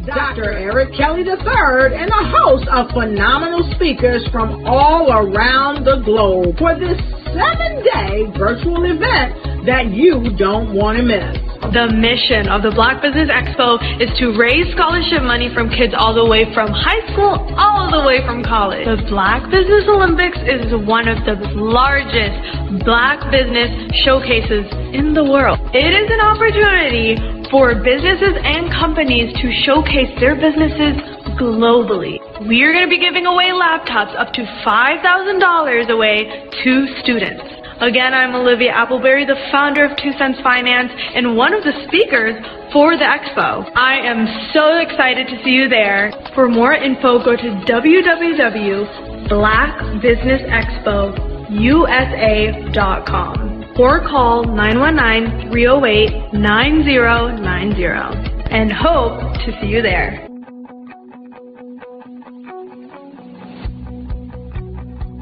Dr. Eric Kelly III and a host of phenomenal speakers from all around the globe for this 7-day virtual event that you don't want to miss. The mission of the Black Business Expo is to raise scholarship money from kids all the way from high school all the way from college. The Black Business Olympics is one of the largest Black business showcases in the world. It is an opportunity for businesses and companies to showcase their businesses globally. We are going to be giving away laptops up to $5,000 away to students. Again, I'm Olivia Appleberry, the founder of 2 Cents Finance and one of the speakers for the expo. I am so excited to see you there. For more info, go to www.blackbusinessexpousa.com or call 919-308-9090 and hope to see you there.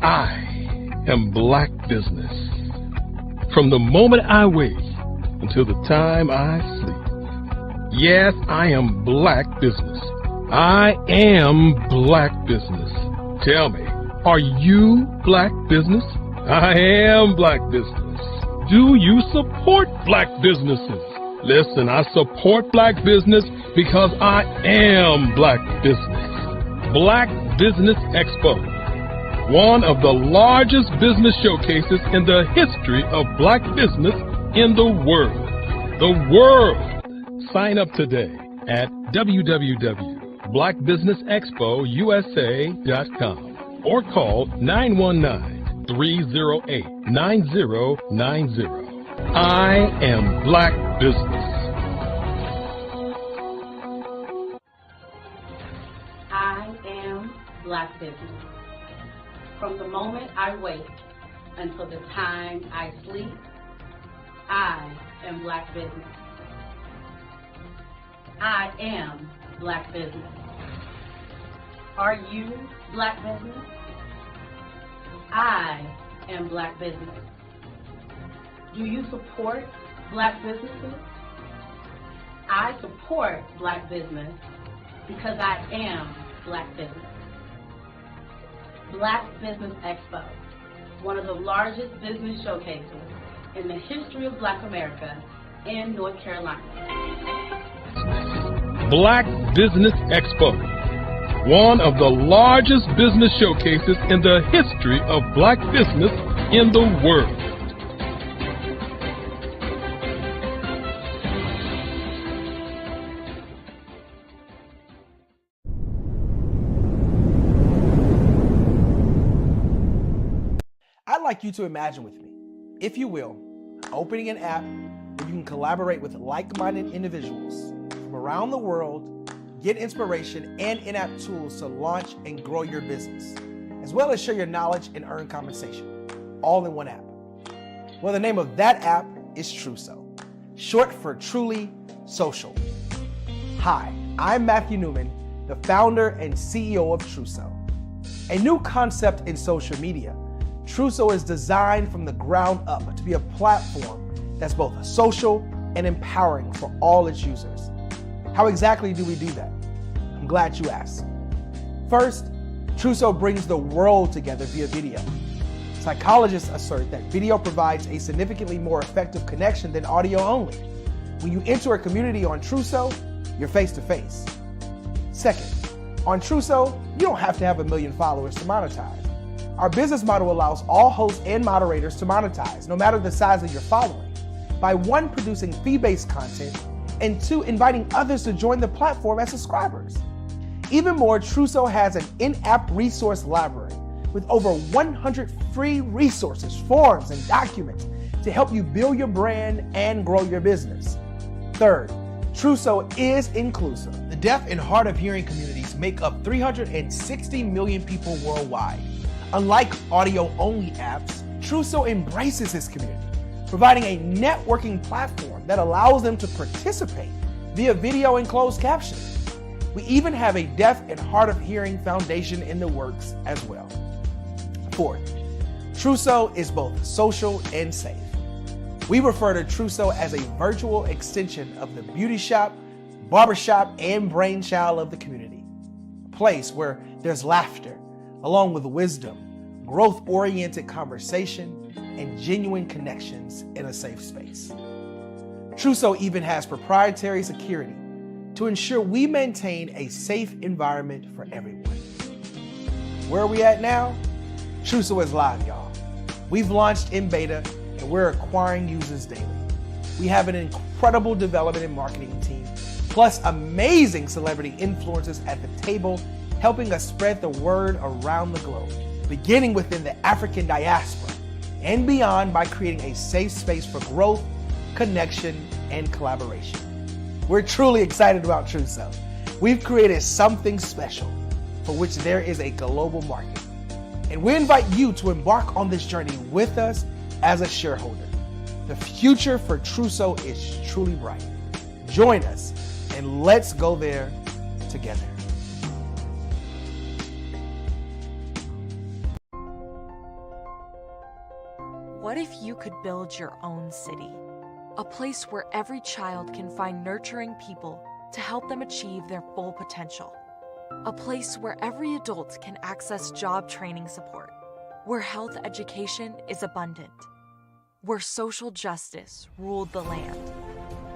I am Black business. From the moment I wake until the time I sleep. Yes, I am Black business. I am Black business. Tell me, are you Black business? I am Black business. Do you support Black businesses? Listen, I support Black business because I am Black business. Black Business Expo, one of the largest business showcases in the history of Black business in the world. The world! Sign up today at www.blackbusinessexpousa.com or call 919-308-9090. I am Black business. I am Black business. From the moment I wake until the time I sleep, I am Black business. I am Black business. Are you Black business? I am Black business. Do you support Black businesses? I support Black business because I am Black business. Black Business Expo, one of the largest business showcases in the history of Black America in North Carolina. Black Business Expo, one of the largest business showcases in the history of Black business in the world. I'd like you to imagine with me, if you will, opening an app where you can collaborate with like-minded individuals from around the world, get inspiration and in-app tools to launch and grow your business, as well as share your knowledge and earn compensation, all in one app. Well, the name of that app is Truso, short for Truly Social. Hi, I'm Matthew Newman, the founder and CEO of Truso, a new concept in social media. Truso is designed from the ground up to be a platform that's both social and empowering for all its users. How exactly do we do that? I'm glad you asked. First, Truso brings the world together via video. Psychologists assert that video provides a significantly more effective connection than audio only. When you enter a community on Truso, you're face to face. Second, on Truso, you don't have to have 1 million followers to monetize. Our business model allows all hosts and moderators to monetize, no matter the size of your following, by 1, producing fee-based content, and 2, inviting others to join the platform as subscribers. Even more, Truso has an in-app resource library with over 100 free resources, forms, and documents to help you build your brand and grow your business. Third, Truso is inclusive. The deaf and hard of hearing communities make up 360 million people worldwide. Unlike audio-only apps, Truso embraces this community, providing a networking platform that allows them to participate via video and closed caption. We even have a deaf and hard of hearing foundation in the works as well. Fourth, Truso is both social and safe. We refer to Truso as a virtual extension of the beauty shop, barbershop and brainchild of the community. A place where there's laughter, along with wisdom, growth-oriented conversation, and genuine connections in a safe space. Trousseau even has proprietary security to ensure we maintain a safe environment for everyone. Where are we at now? Trousseau is live, y'all. We've launched in beta and we're acquiring users daily. We have an incredible development and marketing team, plus amazing celebrity influencers at the table, helping us spread the word around the globe, beginning within the African diaspora and beyond by creating a safe space for growth, connection, and collaboration. We're truly excited about Trousseau. We've created something special for which there is a global market. And we invite you to embark on this journey with us as a shareholder. The future for Trousseau is truly bright. Join us and let's go there together. What if you could build your own city? A place where every child can find nurturing people to help them achieve their full potential. A place where every adult can access job training support, where health education is abundant, where social justice ruled the land.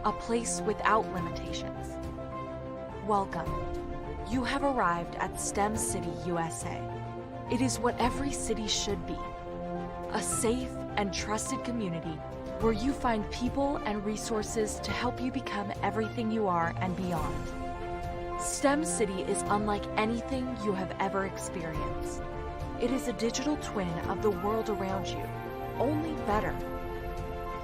A place without limitations. Welcome. You have arrived at STEM City, USA. It is what every city should be. A safe and trusted community where you find people and resources to help you become everything you are and beyond. STEM City is unlike anything you have ever experienced. It is a digital twin of the world around you, only better.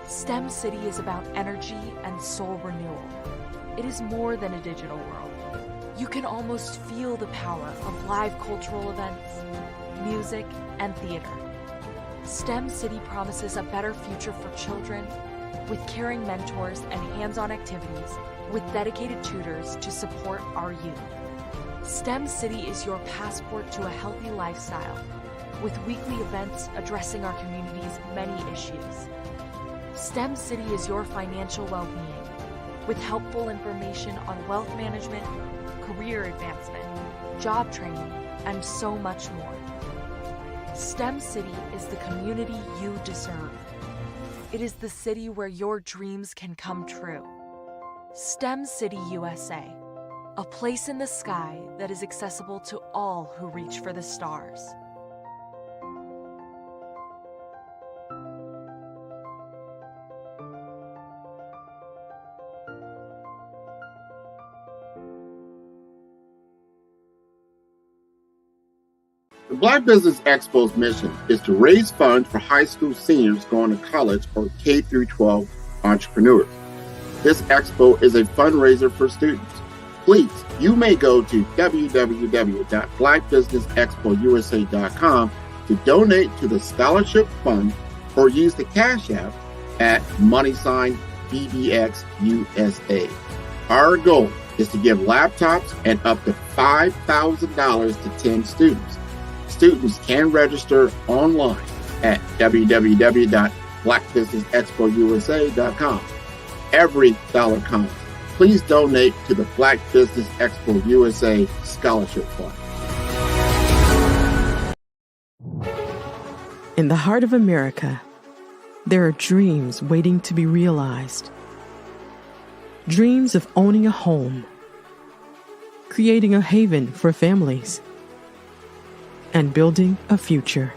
STEM City is about energy and soul renewal. It is more than a digital world. You can almost feel the power of live cultural events, music, and theater. STEM City promises a better future for children with caring mentors and hands-on activities with dedicated tutors to support our youth. STEM City is your passport to a healthy lifestyle with weekly events addressing our community's many issues. STEM City is your financial well-being with helpful information on wealth management, career advancement, job training, and so much more. STEM City is the community you deserve. It is the city where your dreams can come true. STEM City USA, a place in the sky that is accessible to all who reach for the stars. The Black Business Expo's mission is to raise funds for high school seniors going to college or K-12 entrepreneurs. This expo is a fundraiser for students. Please, you may go to www.blackbusinessexpousa.com to donate to the scholarship fund or use the Cash App at $BBXUSA. Our goal is to give laptops and up to $5,000 to 10 students. Students can register online at www.blackbusinessexpousa.com. Every dollar counts. Please donate to the Black Business Expo USA Scholarship Fund. In the heart of America, there are dreams waiting to be realized. Dreams of owning a home, creating a haven for families, and building a future.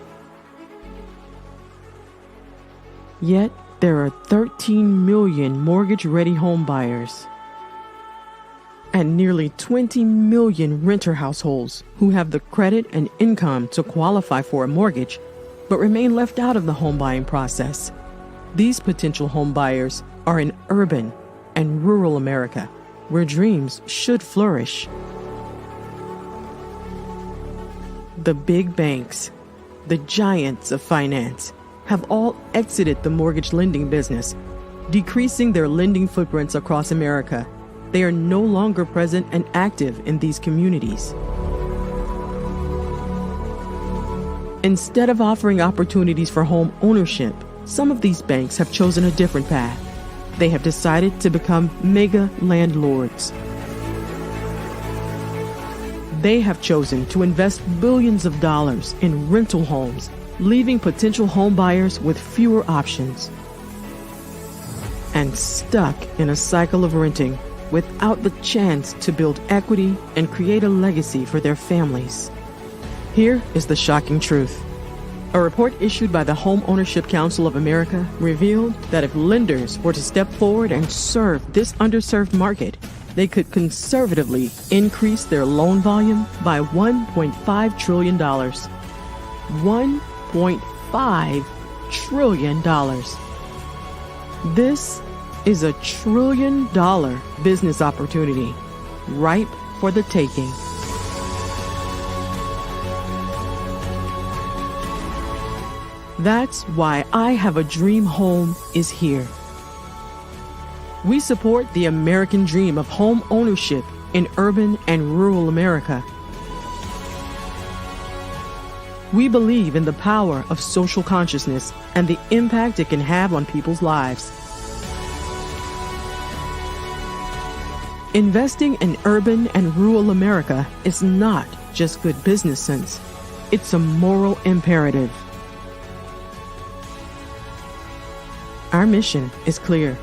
Yet, there are 13 million mortgage-ready home buyers and nearly 20 million renter households who have the credit and income to qualify for a mortgage but remain left out of the home buying process. These potential home buyers are in urban and rural America, where dreams should flourish. The big banks, the giants of finance, have all exited the mortgage lending business, decreasing their lending footprints across America. They are no longer present and active in these communities. Instead of offering opportunities for home ownership, some of these banks have chosen a different path. They have decided to become mega landlords. They have chosen to invest billions of dollars in rental homes, leaving potential home buyers with fewer options and stuck in a cycle of renting without the chance to build equity and create a legacy for their families. Here is the shocking truth. A report issued by the Home Ownership Council of America revealed that if lenders were to step forward and serve this underserved market, they could conservatively increase their loan volume by $1.5 trillion. $1.5 trillion. This is $1 trillion business opportunity, ripe for the taking. That's why I Have a Dream Home is here. We support the American dream of home ownership in urban and rural America. We believe in the power of social consciousness and the impact it can have on people's lives. Investing in urban and rural America is not just good business sense. It's a moral imperative. Our mission is clear.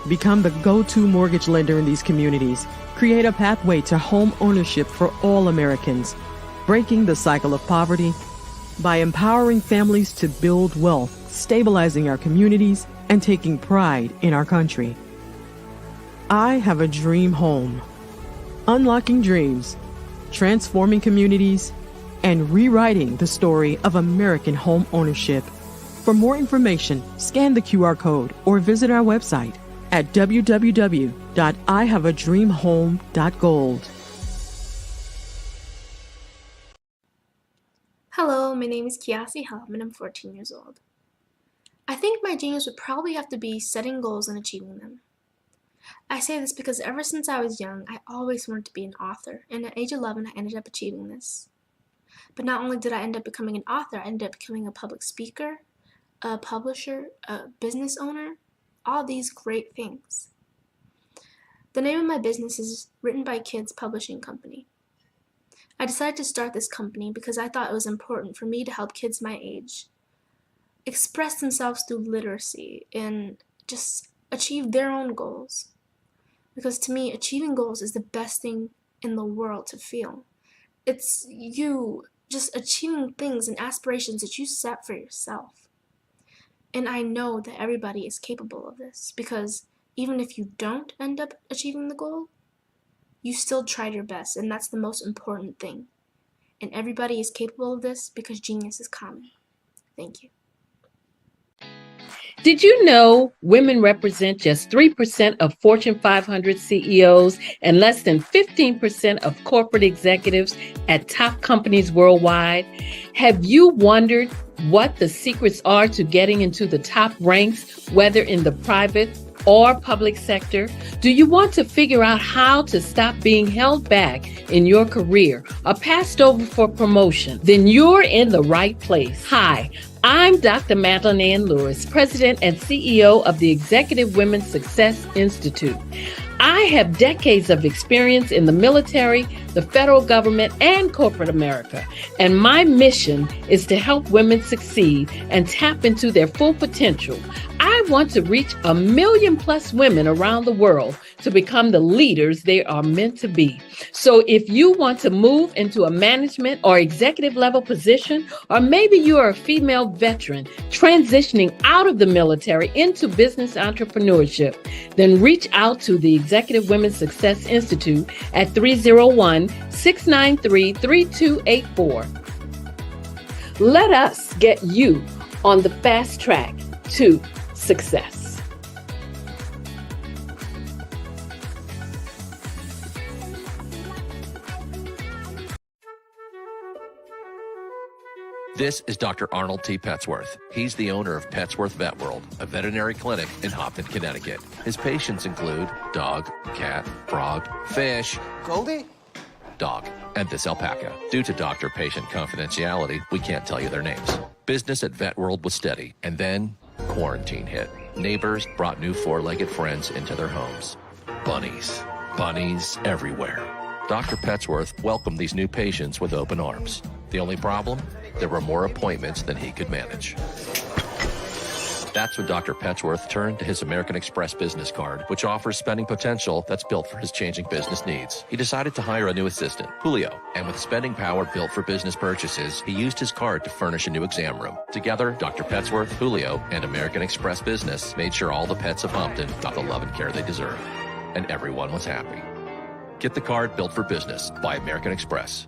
Become the go-to mortgage lender in these communities. Create a pathway to home ownership for all Americans, breaking the cycle of poverty by empowering families to build wealth, stabilizing our communities, and taking pride in our country. I Have a Dream Home. Unlocking dreams, transforming communities, and rewriting the story of American home ownership. For more information, scan the QR code or visit our website at www.ihaveadreamhome.gold. Hello, my name is Kiasi Helm and I'm 14 years old. I think my genius would probably have to be setting goals and achieving them. I say this because ever since I was young, I always wanted to be an author, and at age 11, I ended up achieving this. But not only did I end up becoming an author, I ended up becoming a public speaker, a publisher, a business owner, all these great things. The name of my business is Written by Kids Publishing Company. I decided to start this company because I thought it was important for me to help kids my age express themselves through literacy and just achieve their own goals. Because to me, achieving goals is the best thing in the world to feel. It's you just achieving things and aspirations that you set for yourself. And I know that everybody is capable of this because even if you don't end up achieving the goal, you still tried your best, and that's the most important thing. And everybody is capable of this because genius is common. Thank you. Did you know women represent just 3% of Fortune 500 CEOs and less than 15% of corporate executives at top companies worldwide? Have you wondered what the secrets are to getting into the top ranks, whether in the private or public sector? Do you want to figure out how to stop being held back in your career or passed over for promotion? Then you're in the right place. Hi, I'm Dr. Madeline Ann Lewis, President and CEO of the Executive Women's Success Institute. I have decades of experience in the military, the federal government, and corporate America, and my mission is to help women succeed and tap into their full potential. I want to reach 1 million+ women around the world to become the leaders they are meant to be. So if you want to move into a management or executive level position, or maybe you are a female veteran transitioning out of the military into business entrepreneurship, then reach out to the Executive Women's Success Institute at 301-693-3284. Let us get you on the fast track to success. This is Dr. Arnold T. Petsworth. He's the owner of Petsworth Vet World, a veterinary clinic in Hopton, Connecticut. His patients include dog, cat, frog, fish, Goldie, dog, and this alpaca. Due to doctor-patient confidentiality, we can't tell you their names. Business at Vet World was steady, and then quarantine hit. Neighbors brought new four-legged friends into their homes. Bunnies. Bunnies everywhere. Dr. Petsworth welcomed these new patients with open arms. The only problem? There were more appointments than he could manage. That's when Dr. Petsworth turned to his American Express business card, which offers spending potential that's built for his changing business needs. He decided to hire a new assistant, Julio, and with spending power built for business purchases, he used his card to furnish a new exam room. Together, Dr. Petsworth, Julio, and American Express Business made sure all the pets of Humpton got the love and care they deserve. And everyone was happy. Get the card built for business by American Express.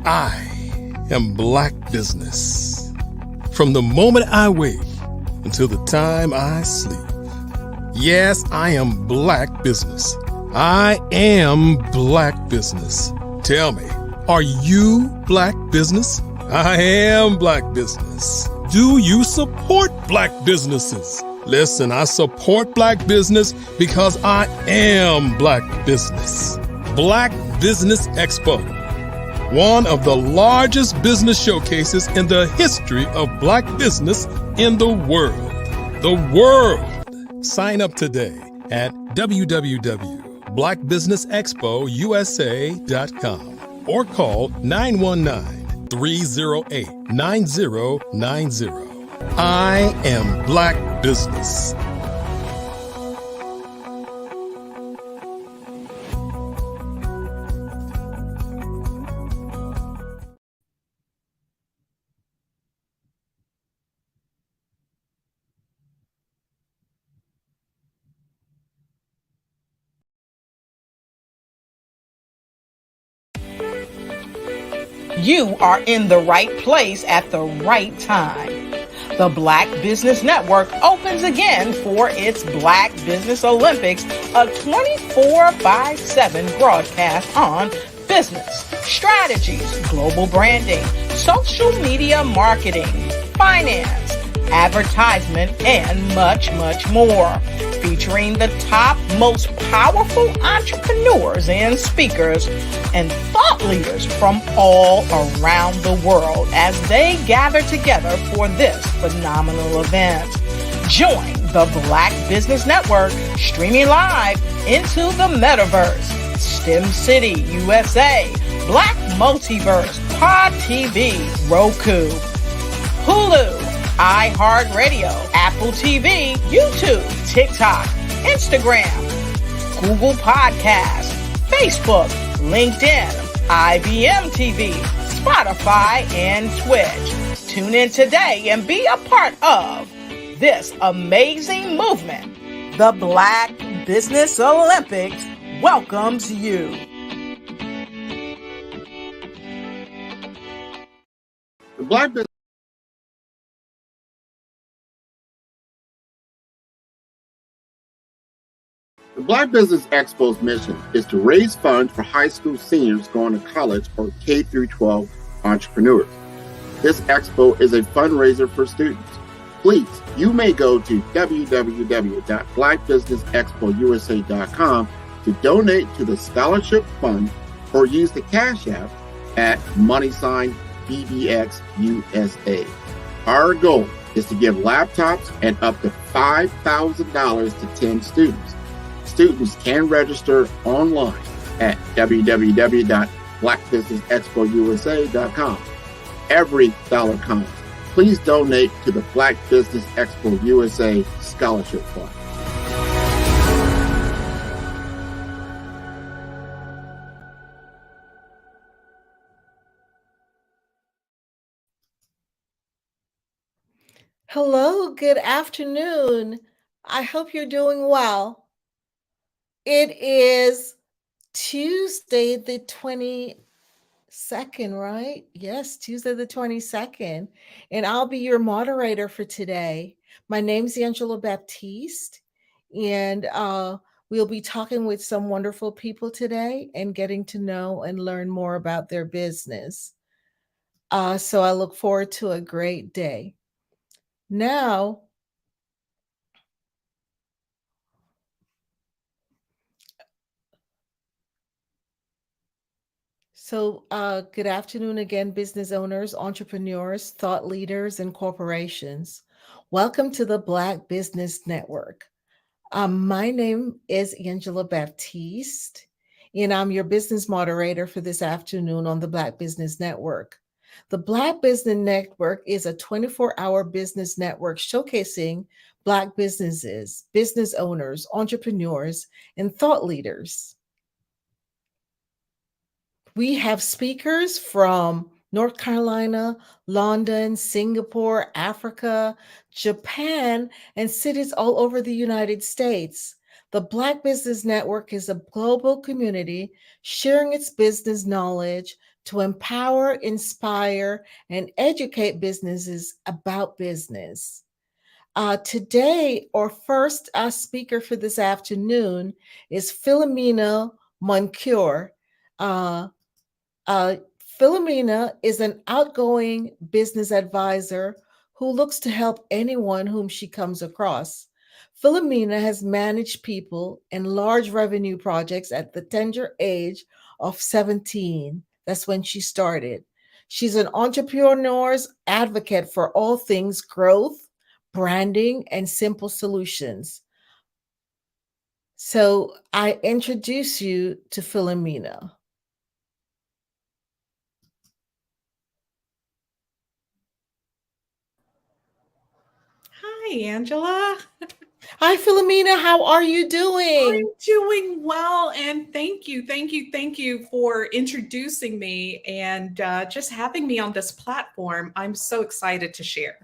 I am Black business. From the moment I wake until the time I sleep. Yes, I am Black business. I am Black business. Tell me, are you Black business? I am Black business. Do you support Black businesses? Listen, I support Black business because I am Black business. Black Business Expo, one of the largest business showcases in the history of Black business in the world. The world! Sign up today at www.blackbusinessexpousa.com or call 919-308-9090. I am Black business. You are in the right place at the right time. The Black Business Network opens again for its Black Business Olympics, a 24/7 broadcast on business, strategies, global branding, social media marketing, finance, advertisement, and much, much more. Featuring the top, most powerful entrepreneurs and speakers and thought leaders from all around the world as they gather together for this phenomenal event. Join the Black Business Network streaming live into the metaverse, STEM City, USA, Black Multiverse, Pod TV, Roku, Hulu, iHeartRadio, Apple TV, YouTube, TikTok, Instagram, Google Podcasts, Facebook, LinkedIn, IBM TV, Spotify, and Twitch. Tune in today and be a part of this amazing movement. The Black Business Olympics welcomes you. The Black Business The Black Business Expo's mission is to raise funds for high school seniors going to college or K-12 entrepreneurs. This expo is a fundraiser for students. Please, you may go to www.blackbusinessexpousa.com to donate to the scholarship fund or use the Cash App at $BBXUSA. Our goal is to give laptops and up to $5,000 to 10 students. Students can register online at www.blackbusinessexpousa.com. Every dollar counts. Please donate to the Black Business Expo USA Scholarship Fund. Hello, good afternoon. I hope you're doing well. It is Tuesday the 22nd, right? Yes, Tuesday the 22nd. And I'll be your moderator for today. My name's Angela Baptiste, and we'll be talking with some wonderful people today and getting to know and learn more about their business. So I look forward to a great day. Now, Good afternoon again, business owners, entrepreneurs, thought leaders, and corporations. Welcome to the Black Business Network. My name is Angela Baptiste, and I'm your business moderator for this afternoon on the Black Business Network. The Black Business Network is a 24-hour business network showcasing Black businesses, business owners, entrepreneurs, and thought leaders. We have speakers from North Carolina, London, Singapore, Africa, Japan, and cities all over the United States. The Black Business Network is a global community sharing its business knowledge to empower, inspire, and educate businesses about business. Today, our first speaker for this afternoon is Philomena Moncure. Philomena is an outgoing business advisor who looks to help anyone whom she comes across. Philomena has managed people in large revenue projects at the tender age of 17. That's when she started. She's an entrepreneur's advocate for all things growth, branding, and simple solutions. So I introduce you to Philomena. Hi, Angela. Hi, Philomena. How are you doing? I'm doing well, and thank you for introducing me and just having me on this platform. I'm so excited to share.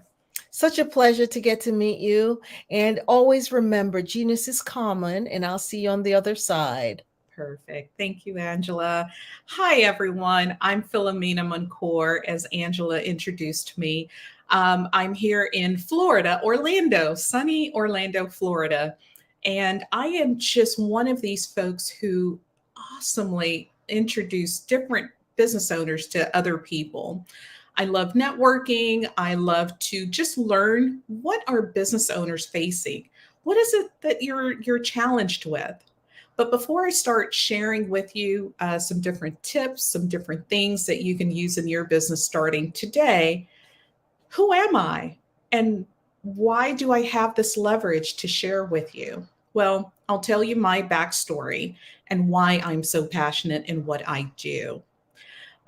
Such a pleasure to get to meet you. And always remember, genius is common, and I'll see you on the other side. Perfect. Thank you, Angela. Hi, everyone. I'm Philomena Moncure, as Angela introduced me. I'm here in Florida, Orlando, sunny Orlando, Florida. And I am just one of these folks who awesomely introduce different business owners to other people. I love networking. I love to just learn what are business owners facing. What is it that you're challenged with? But before I start sharing with you some different tips, some different things that you can use in your business starting today, who am I? And why do I have this leverage to share with you? Well, I'll tell you my backstory and why I'm so passionate in what I do.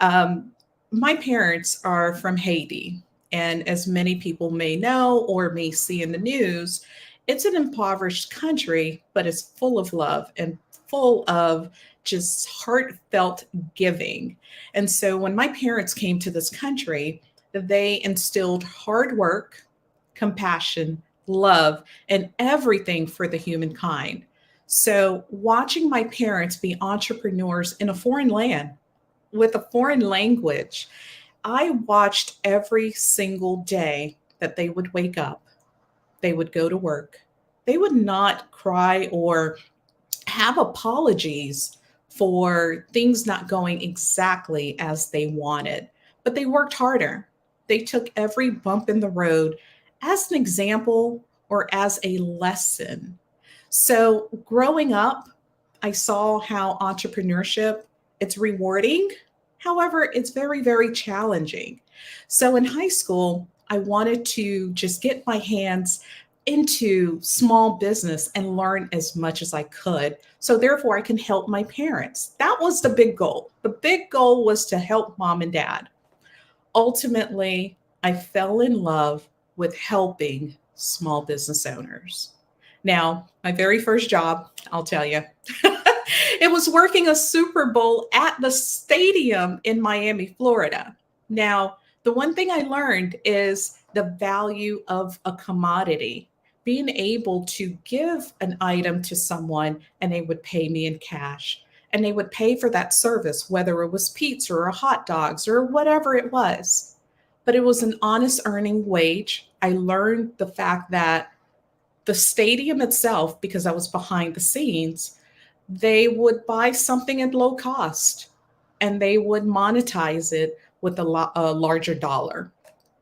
My parents are from Haiti. And as many people may know or may see in the news, it's an impoverished country, but it's full of love and full of just heartfelt giving. And so when my parents came to this country, they instilled hard work, compassion, love, and everything for the humankind. So watching my parents be entrepreneurs in a foreign land with a foreign language, I watched every single day that they would wake up, they would go to work. They would not cry or have apologies for things not going exactly as they wanted, but they worked harder. They took every bump in the road as an example or as a lesson. So growing up, I saw how entrepreneurship, it's rewarding. However, it's very, very challenging. So in high school, I wanted to just get my hands into small business and learn as much as I could. So therefore I can help my parents. That was the big goal. The big goal was to help mom and dad. Ultimately, I fell in love with helping small business owners. Now, my very first job, I'll tell you, it was working a Super Bowl at the stadium in Miami, Florida. Now, the one thing I learned is the value of a commodity, being able to give an item to someone and they would pay me in cash. And they would pay for that service, whether it was pizza or hot dogs or whatever it was. But it was an honest earning wage. I learned the fact that the stadium itself, because I was behind the scenes, they would buy something at low cost and they would monetize it with a larger dollar.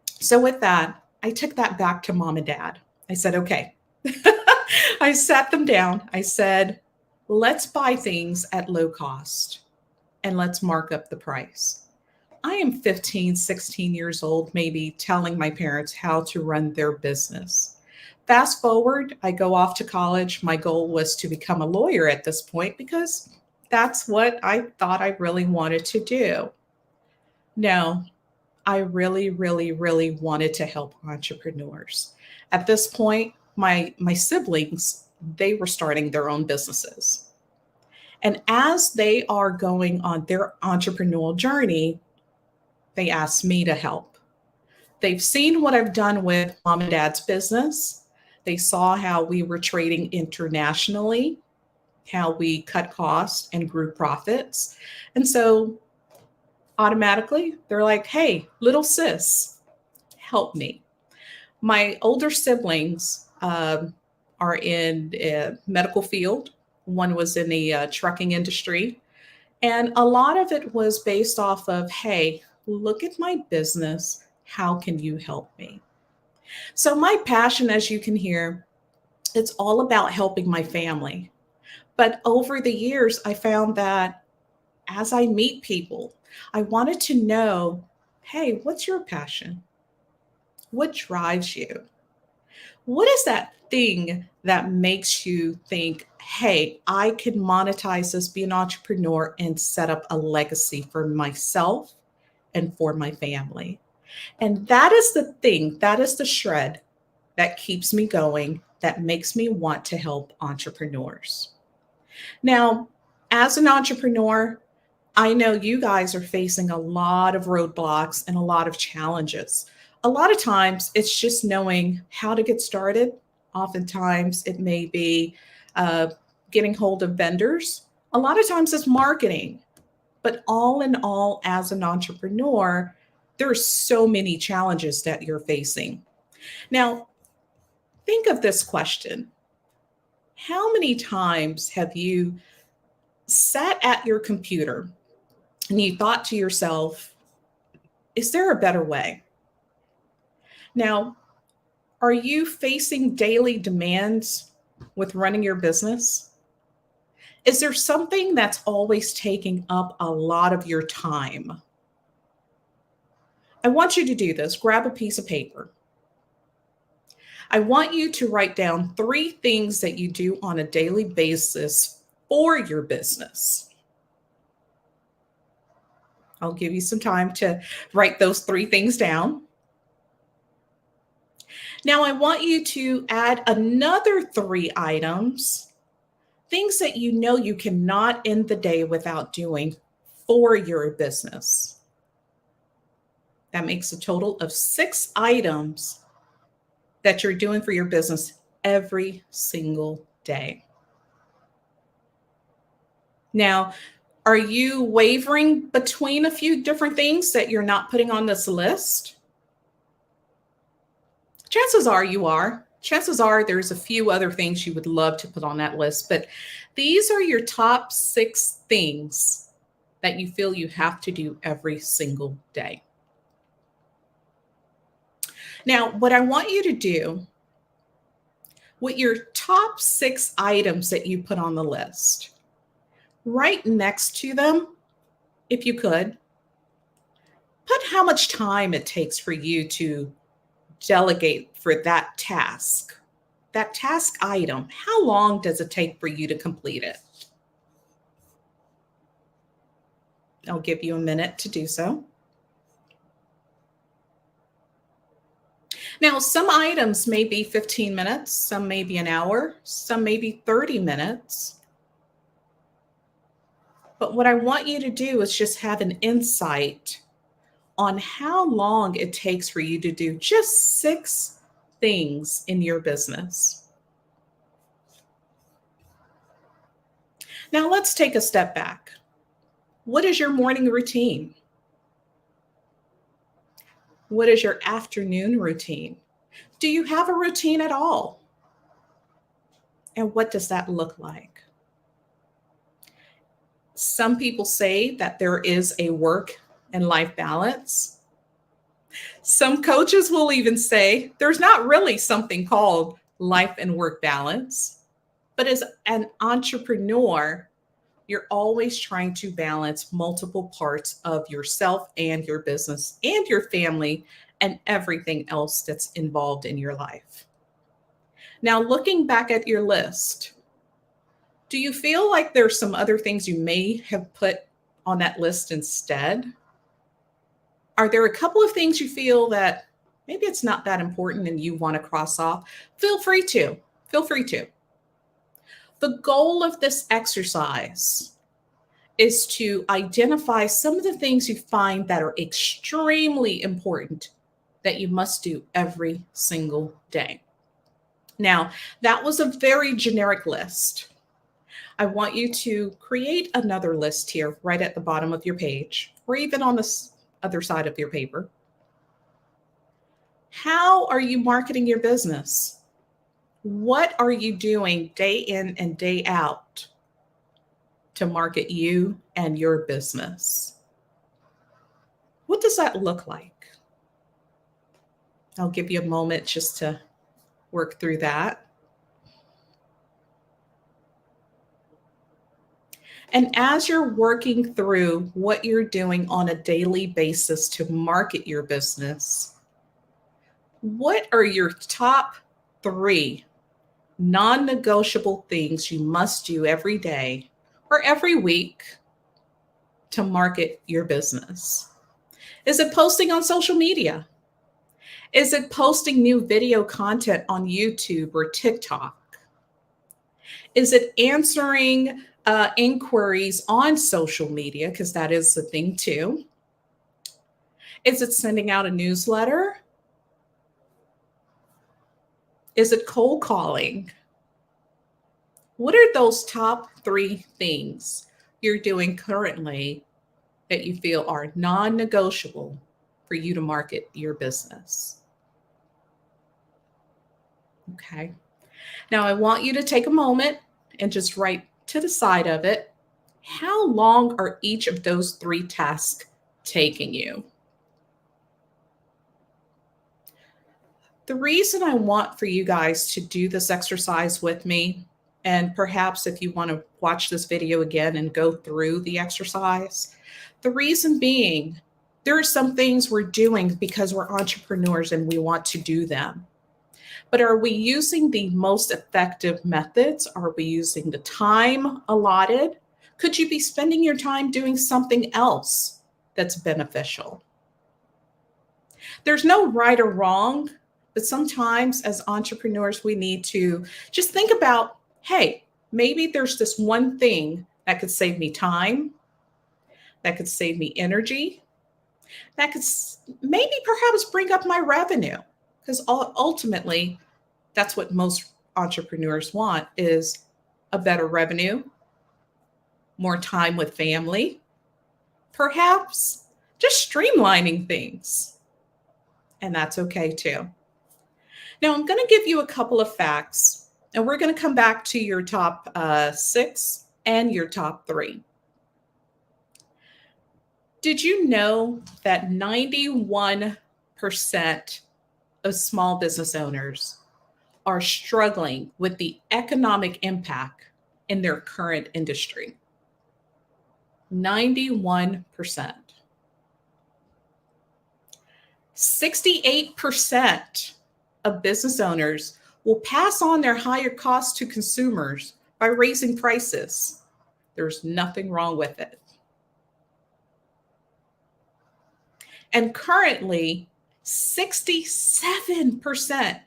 So with that, I took that back to mom and dad. I said, okay. I sat them down. I said, let's buy things at low cost. and let's mark up the price. I am 15, 16 years old, maybe telling my parents how to run their business. Fast forward, I go off to college. My goal was to become a lawyer at this point because that's what I thought I really wanted to do. No, I really, really, really wanted to help entrepreneurs. At this point, my siblings, they were starting their own businesses. And as they are going on their entrepreneurial journey, they asked me to help. They've seen what I've done with mom and dad's business. They saw how we were trading internationally, how we cut costs and grew profits. And so automatically, they're like, hey, little sis, help me. My older siblings are in a medical field. One was in the trucking industry. And a lot of it was based off of, hey, look at my business. How can you help me? So my passion, as you can hear, it's all about helping my family. But over the years, I found that as I meet people, I wanted to know, hey, what's your passion? What drives you? What is that thing that makes you think, hey, I can monetize this, be an entrepreneur, and set up a legacy for myself and for my family? And that is the thing, that is the shred that keeps me going, that makes me want to help entrepreneurs. Now, as an entrepreneur, I know you guys are facing a lot of roadblocks and a lot of challenges. A lot of times it's just knowing how to get started. Oftentimes it may be getting hold of vendors. A lot of times it's marketing. But all in all, as an entrepreneur, there are so many challenges that you're facing. Now, think of this question. How many times have you sat at your computer and you thought to yourself, is there a better way? Now, are you facing daily demands with running your business? Is there something that's always taking up a lot of your time? I want you to do this. Grab a piece of paper. I want you to write down 3 things that you do on a daily basis for your business. I'll give you some time to write those 3 things down. Now, I want you to add another 3 items, things that you know you cannot end the day without doing for your business. That makes a total of 6 items that you're doing for your business every single day. Now, are you wavering between a few different things that you're not putting on this list? Chances are you are. Chances are there's a few other things you would love to put on that list, but these are your top 6 things that you feel you have to do every single day. Now, what I want you to do with your top 6 items that you put on the list, right next to them, if you could, put how much time it takes for you to delegate for that task item. How long does it take for you to complete it? I'll give you a minute to do so. Now, some items may be 15 minutes, some may be an hour, some may be 30 minutes. But what I want you to do is just have an insight on how long it takes for you to do just 6 things in your business. Now, let's take a step back. What is your morning routine? What is your afternoon routine? Do you have a routine at all? And what does that look like? Some people say that there is a work and life balance. Some coaches will even say there's not really something called life and work balance. But as an entrepreneur, you're always trying to balance multiple parts of yourself and your business and your family and everything else that's involved in your life. Now, looking back at your list, do you feel like there's some other things you may have put on that list instead? Are there a couple of things you feel that maybe it's not that important and you want to cross off? Feel free to. Feel free to. The goal of this exercise is to identify some of the things you find that are extremely important that you must do every single day. Now, that was a very generic list. I want you to create another list here right at the bottom of your page, or even on the other side of your paper. How are you marketing your business? What are you doing day in and day out to market you and your business? What does that look like? I'll give you a moment just to work through that. And as you're working through what you're doing on a daily basis to market your business, what are your top 3 non-negotiable things you must do every day or every week to market your business? Is it posting on social media? Is it posting new video content on YouTube or TikTok? Is it answering inquiries on social media? Because that is the thing too. Is it sending out a newsletter? Is it cold calling? What are those top 3 things you're doing currently that you feel are non-negotiable for you to market your business? Okay. Now I want you to take a moment and just write to the side of it, how long are each of those 3 tasks taking you? The reason I want for you guys to do this exercise with me, and perhaps if you want to watch this video again and go through the exercise, the reason being, there are some things we're doing because we're entrepreneurs and we want to do them. But are we using the most effective methods? Are we using the time allotted? Could you be spending your time doing something else that's beneficial? There's no right or wrong, but sometimes as entrepreneurs, we need to just think about, hey, maybe there's this one thing that could save me time, that could save me energy, that could maybe perhaps bring up my revenue. Because ultimately, that's what most entrepreneurs want, is a better revenue, more time with family, perhaps just streamlining things. And that's okay too. Now, I'm going to give you a couple of facts, and we're going to come back to your top 6 and your top 3. Did you know that 91% of small business owners are struggling with the economic impact in their current industry? 91%. 68% of business owners will pass on their higher costs to consumers by raising prices. There's nothing wrong with it. And currently, 67%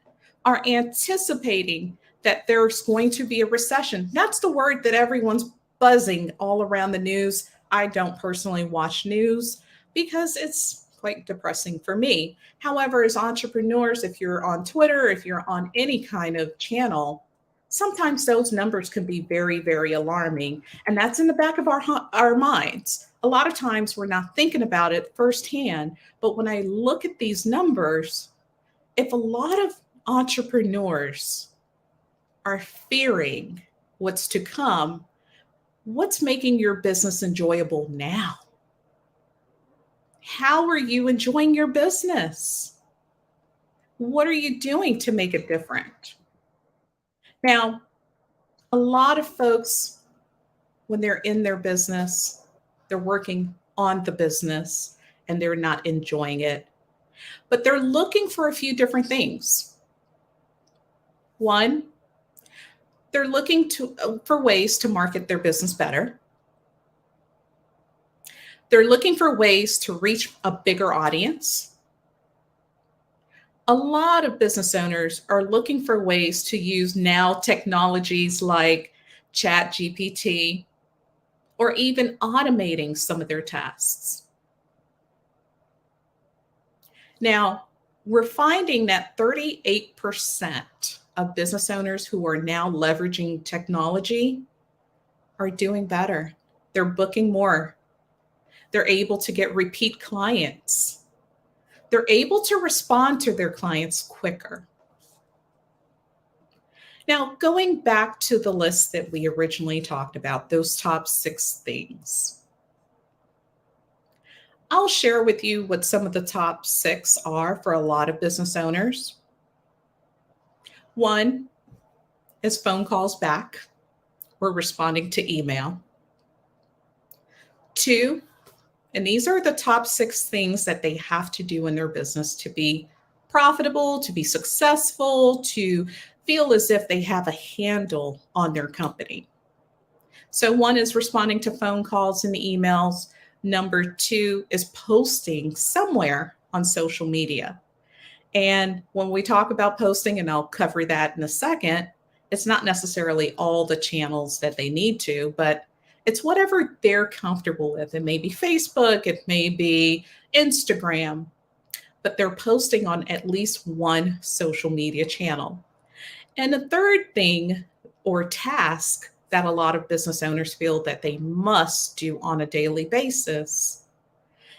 are anticipating that there's going to be a recession. That's the word that everyone's buzzing all around the news. I don't personally watch news because it's quite depressing for me. However, as entrepreneurs, if you're on Twitter, if you're on any kind of channel, sometimes those numbers can be very, very alarming. And that's in the back of our minds. A lot of times we're not thinking about it firsthand. But when I look at these numbers, if a lot of entrepreneurs are fearing what's to come, what's making your business enjoyable now? How are you enjoying your business? What are you doing to make it different? Now, a lot of folks when they're in their business, they're working on the business and they're not enjoying it. But they're looking for a few different things. One, they're looking for ways to market their business better. They're looking for ways to reach a bigger audience. A lot of business owners are looking for ways to use now technologies like ChatGPT or even automating some of their tasks. Now, we're finding that 38% of business owners who are now leveraging technology are doing better. They're booking more. They're able to get repeat clients. They're able to respond to their clients quicker. Now, going back to the list that we originally talked about, those top 6 things, I'll share with you what some of the top 6 are for a lot of business owners. 1 is phone calls back or responding to email. 2, and these are the top 6 things that they have to do in their business to be profitable, to be successful, to feel as if they have a handle on their company. So 1 is responding to phone calls and emails. Number 2 is posting somewhere on social media. And when we talk about posting, and I'll cover that in a second, it's not necessarily all the channels that they need to, but it's whatever they're comfortable with. It may be Facebook, it may be Instagram, but they're posting on at least one social media channel. And the third thing or task that a lot of business owners feel that they must do on a daily basis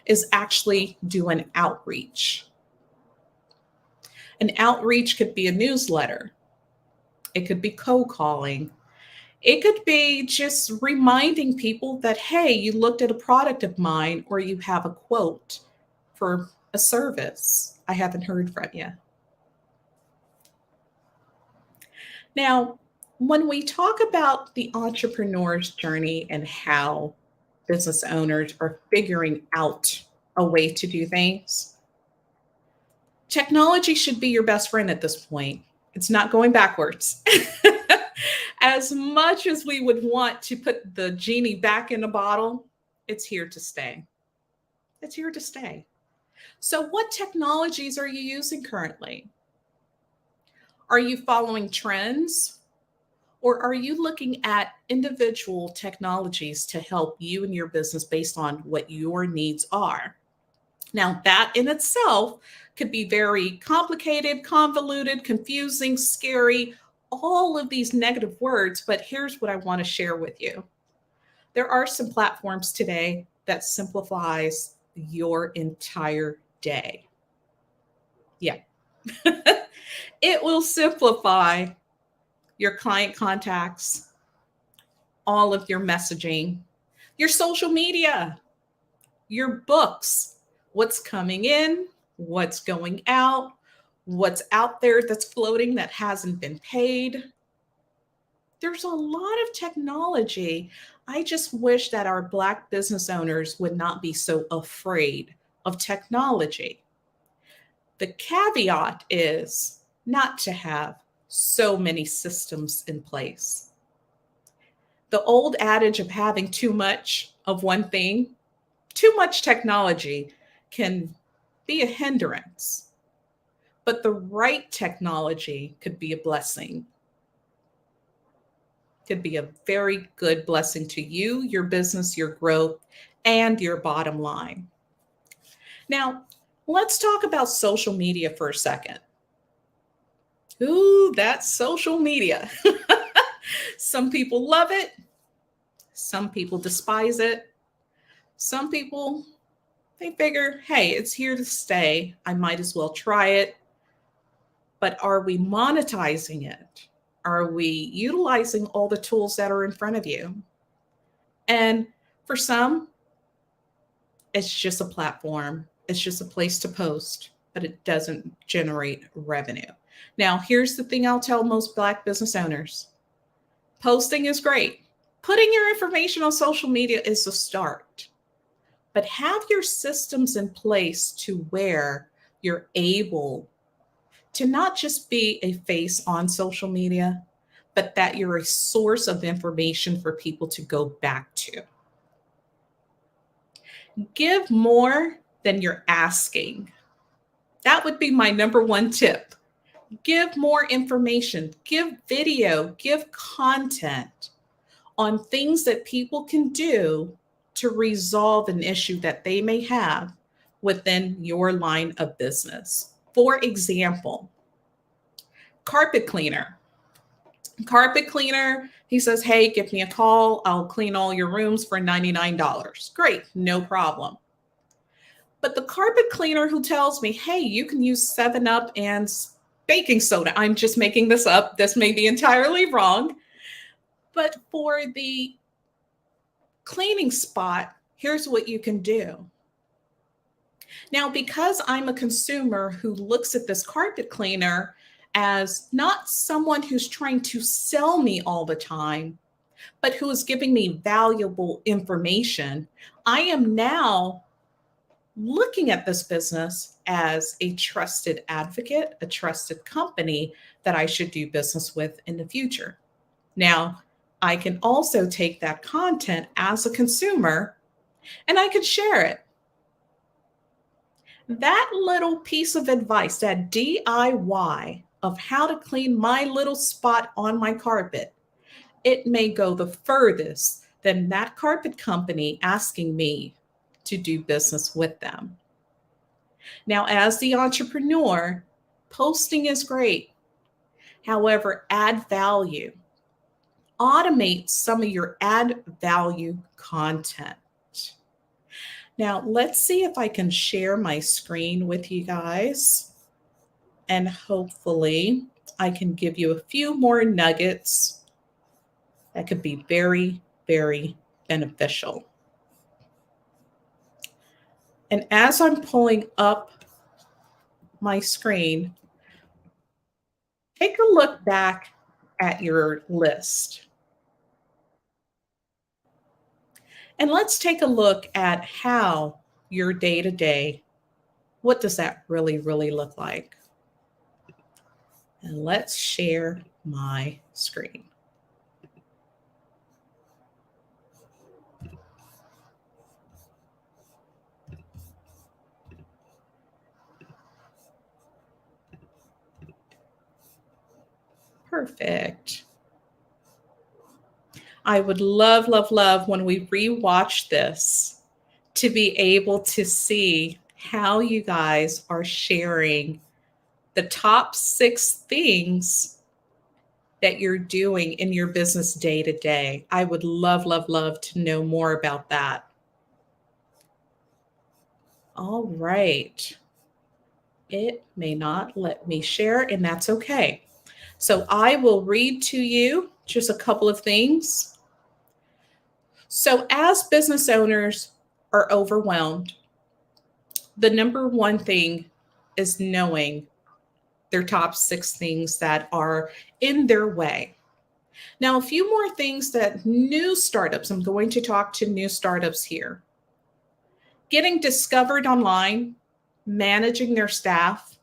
is actually do an outreach. An outreach could be a newsletter. It could be cold calling. It could be just reminding people that, hey, you looked at a product of mine or you have a quote for a service. I haven't heard from you. Now, when we talk about the entrepreneur's journey and how business owners are figuring out a way to do things, technology should be your best friend at this point. It's not going backwards. As much as we would want to put the genie back in the bottle, it's here to stay. It's here to stay. So what technologies are you using currently? Are you following trends? Or are you looking at individual technologies to help you and your business based on what your needs are? Now, that in itself could be very complicated, convoluted, confusing, scary, all of these negative words, but here's what I want to share with you. There are some platforms today that simplifies your entire day. Yeah. It will simplify your client contacts, all of your messaging, your social media, your books, what's coming in, what's going out, what's out there that's floating that hasn't been paid. There's a lot of technology. I just wish that our Black business owners would not be so afraid of technology. The caveat is not to have so many systems in place. The old adage of having too much of one thing, too much technology can be a hindrance, but the right technology could be a blessing. Could be a very good blessing to you, your business, your growth, and your bottom line. Now, let's talk about social media for a second. Ooh, that's social media. Some people love it. Some people despise it. Some people, they figure, hey, it's here to stay. I might as well try it. But are we monetizing it? Are we utilizing all the tools that are in front of you? And for some, it's just a platform. It's just a place to post, but it doesn't generate revenue. Now, here's the thing I'll tell most Black business owners. Posting is great. Putting your information on social media is a start, but have your systems in place to where you're able to not just be a face on social media, but that you're a source of information for people to go back to. Give more than you're asking. That would be my number one tip. Give more information, give video, give content on things that people can do to resolve an issue that they may have within your line of business. For example, carpet cleaner. Carpet cleaner, he says, hey, give me a call. I'll clean all your rooms for $99. Great, no problem. But the carpet cleaner who tells me, hey, you can use 7-Up and baking soda. I'm just making this up. This may be entirely wrong. But for the cleaning spot, here's what you can do. Now, because I'm a consumer who looks at this carpet cleaner as not someone who's trying to sell me all the time, but who is giving me valuable information, I am now looking at this business as a trusted advocate, a trusted company that I should do business with in the future. Now, I can also take that content as a consumer and I can share it. That little piece of advice, that DIY of how to clean my little spot on my carpet, it may go the furthest than that carpet company asking me to do business with them. Now, as the entrepreneur, posting is great. However, add value. Automate some of your add value content. Now, let's see if I can share my screen with you guys. And hopefully I can give you a few more nuggets that could be very, very beneficial. And as I'm pulling up my screen, take a look back at your list. And let's take a look at how your day-to-day, what does that really look like? And let's share my screen. Perfect. I would love when we rewatch this to be able to see how you guys are sharing the top 6 things that you're doing in your business day to day. I would love to know more about that. All right. It may not let me share, and that's okay. So I will read to you just a couple of things. So as business owners are overwhelmed, the number one thing is knowing their top 6 things that are in their way. Now, a few more things that new startups, I'm going to talk to new startups here. Getting discovered online, managing their staff,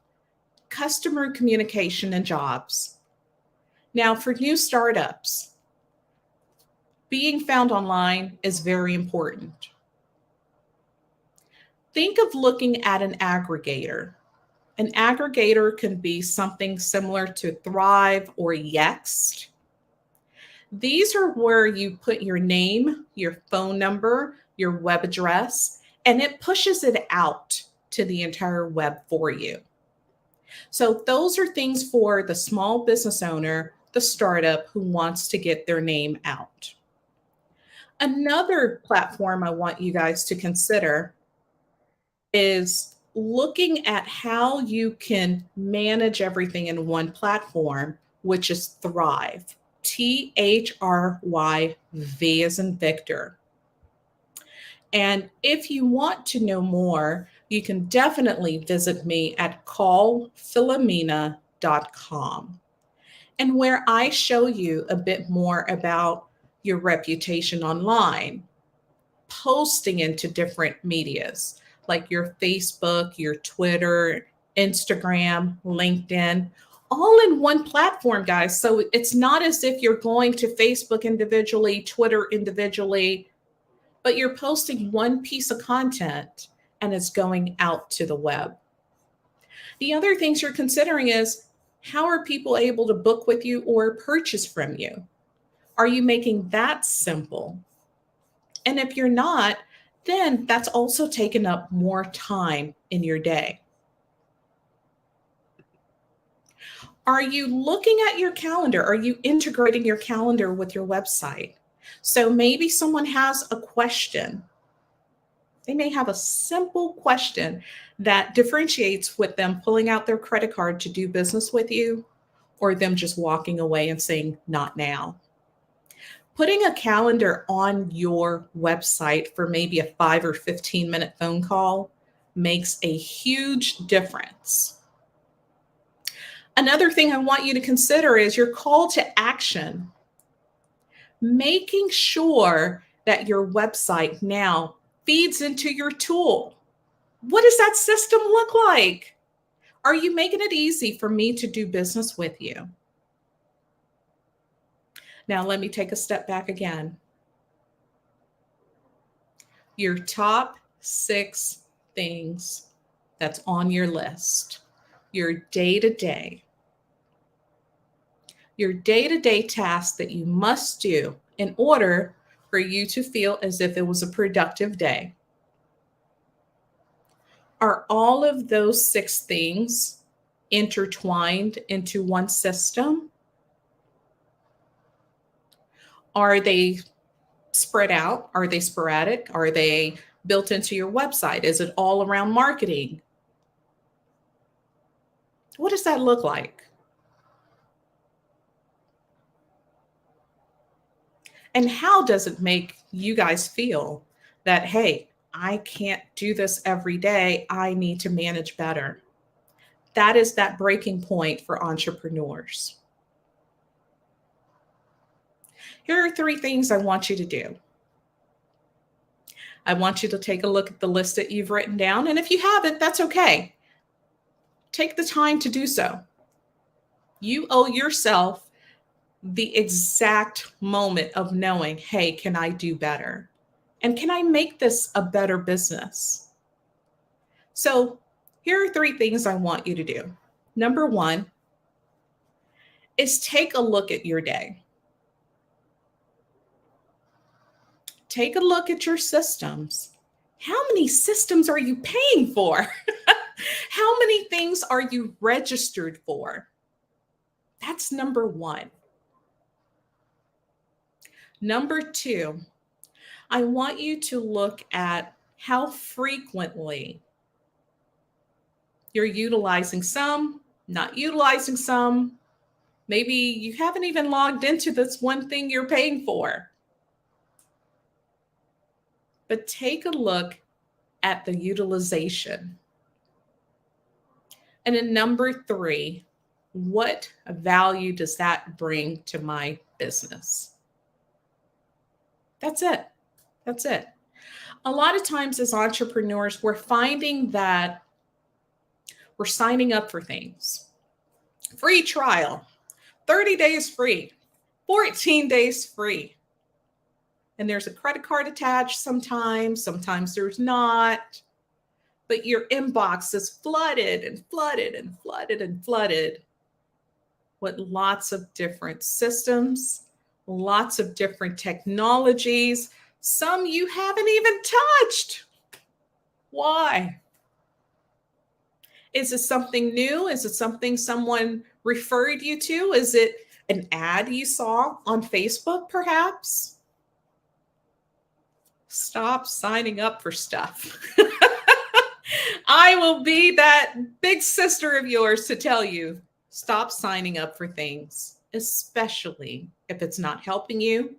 customer communication, and jobs. Now, for new startups, being found online is very important. Think of looking at an aggregator. An aggregator can be something similar to Thrive or Yext. These are where you put your name, your phone number, your web address, and it pushes it out to the entire web for you. So those are things for the small business owner, the startup who wants to get their name out. Another platform I want you guys to consider is looking at how you can manage everything in one platform, which is Thrive, Thrive, V as in Victor. And if you want to know more, you can definitely visit me at callphilomena.com, and where I show you a bit more about your reputation online, posting into different medias like your Facebook, your Twitter, Instagram, LinkedIn, all in one platform, guys. So it's not as if you're going to Facebook individually, Twitter individually, but you're posting one piece of content and it's going out to the web. The other things you're considering is, how are people able to book with you or purchase from you? Are you making that simple? And if you're not, then that's also taken up more time in your day. Are you looking at your calendar? Are you integrating your calendar with your website? So maybe someone has a question. They may have a simple question that differentiates with them pulling out their credit card to do business with you, or them just walking away and saying, not now. Putting a calendar on your website for maybe a 5 or 15-minute phone call makes a huge difference. Another thing I want you to consider is your call to action. Making sure that your website now feeds into your tool. What does that system look like? Are you making it easy for me to do business with you? Now, let me take a step back again. Your top 6 things that's on your list, your day-to-day tasks that you must do in order for you to feel as if it was a productive day. Are all of those 6 things intertwined into one system? Are they spread out? Are they sporadic? Are they built into your website? Is it all around marketing? What does that look like? And how does it make you guys feel that, hey, I can't do this every day. I need to manage better. That is that breaking point for entrepreneurs. Here are 3 things I want you to do. I want you to take a look at the list that you've written down. And if you haven't, that's okay. Take the time to do so. You owe yourself the exact moment of knowing, hey, can I do better? And can I make this a better business? So here are 3 things I want you to do. Number 1 is take a look at your day. Take a look at your systems. How many systems are you paying for? How many things are you registered for? That's number 1. Number 2, I want you to look at how frequently you're utilizing some, not utilizing some. Maybe you haven't even logged into this one thing you're paying for. But take a look at the utilization. And then number 3, what value does that bring to my business? That's it. That's it. A lot of times as entrepreneurs, we're finding that we're signing up for things. Free trial, 30 days free, 14 days free. And there's a credit card attached sometimes there's not. But your inbox is flooded and flooded and flooded and flooded with lots of different systems, lots of different technologies, some you haven't even touched. Why? Is it something new? Is it something someone referred you to? Is it an ad you saw on Facebook, perhaps? Stop signing up for stuff. I will be that big sister of yours to tell you, stop signing up for things, especially if it's not helping you,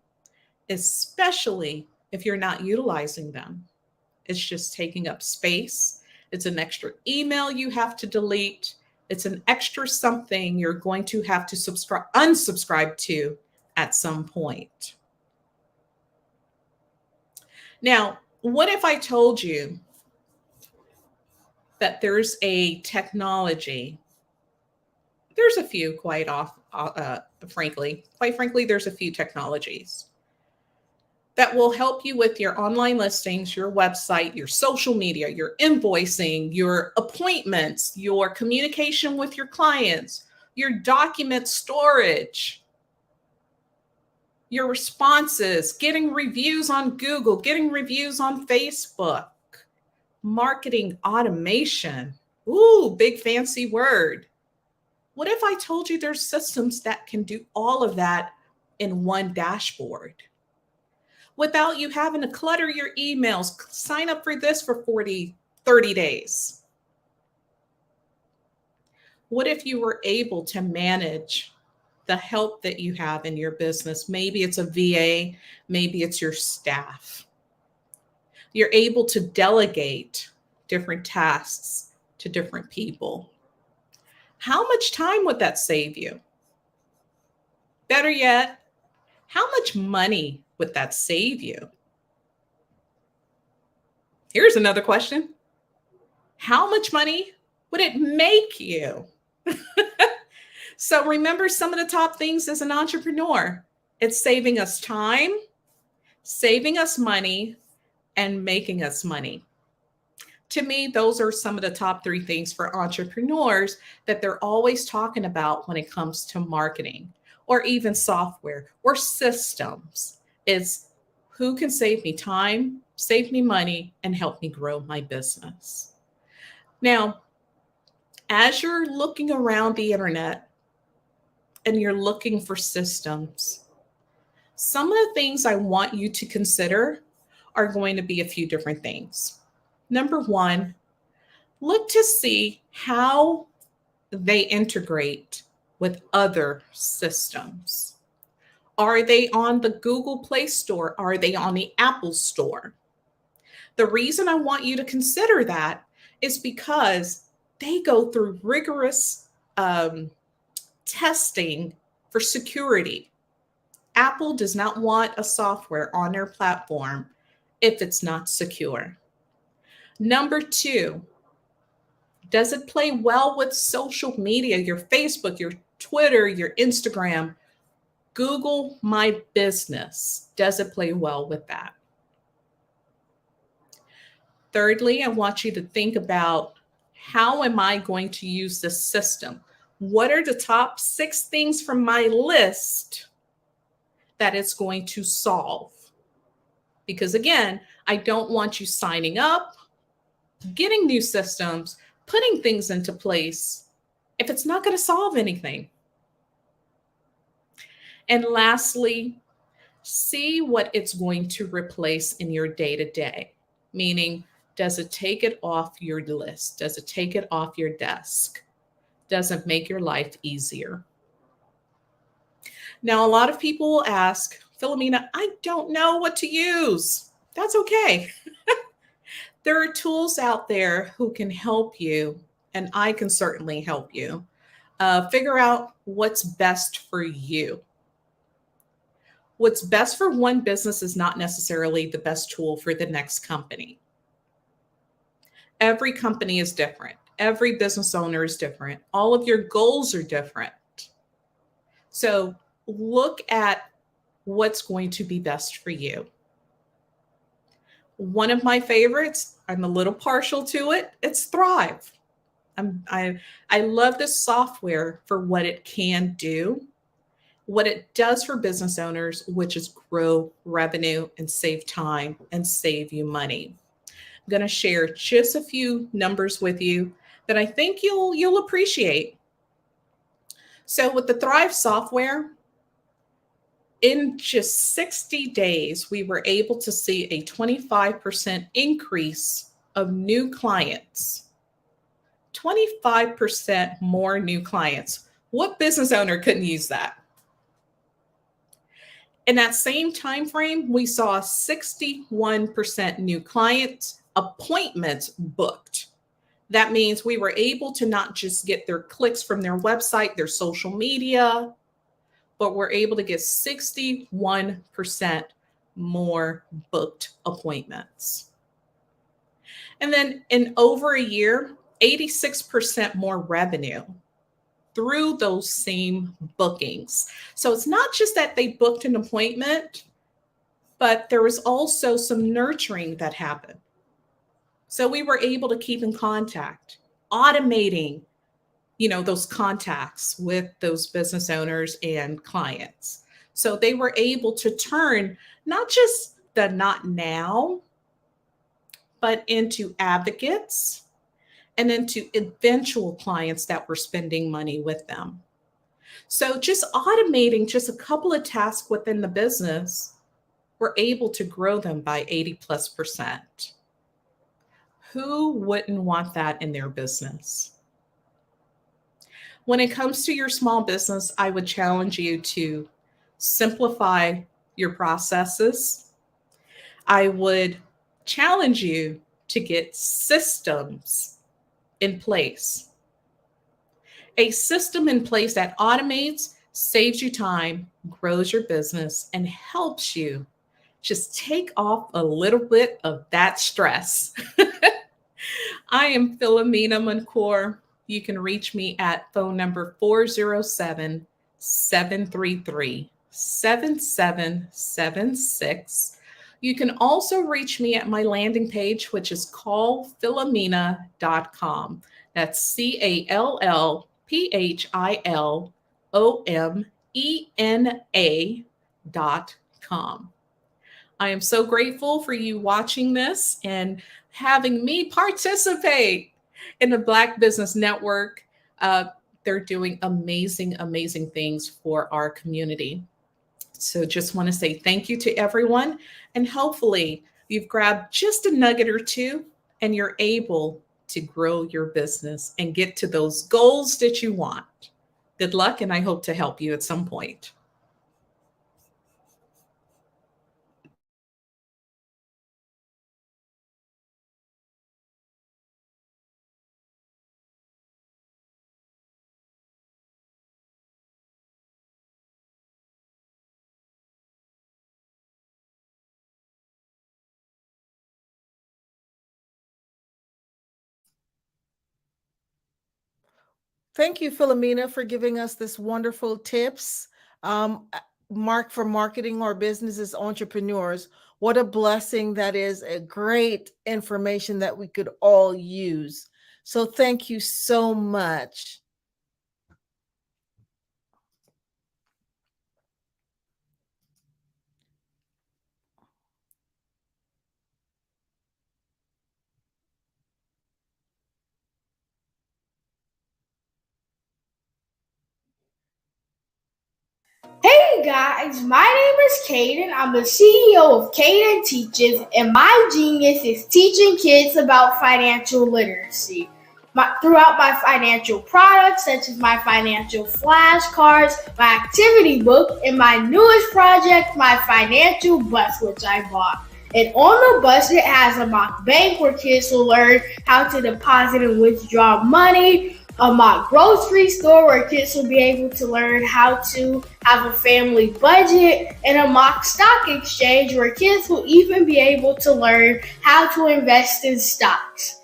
especially if you're not utilizing them. It's just taking up space. It's an extra email you have to delete. It's an extra something you're going to have to unsubscribe to at some point. Now, what if I told you that there's a technology? There's a few, quite frankly, there's a few technologies that will help you with your online listings, your website, your social media, your invoicing, your appointments, your communication with your clients, your document storage, your responses, getting reviews on Google, getting reviews on Facebook, marketing automation. Ooh, big fancy word. What if I told you there's systems that can do all of that in one dashboard without you having to clutter your emails, sign up for this for 30 days? What if you were able to manage the help that you have in your business? Maybe it's a VA, maybe it's your staff. You're able to delegate different tasks to different people. How much time would that save you? Better yet, how much money would that save you? Here's another question. How much money would it make you? So remember some of the top things as an entrepreneur. It's saving us time, saving us money, and making us money. To me, those are some of the top 3 things for entrepreneurs that they're always talking about when it comes to marketing or even software or systems. Is who can save me time, save me money, and help me grow my business. Now, as you're looking around the internet and you're looking for systems, some of the things I want you to consider are going to be a few different things. Number 1, look to see how they integrate with other systems. Are they on the Google Play Store? Are they on the Apple Store? The reason I want you to consider that is because they go through rigorous testing for security. Apple does not want a software on their platform if it's not secure. Number 2, does it play well with social media, your Facebook, your Twitter, your Instagram? Google My Business. Does it play well with that? Thirdly, I want you to think about, how am I going to use this system? What are the top 6 things from my list that it's going to solve? Because again, I don't want you signing up, getting new systems, putting things into place if it's not going to solve anything. And lastly, see what it's going to replace in your day-to-day. Meaning, does it take it off your list? Does it take it off your desk? Does it make your life easier? Now, a lot of people will ask, Philomena, I don't know what to use. That's okay. There are tools out there who can help you, and I can certainly help you figure out what's best for you. What's best for one business is not necessarily the best tool for the next company. Every company is different. Every business owner is different. All of your goals are different. So look at what's going to be best for you. One of my favorites, I'm a little partial to it, it's Thrive. I love this software for what it can do, what it does for business owners, which is grow revenue and save time and save you money. I'm going to share just a few numbers with you that I think you'll appreciate. So with the Thrive software, in just 60 days, we were able to see a 25% increase of new clients. 25% more new clients. What business owner couldn't use that? In that same time frame, we saw 61% new client appointments booked. That means we were able to not just get their clicks from their website, their social media, but we're able to get 61% more booked appointments. And then in over a year, 86% more revenue through those same bookings. So it's not just that they booked an appointment, but there was also some nurturing that happened. So we were able to keep in contact, automating, those contacts with those business owners and clients. So they were able to turn not just the not now, but into advocates and into eventual clients that were spending money with them. So just automating just a couple of tasks within the business, we're able to grow them by 80+%. Who wouldn't want that in their business? When it comes to your small business, I would challenge you to simplify your processes. I would challenge you to get systems in place. A system in place that automates, saves you time, grows your business, and helps you just take off a little bit of that stress. I am Philomena Mancour. You can reach me at phone number 407-733-7776. You can also reach me at my landing page, which is callphilomena.com. That's callphilomena.com. I am so grateful for you watching this and having me participate in the Black Business Network. They're doing amazing, amazing things for our community. So just want to say thank you to everyone. And hopefully you've grabbed just a nugget or two and you're able to grow your business and get to those goals that you want. Good luck, and I hope to help you at some point. Thank you, Philomena, for giving us this wonderful tips. Mark for marketing our business as entrepreneurs. What a blessing that is, a great information that we could all use. So thank you so much. Hey guys, my name is Caden. I'm the CEO of Caden Teaches, and my genius is teaching kids about financial literacy. Throughout my financial products, such as my financial flashcards, my activity book, and my newest project, my financial bus, which I bought. And on the bus, it has a mock bank where kids will learn how to deposit and withdraw money, a mock grocery store where kids will be able to learn how to have a family budget, and a mock stock exchange where kids will even be able to learn how to invest in stocks.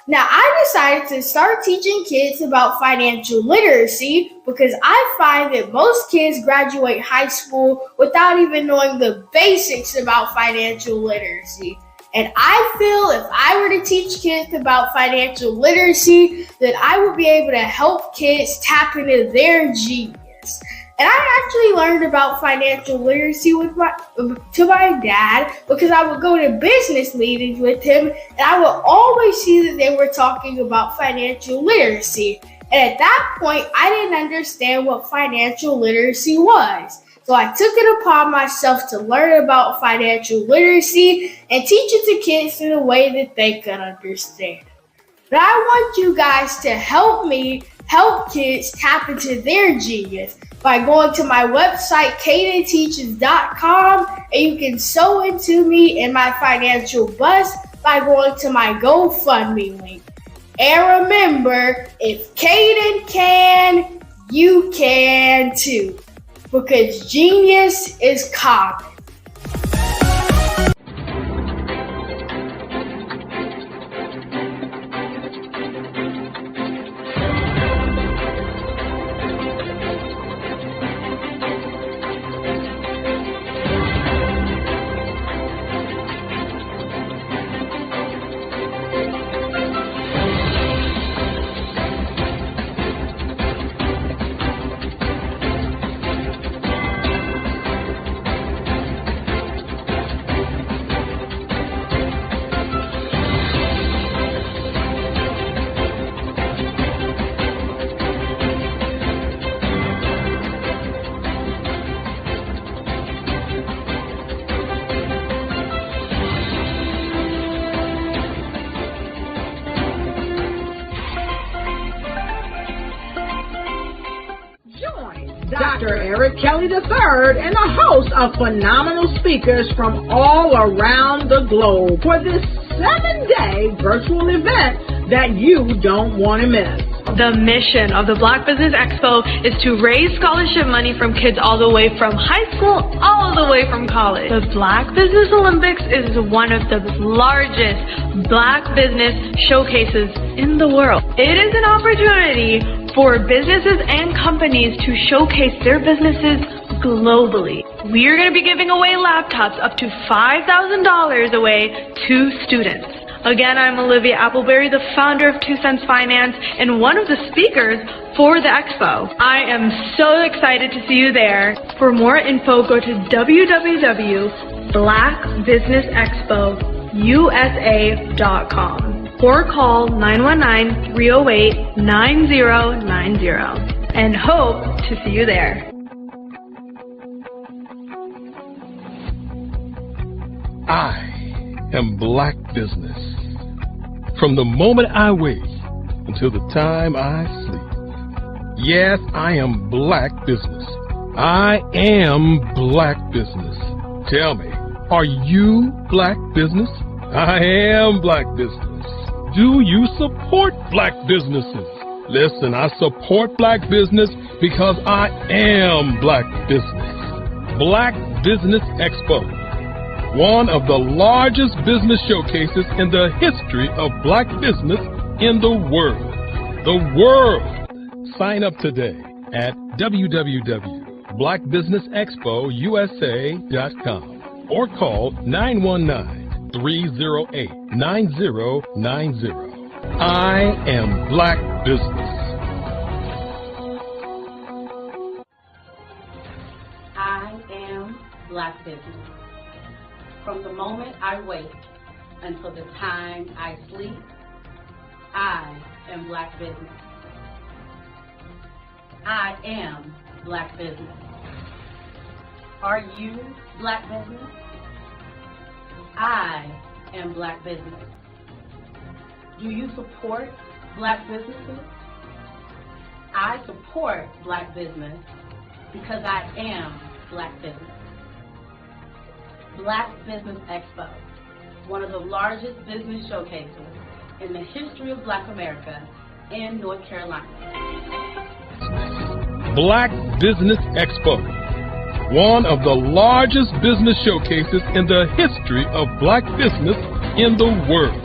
Now, I decided to start teaching kids about financial literacy because I find that most kids graduate high school without even knowing the basics about financial literacy. And I feel if I were to teach kids about financial literacy, that I would be able to help kids tap into their genius. And I actually learned about financial literacy to my dad because I would go to business meetings with him and I would always see that they were talking about financial literacy. And at that point, I didn't understand what financial literacy was. So I took it upon myself to learn about financial literacy and teach it to kids in a way that they could understand. But I want you guys to help me help kids tap into their genius by going to my website, cadenteaches.com, and you can sew into me in my financial bus by going to my GoFundMe link. And remember, if Caden can, you can too. Because genius is common. Dr. Eric Kelly III and a host of phenomenal speakers from all around the globe for this 7-day virtual event that you don't want to miss. The mission of the Black Business Expo is to raise scholarship money from kids all the way from high school, all the way from college. The Black Business Olympics is one of the largest Black business showcases in the world. It is an opportunity for businesses and companies to showcase their businesses globally. We are going to be giving away laptops up to $5,000 away to students. Again, I'm Olivia Appleberry, the founder of 2 Cents Finance and one of the speakers for the expo. I am so excited to see you there. For more info, go to www.blackbusinessexpousa.com or call 919-308-9090 and hope to see you there. I am Black business. From the moment I wake until the time I sleep. Yes, I am Black business. I am Black business. Tell me, are you Black business? I am Black business. Do you support Black businesses? Listen, I support Black business because I am Black business. Black Business Expo, one of the largest business showcases in the history of Black business in the world. The world! Sign up today at www.blackbusinessexpousa.com or call 919-308-9090. I am Black business. I am Black business. From the moment I wake until the time I sleep, I am Black business. I am Black business. Are you Black business? I am Black business. Do you support Black businesses? I support Black business because I am Black business. Black Business Expo, one of the largest business showcases in the history of Black America in North Carolina. Black Business Expo, one of the largest business showcases in the history of Black business in the world.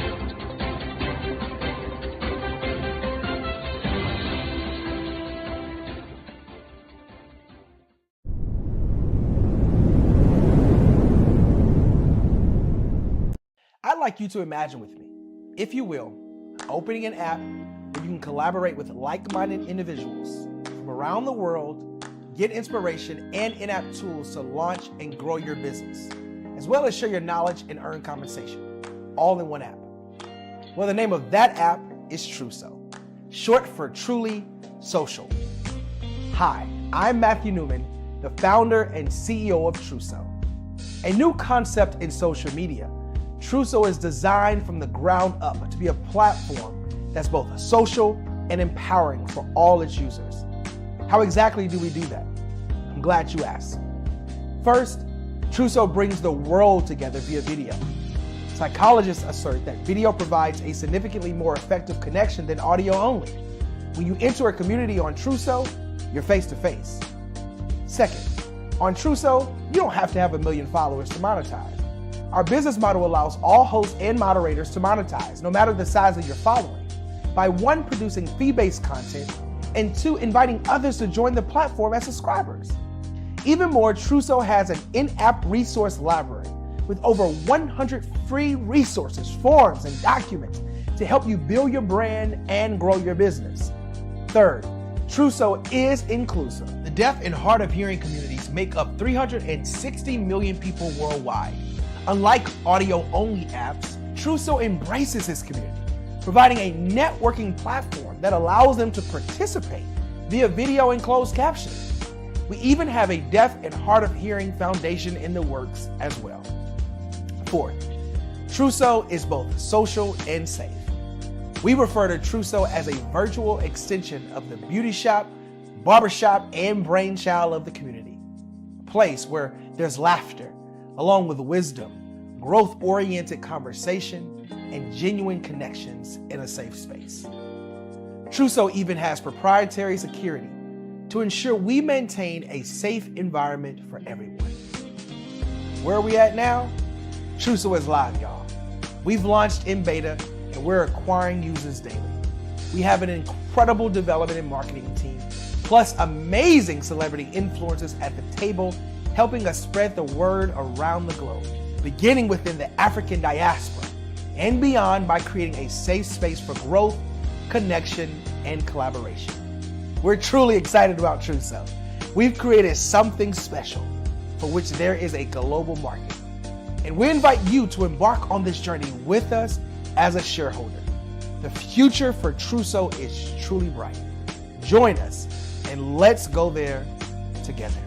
I'd like you to imagine with me, if you will, opening an app where you can collaborate with like-minded individuals from around the world, get inspiration and in-app tools to launch and grow your business, as well as share your knowledge and earn compensation, all in one app. Well, the name of that app is Truso, short for Truly Social. Hi, I'm Matthew Newman, the founder and CEO of Truso, a new concept in social media. Truso is designed from the ground up to be a platform that's both social and empowering for all its users. How exactly do we do that? I'm glad you asked. First, Truso brings the world together via video. Psychologists assert that video provides a significantly more effective connection than audio only. When you enter a community on Truso, you're face to face. Second, on Truso, you don't have to have 1 million followers to monetize. Our business model allows all hosts and moderators to monetize, no matter the size of your following, by 1, producing fee-based content, and 2, inviting others to join the platform as subscribers. Even more, Truso has an in-app resource library with over 100 free resources, forms, and documents to help you build your brand and grow your business. Third, Truso is inclusive. The deaf and hard of hearing communities make up 360 million people worldwide. Unlike audio-only apps, Truso embraces its community, providing a networking platform that allows them to participate via video and closed captioning. We even have a deaf and hard of hearing foundation in the works as well. Fourth, Truso is both social and safe. We refer to Truso as a virtual extension of the beauty shop, barbershop and brainchild of the community. A place where there's laughter, along with wisdom, growth-oriented conversation, and genuine connections in a safe space. Trousseau even has proprietary security to ensure we maintain a safe environment for everyone. Where are we at now? Trousseau is live, y'all. We've launched in beta and we're acquiring users daily. We have an incredible development and marketing team, plus amazing celebrity influencers at the table, helping us spread the word around the globe, beginning within the African diaspora and beyond by creating a safe space for growth, connection, and collaboration. We're truly excited about Trousseau. We've created something special for which there is a global market. And we invite you to embark on this journey with us as a shareholder. The future for Trousseau is truly bright. Join us and let's go there together.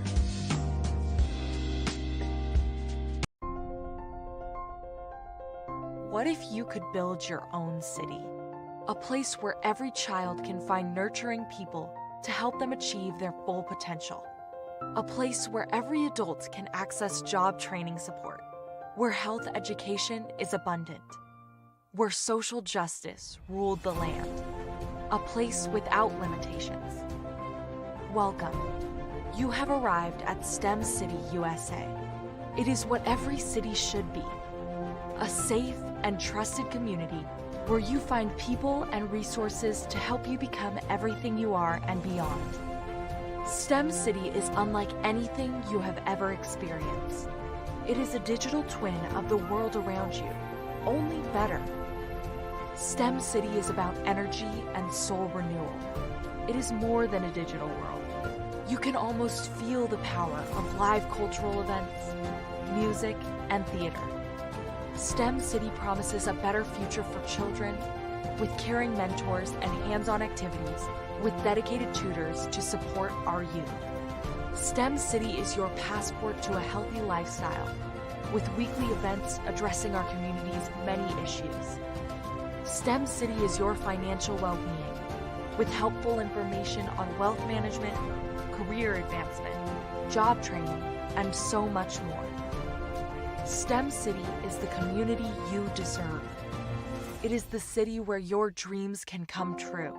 What if you could build your own city? A place where every child can find nurturing people to help them achieve their full potential. A place where every adult can access job training support. Where health education is abundant. Where social justice ruled the land. A place without limitations. Welcome. You have arrived at STEM City, USA. It is what every city should be. A safe and trusted community where you find people and resources to help you become everything you are and beyond. STEM City is unlike anything you have ever experienced. It is a digital twin of the world around you, only better. STEM City is about energy and soul renewal. It is more than a digital world. You can almost feel the power of live cultural events, music, and theater. STEM City promises a better future for children with caring mentors and hands-on activities with dedicated tutors to support our youth. STEM City is your passport to a healthy lifestyle with weekly events addressing our community's many issues. STEM City is your financial well-being with helpful information on wealth management, career advancement, job training, and so much more. STEM City is the community you deserve. It is the city where your dreams can come true.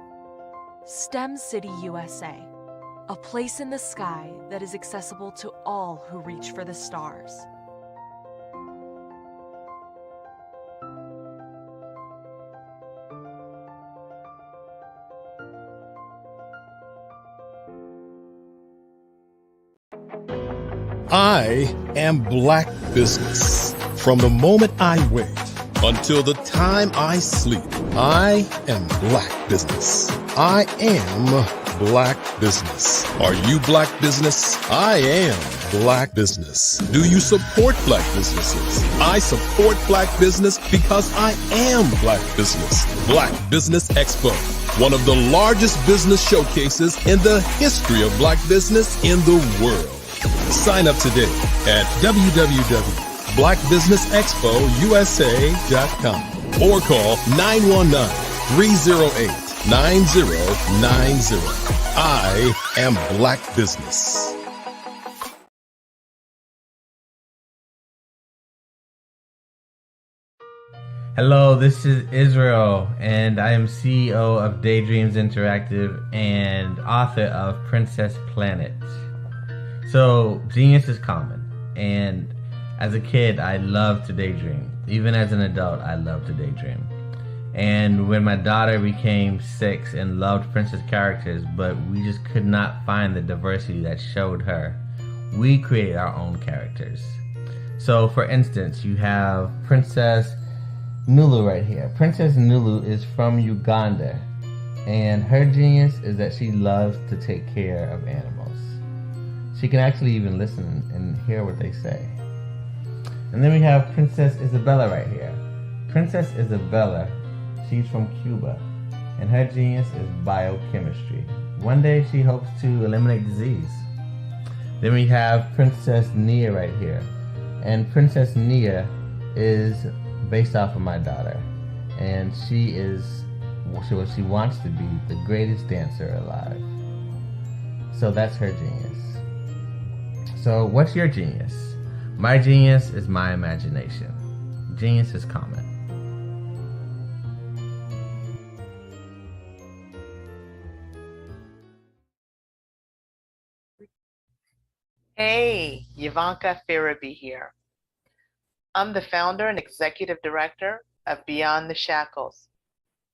STEM City USA, a place in the sky that is accessible to all who reach for the stars. I am Black business. From the moment I wake until the time I sleep, I am Black business. I am Black business. Are you Black business? I am Black business. Do you support Black businesses? I support Black business because I am Black business. Black Business Expo, one of the largest business showcases in the history of Black business in the world. Sign up today at www.blackbusinessexpousa.com or call 919-308-9090. I am Black business. Hello, this is Israel, and I am CEO of Daydreams Interactive and author of Princess Planet. So, genius is common, and as a kid, I loved to daydream. Even as an adult, I love to daydream. And when my daughter became 6 and loved princess characters, but we just could not find the diversity that showed her, we created our own characters. So, for instance, you have Princess Nulu right here. Princess Nulu is from Uganda, and her genius is that she loves to take care of animals. She can actually even listen and hear what they say. And then we have Princess Isabella right here. Princess Isabella, she's from Cuba, and her genius is biochemistry. One day she hopes to eliminate disease. Then we have Princess Nia right here. And Princess Nia is based off of my daughter. And she is what she wants to be, the greatest dancer alive. So that's her genius. So what's your genius? My genius is my imagination. Genius is common. Hey, Ivanka Farabi here. I'm the founder and executive director of Beyond the Shackles.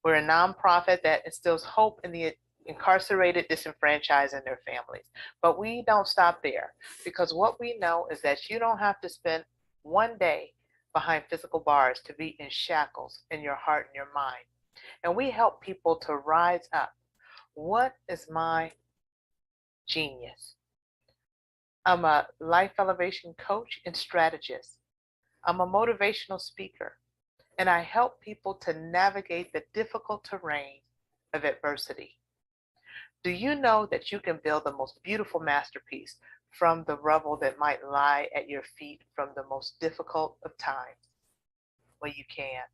We're a nonprofit that instills hope in the incarcerated, disenfranchised, and their families. But we don't stop there, because what we know is that you don't have to spend one day behind physical bars to be in shackles in your heart and your mind. And we help people to rise up. What is my genius? I'm a life elevation coach and strategist. I'm a motivational speaker, and I help people to navigate the difficult terrain of adversity. Do you know that you can build the most beautiful masterpiece from the rubble that might lie at your feet from the most difficult of times? Well, you can.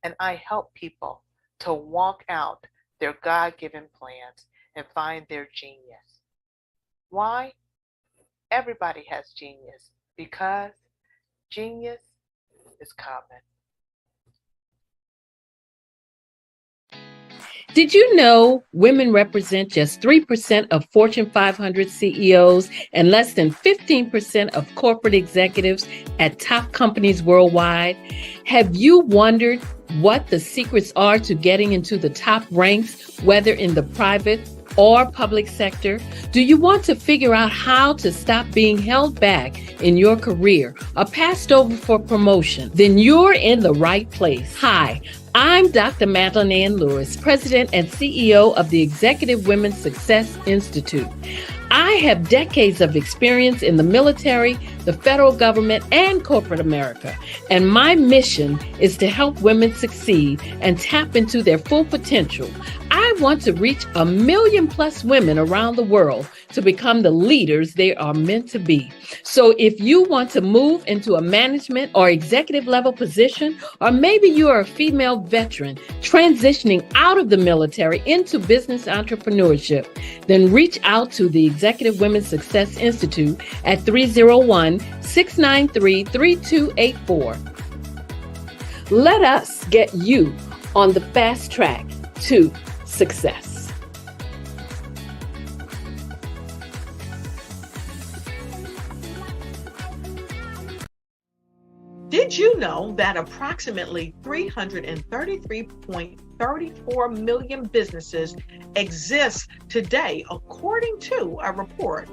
And I help people to walk out their God-given plans and find their genius. Why? Everybody has genius, because genius is common. Did you know women represent just 3% of Fortune 500 CEOs and less than 15% of corporate executives at top companies worldwide? Have you wondered what the secrets are to getting into the top ranks, whether in the private or public sector? Do you want to figure out how to stop being held back in your career or passed over for promotion? Then you're in the right place. Hi, I'm Dr. Madeline Ann Lewis, President and CEO of the Executive Women's Success Institute. I have decades of experience in the military, the federal government, and corporate America, and my mission is to help women succeed and tap into their full potential. I want to reach 1 million plus women around the world to become the leaders they are meant to be. So if you want to move into a management or executive level position, or maybe you are a female veteran transitioning out of the military into business entrepreneurship, then reach out to the Executive Women's Success Institute at 301-693-3284. Let us get you on the fast track to success. Did you know that approximately 333.34 million businesses exist today, according to a report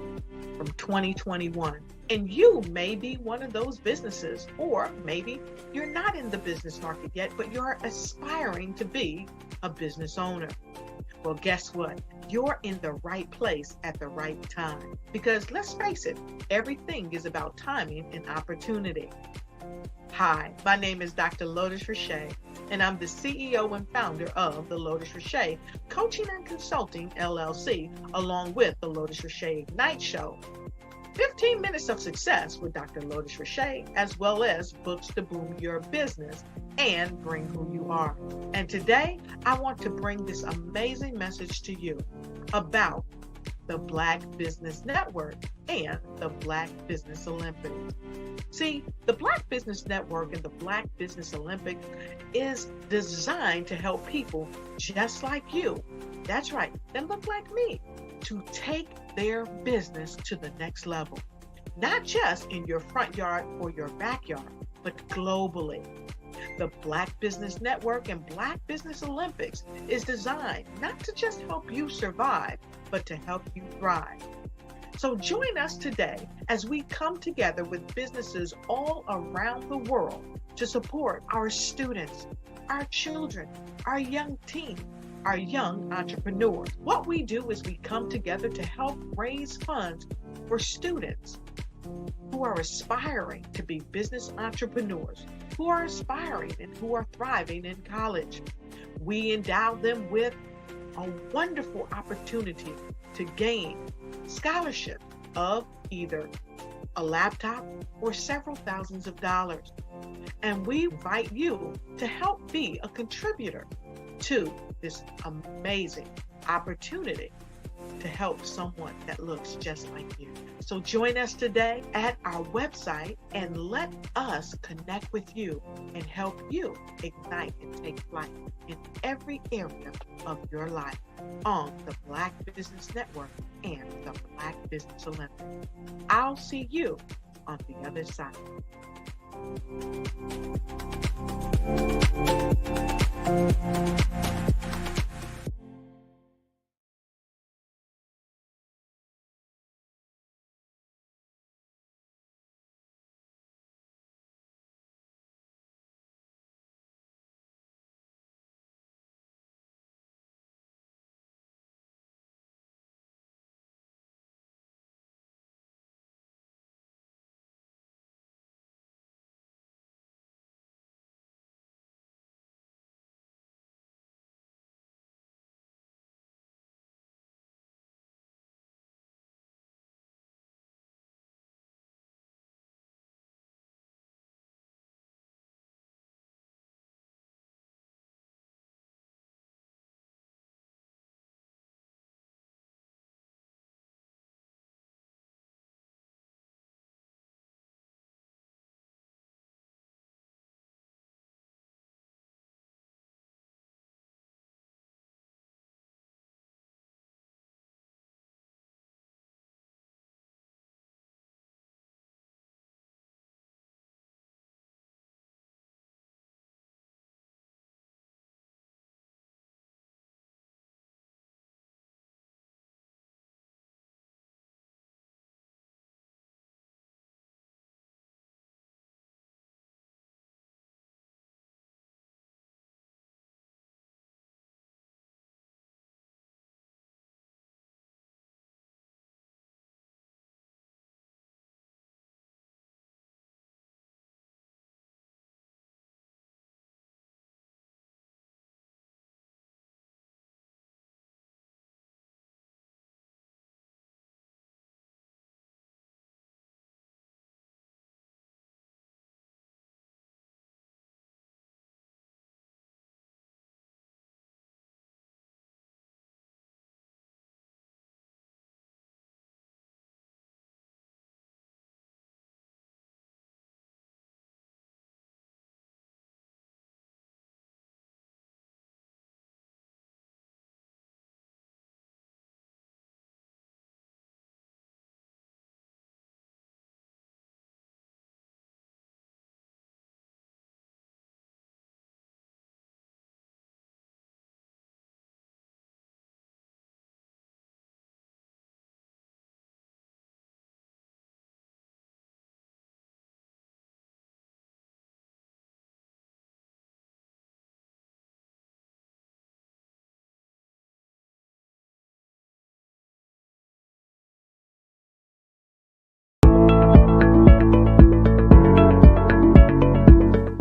from 2021? And you may be one of those businesses, or maybe you're not in the business market yet, but you're aspiring to be a business owner. Well, guess what? You're in the right place at the right time. Because let's face it, everything is about timing and opportunity. Hi, my name is Dr. Lotus Richey, and I'm the CEO and founder of the Lotus Richey Coaching and Consulting LLC, along with the Lotus Richey Ignite Show. 15 minutes of success with Dr. Lotus Richey, as well as books to boom your business and bring who you are. And today, I want to bring this amazing message to you about the Black Business Network and the Black Business Olympics. See, the Black Business Network and the Black Business Olympics is designed to help people just like you, that's right, that look like me, to take their business to the next level. Not just in your front yard or your backyard, but globally. The Black Business Network and Black Business Olympics is designed not to just help you survive, but to help you thrive. So join us today as we come together with businesses all around the world to support our students, our children, our young teens, our young entrepreneurs. What we do is we come together to help raise funds for students who are aspiring to be business entrepreneurs, who are aspiring and who are thriving in college. We endow them with a wonderful opportunity to gain scholarship of either a laptop or several thousands of dollars. And we invite you to help be a contributor to this amazing opportunity to help someone that looks just like you. So join us today at our website and let us connect with you and help you ignite and take flight in every area of your life on the Black Business Network and the Black Business Olympics. I'll see you on the other side.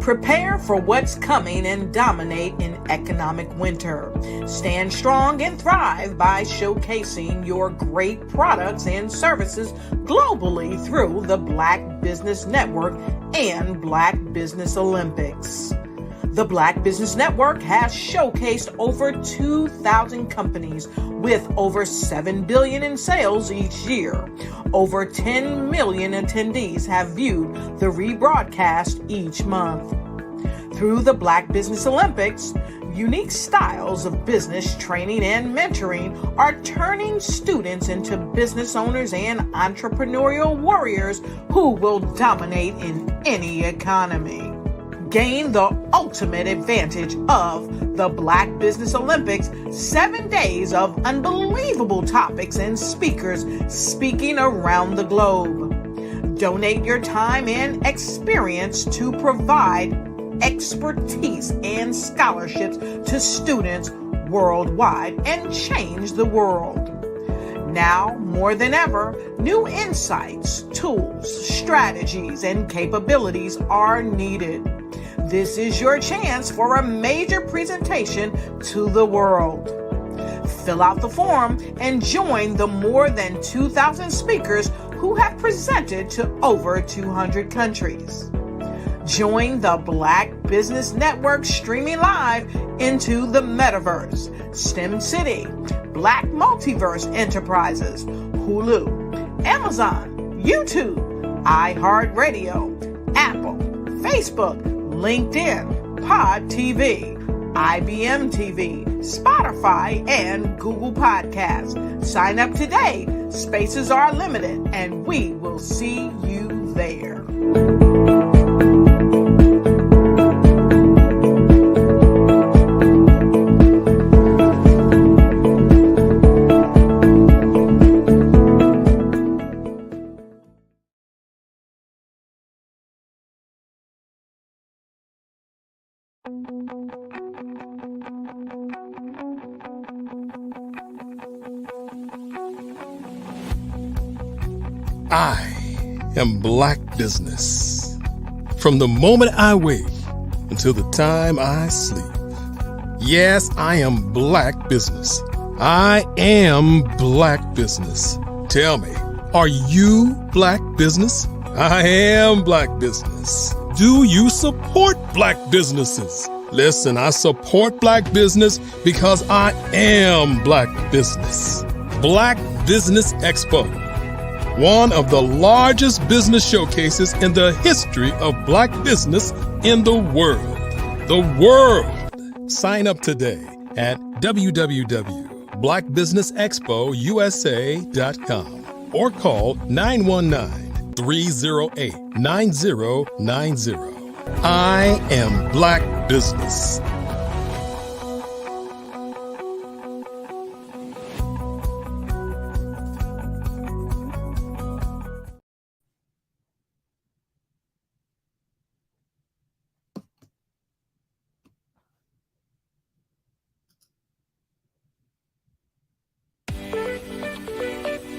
Prepare for what's coming and dominate in economic winter. Stand strong and thrive by showcasing your great products and services globally through the Black Business Network and Black Business Olympics. The Black Business Network has showcased over 2,000 companies with over $7 billion in sales each year. Over 10 million attendees have viewed the rebroadcast each month. Through the Black Business Olympics, unique styles of business training and mentoring are turning students into business owners and entrepreneurial warriors who will dominate in any economy. Gain the ultimate advantage of the Black Business Olympics, 7 days of unbelievable topics and speakers speaking around the globe. Donate your time and experience to provide expertise and scholarships to students worldwide and change the world. Now, more than ever, new insights, tools, strategies, and capabilities are needed. This is your chance for a major presentation to the world. Fill out the form and join the more than 2,000 speakers who have presented to over 200 countries. Join the Black Business Network streaming live into the metaverse, STEM City, Black Multiverse Enterprises, Hulu, Amazon, YouTube, iHeartRadio, Apple, Facebook, LinkedIn, Pod TV, IBM TV, Spotify, and Google Podcasts. Sign up today. Spaces are limited, and we will see you there. I am Black business. From the moment I wake until the time I sleep. Yes, I am Black business. I am Black business. Tell me, are you Black business? I am Black business. Do you support Black businesses? Listen, I support Black business because I am Black business. Black Business Expo, one of the largest business showcases in the history of Black business in the world. The world! Sign up today at www.blackbusinessexpousa.com or call 919-308-9090. I am Black business.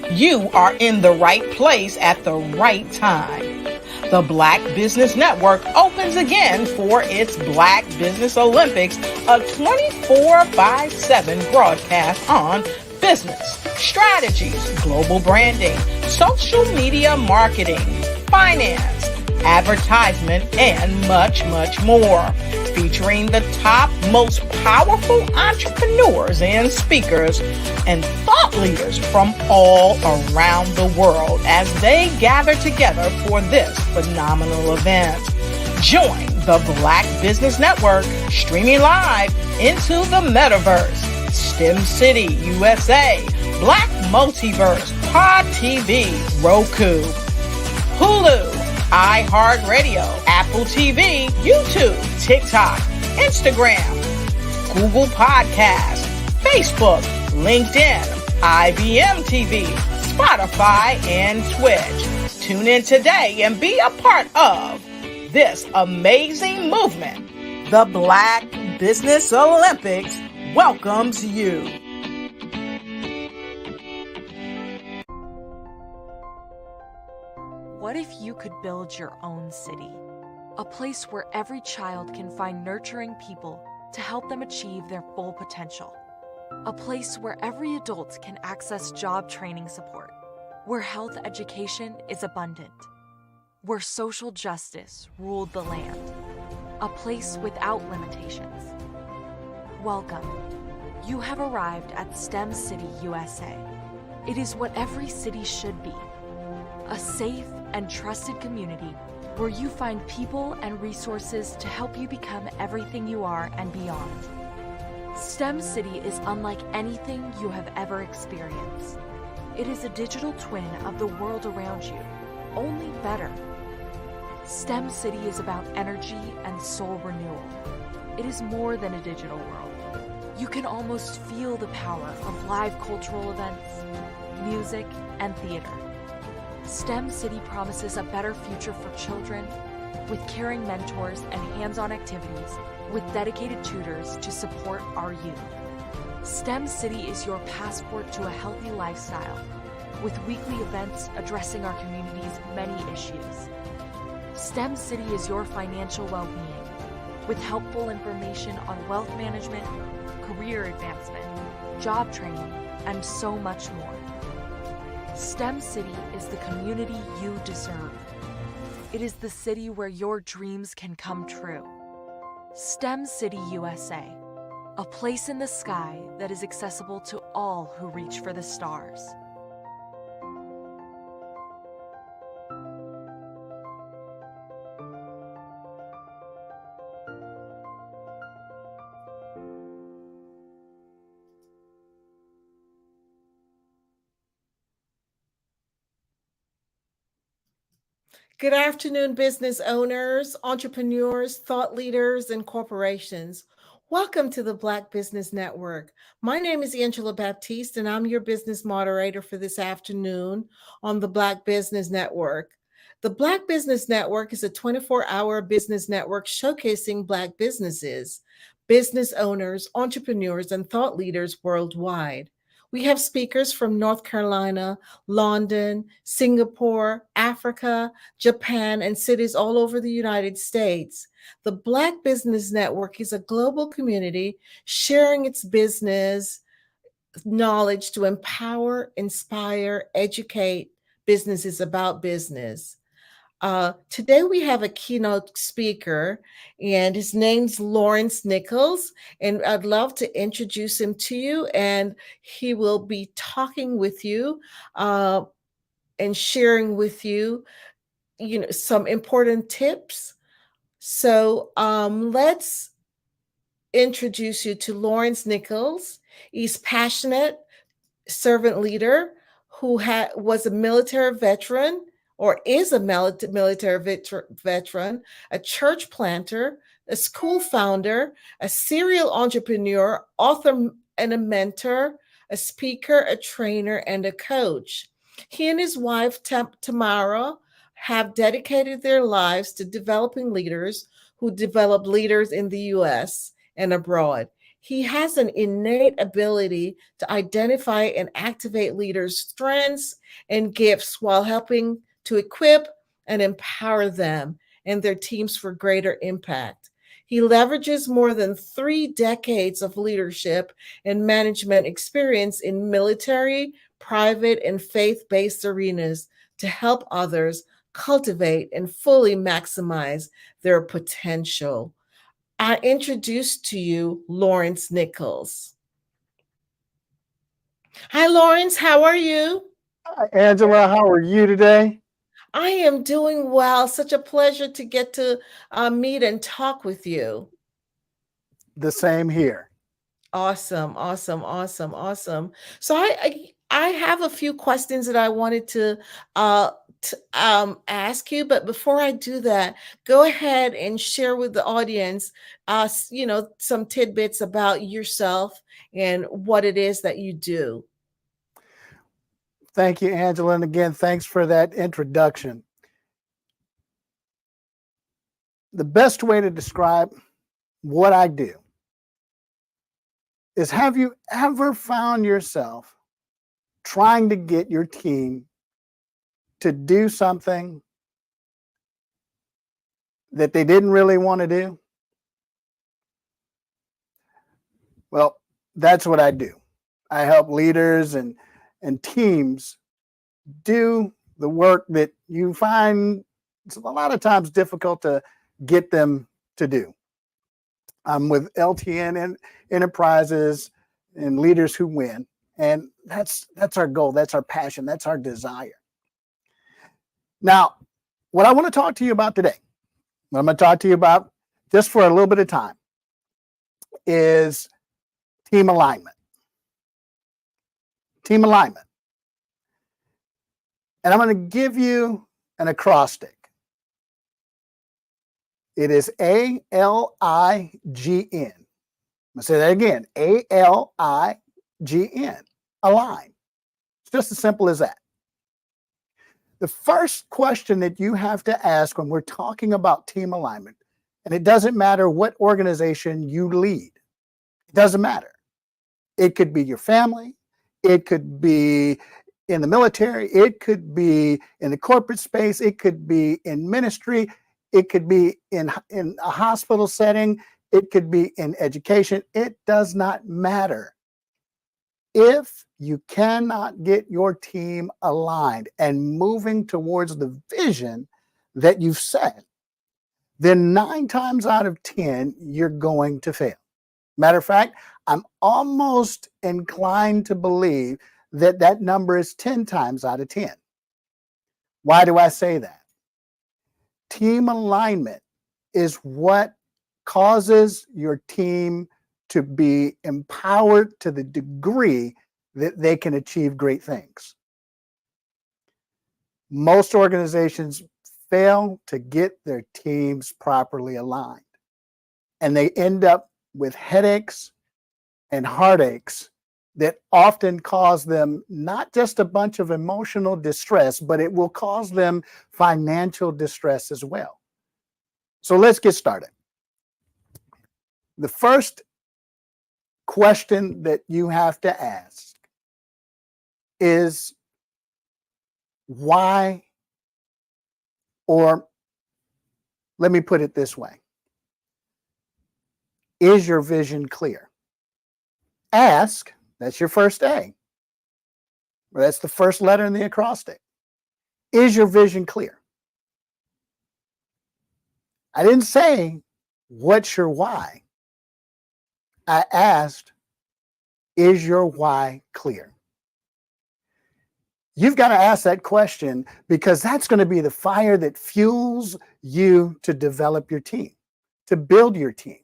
You are in the right place at the right time. The Black Business Network opens again for its Black Business Olympics, a 24/7 broadcast on business, strategies, global branding, social media marketing, finance, advertisement, and much, much more. Featuring the top, most powerful entrepreneurs and speakers and thought leaders from all around the world as they gather together for this phenomenal event. Join the Black Business Network streaming live into the metaverse, STEM City, USA, Black Multiverse, Pod TV, Roku, Hulu, iHeartRadio, Apple TV, YouTube, TikTok, Instagram, Google Podcasts, Facebook, LinkedIn, IBM TV, Spotify, and Twitch. Tune in today and be a part of this amazing movement. The Black Business Olympics welcomes you. What if you could build your own city? A place where every child can find nurturing people to help them achieve their full potential. A place where every adult can access job training support. Where health education is abundant. Where social justice ruled the land. A place without limitations. Welcome. You have arrived at STEM City, USA. It is what every city should be. A safe and trusted community where you find people and resources to help you become everything you are and beyond. STEM City is unlike anything you have ever experienced. It is a digital twin of the world around you, only better. STEM City is about energy and soul renewal. It is more than a digital world. You can almost feel the power of live cultural events, music, and theater. STEM City promises a better future for children with caring mentors and hands-on activities with dedicated tutors to support our youth. STEM City is your passport to a healthy lifestyle with weekly events addressing our community's many issues. STEM City is your financial well-being with helpful information on wealth management, career advancement, job training, and so much more. STEM City is the community you deserve. It is the city where your dreams can come true. STEM City USA. a place in the sky that is accessible to all who reach for the stars. Good afternoon, business owners, entrepreneurs, thought leaders, and corporations. Welcome to the Black Business Network. My name is Angela Baptiste, and I'm your business moderator for this afternoon on the Black Business Network. The Black Business Network is a 24-hour business network showcasing Black businesses, business owners, entrepreneurs, and thought leaders worldwide. We have speakers from North Carolina, London, Singapore, Africa, Japan, and cities all over the United States. The Black Business Network is a global community sharing its business knowledge to empower, inspire, educate businesses about business. Today we have a keynote speaker, and his name's Lawrence Nichols, and I'd love to introduce him to you, and he will be talking with you and sharing with you, some important tips. So let's introduce you to Lawrence Nichols. He's passionate servant leader who was a military veteran, or is a military veteran, a church planter, a school founder, a serial entrepreneur, author and a mentor, a speaker, a trainer, and a coach. He and his wife, Tamara, have dedicated their lives to developing leaders who develop leaders in the U.S. and abroad. He has an innate ability to identify and activate leaders' strengths and gifts while helping to equip and empower them and their teams for greater impact. He leverages more than 3 decades of leadership and management experience in military, private, and faith-based arenas to help others cultivate and fully maximize their potential. I introduce to you Lawrence Nichols. Hi, Lawrence. How are you? Hi, Angela. How are you today? I am doing well. Such a pleasure to get to meet and talk with you. The same here. Awesome. So I have a few questions that I wanted to ask you, but before I do that, go ahead and share with the audience, some tidbits about yourself and what it is that you do. Thank you, Angela. And again, thanks for that introduction. The best way to describe what I do is, have you ever found yourself trying to get your team to do something that they didn't really want to do? Well, that's what I do. I help leaders and teams do the work that you find it's a lot of times difficult to get them to do. I'm with LTN Enterprises and Leaders Who Win, and that's our goal, that's our passion, that's our desire. Now, what I want to talk to you about today, what I'm going to talk to you about just for a little bit of time, is team alignment. Team alignment. And I'm going to give you an acrostic. It is ALIGN. I'm going to say that again. ALIGN. Align. It's just as simple as that. The first question that you have to ask when we're talking about team alignment, and it doesn't matter what organization you lead, it doesn't matter. It could be your family, it could be in the military, it could be in the corporate space, it could be in ministry, it could be in a hospital setting, it could be in education. It does not matter. If you cannot get your team aligned and moving towards the vision that you've set, then 9 times out of 10, you're going to fail. Matter of fact, I'm almost inclined to believe that that number is 10 times out of 10. Why do I say that? Team alignment is what causes your team to be empowered to the degree that they can achieve great things. Most organizations fail to get their teams properly aligned, and they end up with headaches and heartaches that often cause them not just a bunch of emotional distress, but it will cause them financial distress as well. So let's get started. The first question that you have to ask is why, or let me put it this way. Is your vision clear? Ask, that's your first A. That's the first letter in the acrostic. Is your vision clear? I didn't say, what's your why? I asked, is your why clear? You've got to ask that question because that's going to be the fire that fuels you to develop your team, to build your team.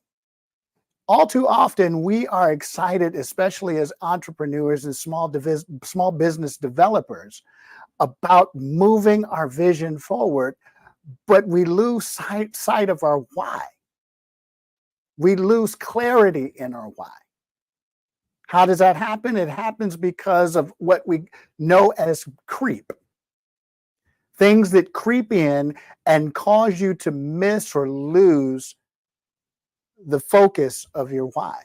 All too often, we are excited, especially as entrepreneurs and small business developers, about moving our vision forward, but we lose sight of our why. We lose clarity in our why. How does that happen? It happens because of what we know as creep. Things that creep in and cause you to miss or lose the focus of your why.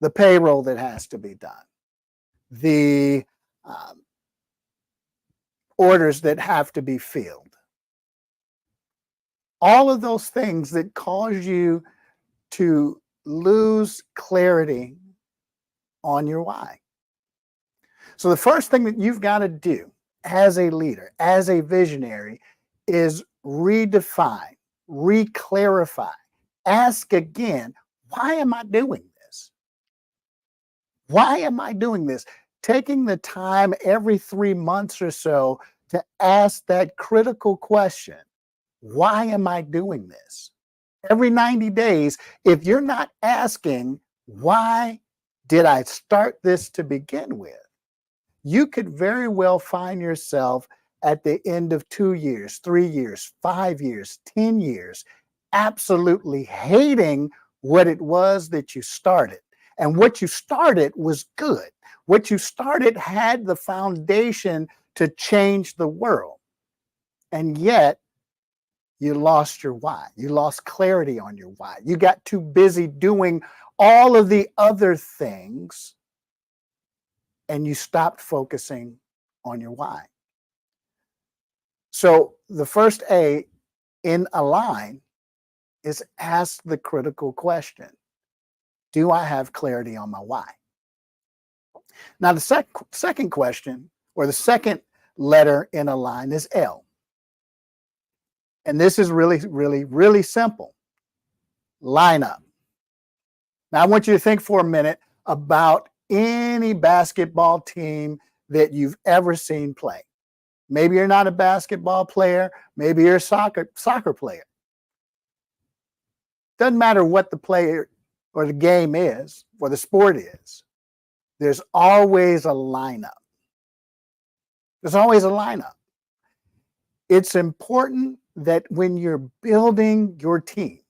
The payroll that has to be done. The orders that have to be filled. All of those things that cause you to lose clarity on your why. So the first thing that you've got to do as a leader, as a visionary, is redefine, reclarify, ask again, why am I doing this? Why am I doing this? Taking the time every 3 months or so to ask that critical question, why am I doing this? Every 90 days, if you're not asking, why did I start this to begin with? You could very well find yourself at the end of 2 years, 3 years, 5 years, 10 years, absolutely hating what it was that you started. And what you started was good. What you started had the foundation to change the world. And yet, you lost your why. You lost clarity on your why. You got too busy doing all of the other things, and you stopped focusing on your why. So the first A in align is ask the critical question. Do I have clarity on my why? Now, the second question, or the second letter in align, is L. And this is really, really, really simple. Line up. Now, I want you to think for a minute about any basketball team that you've ever seen play. Maybe you're not a basketball player. Maybe you're a soccer player. Doesn't matter what the player or the game is, or the sport is. There's always a lineup. There's always a lineup. It's important that when you're building your team,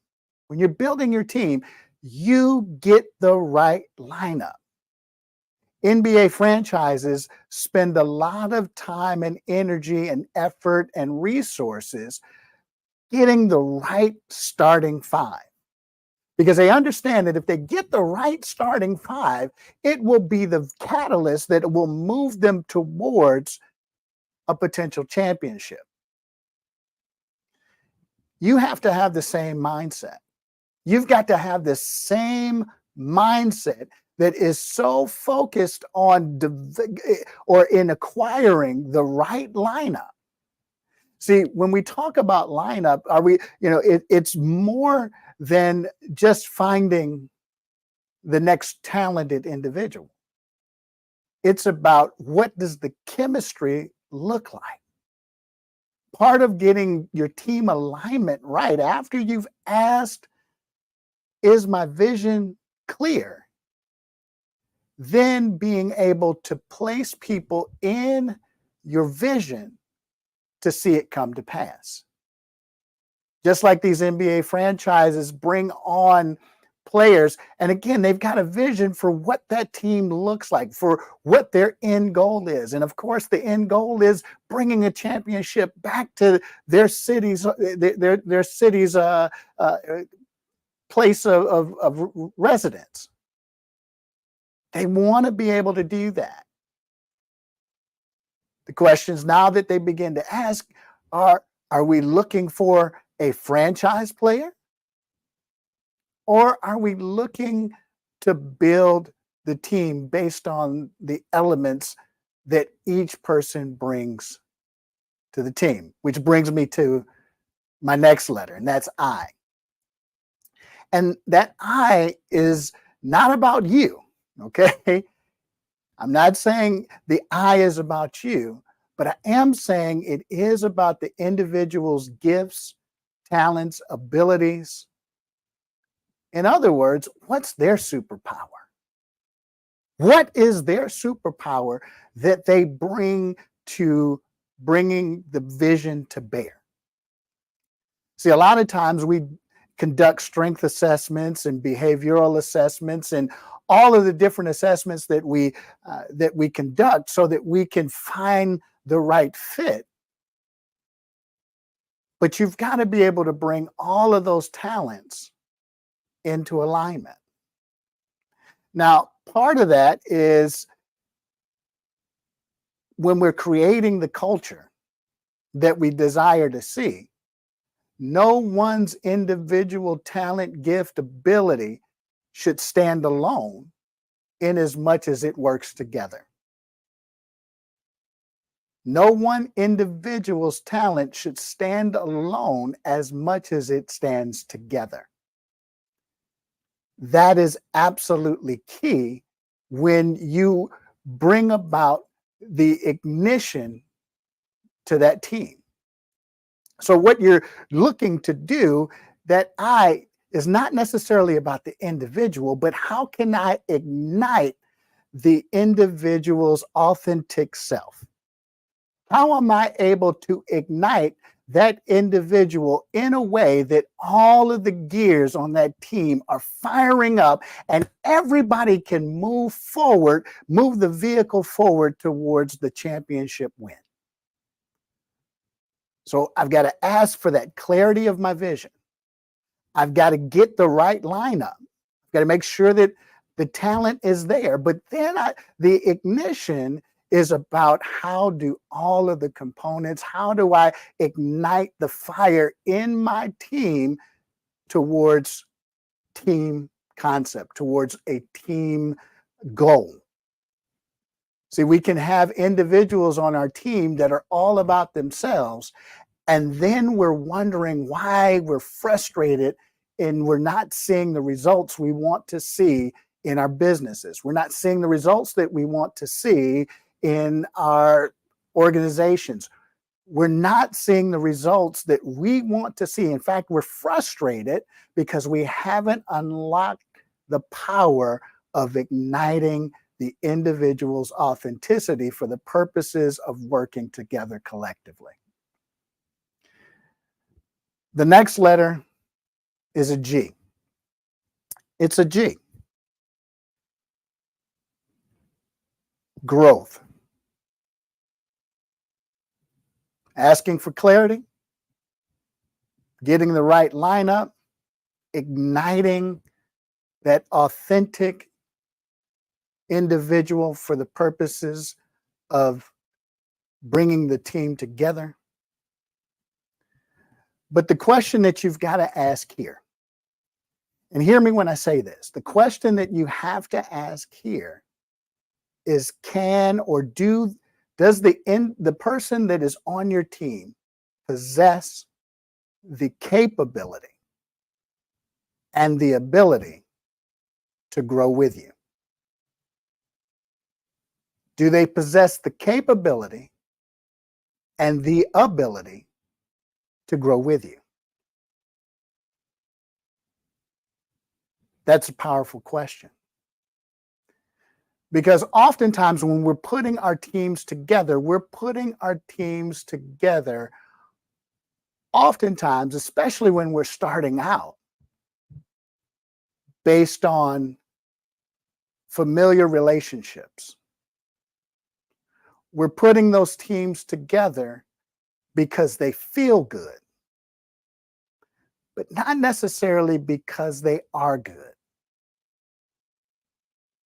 you get the right lineup. NBA franchises spend a lot of time and energy and effort and resources getting the right starting five, because they understand that if they get the right starting five, it will be the catalyst that will move them towards a potential championship. You have to have the same mindset. You've got to have the same mindset that is so focused on in acquiring the right lineup. See, when we talk about lineup, it's more than just finding the next talented individual. It's about what does the chemistry look like. Part of getting your team alignment right after you've asked, is my vision clear? Then being able to place people in your vision to see it come to pass. Just like these NBA franchises bring on players, and again, they've got a vision for what that team looks like, for what their end goal is. And of course, the end goal is bringing a championship back to their cities, their city's place of residence. They want to be able to do that. The questions now that they begin to ask are we looking for a franchise player? Or are we looking to build the team based on the elements that each person brings to the team? Which brings me to my next letter, and that's I. And that I is not about you, okay? I'm not saying the I is about you, but I am saying it is about the individual's gifts, talents, abilities. In other words, what's their superpower? What is their superpower that they bring to bringing the vision to bear? See, a lot of times we conduct strength assessments and behavioral assessments and all of the different assessments that we conduct so that we can find the right fit. But you've got to be able to bring all of those talents into alignment. Now, part of that is when we're creating the culture that we desire to see, no one's individual talent, gift, ability should stand alone in as much as it works together. No one individual's talent should stand alone as much as it stands together. That is absolutely key when you bring about the ignition to that team. So what you're looking to do, that I is not necessarily about the individual, but how can I ignite the individual's authentic self? How am I able to ignite that individual in a way that all of the gears on that team are firing up and everybody can move forward, move the vehicle forward towards the championship win? So I've got to ask for that clarity of my vision. I've got to get the right lineup. I've got to make sure that the talent is there. But then the ignition is about how do all of the components, how do I ignite the fire in my team towards team concept, towards a team goal. See, we can have individuals on our team that are all about themselves, and then we're wondering why we're frustrated and we're not seeing the results we want to see in our businesses. We're not seeing the results that we want to see in our organizations. We're not seeing the results that we want to see. In fact, we're frustrated because we haven't unlocked the power of igniting the individual's authenticity for the purposes of working together collectively. The next letter is a G. It's a G. Growth. Asking for clarity, getting the right lineup, igniting that authentic individual for the purposes of bringing the team together. But the question that you've got to ask here, and hear me when I say this, the question that you have to ask here is does the person that is on your team possess the capability and the ability to grow with you? Do they possess the capability and the ability to grow with you? That's a powerful question. Because oftentimes when we're putting our teams together, oftentimes, especially when we're starting out, based on familiar relationships. We're putting those teams together because they feel good, but not necessarily because they are good.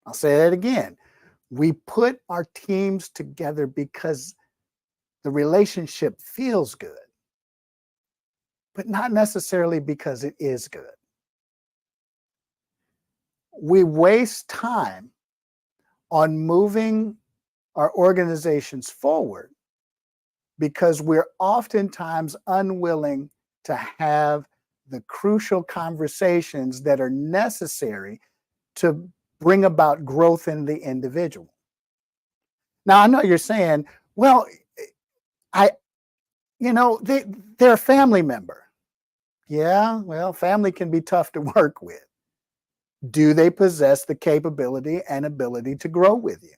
I'll say that again. We put our teams together because the relationship feels good, but not necessarily because it is good. We waste time on moving our organizations forward because we're oftentimes unwilling to have the crucial conversations that are necessary to bring about growth in the individual. Now, I know you're saying, well, they're a family member. Yeah, well, family can be tough to work with. Do they possess the capability and ability to grow with you?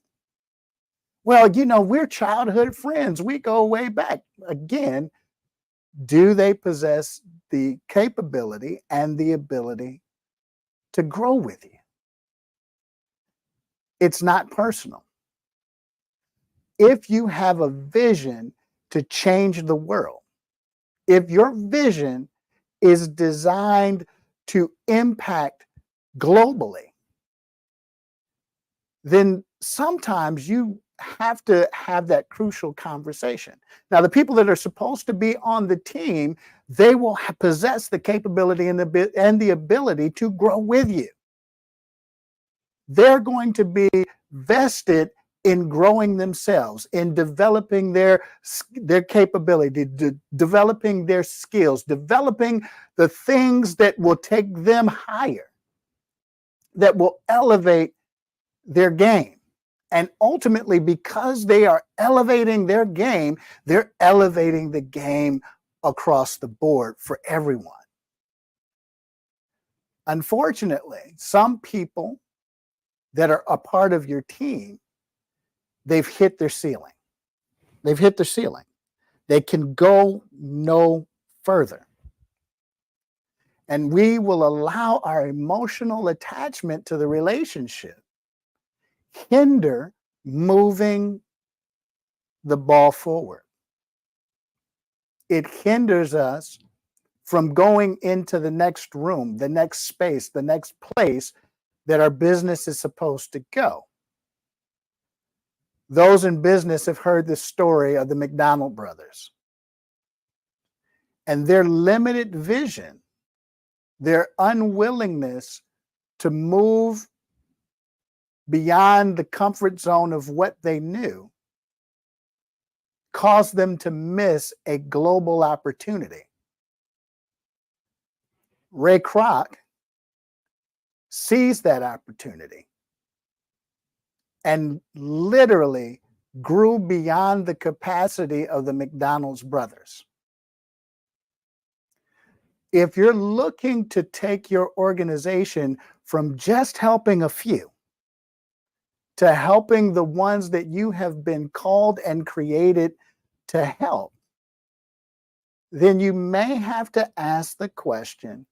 Well, we're childhood friends. We go way back. Again, do they possess the capability and the ability to grow with you? It's not personal. If you have a vision to change the world, if your vision is designed to impact globally, then sometimes you have to have that crucial conversation. Now, the people that are supposed to be on the team, they will possess the capability and the ability to grow with you. They're going to be vested in growing themselves, in developing their capability, developing their skills, developing the things that will take them higher, that will elevate their game. And ultimately, because they are elevating their game, they're elevating the game across the board for everyone. Unfortunately, some people that are a part of your team, they've hit their ceiling. They've hit their ceiling. They can go no further. And we will allow our emotional attachment to the relationship hinder moving the ball forward. It hinders us from going into the next room, the next space, the next place that our business is supposed to go. Those in business have heard the story of the McDonald brothers and their limited vision, their unwillingness to move beyond the comfort zone of what they knew caused them to miss a global opportunity. Ray Kroc seized that opportunity and literally grew beyond the capacity of the McDonald's brothers. If you're looking to take your organization from just helping a few to helping the ones that you have been called and created to help, then you may have to ask the question,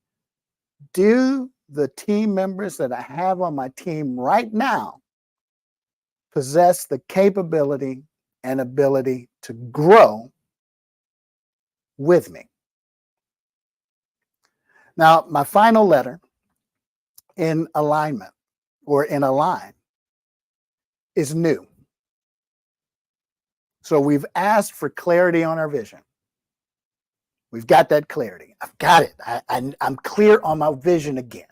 do the team members that I have on my team right now possess the capability and ability to grow with me? Now, my final letter in alignment or in align is new. So we've asked for clarity on our vision. We've got that clarity. I've got it. I'm clear on my vision again.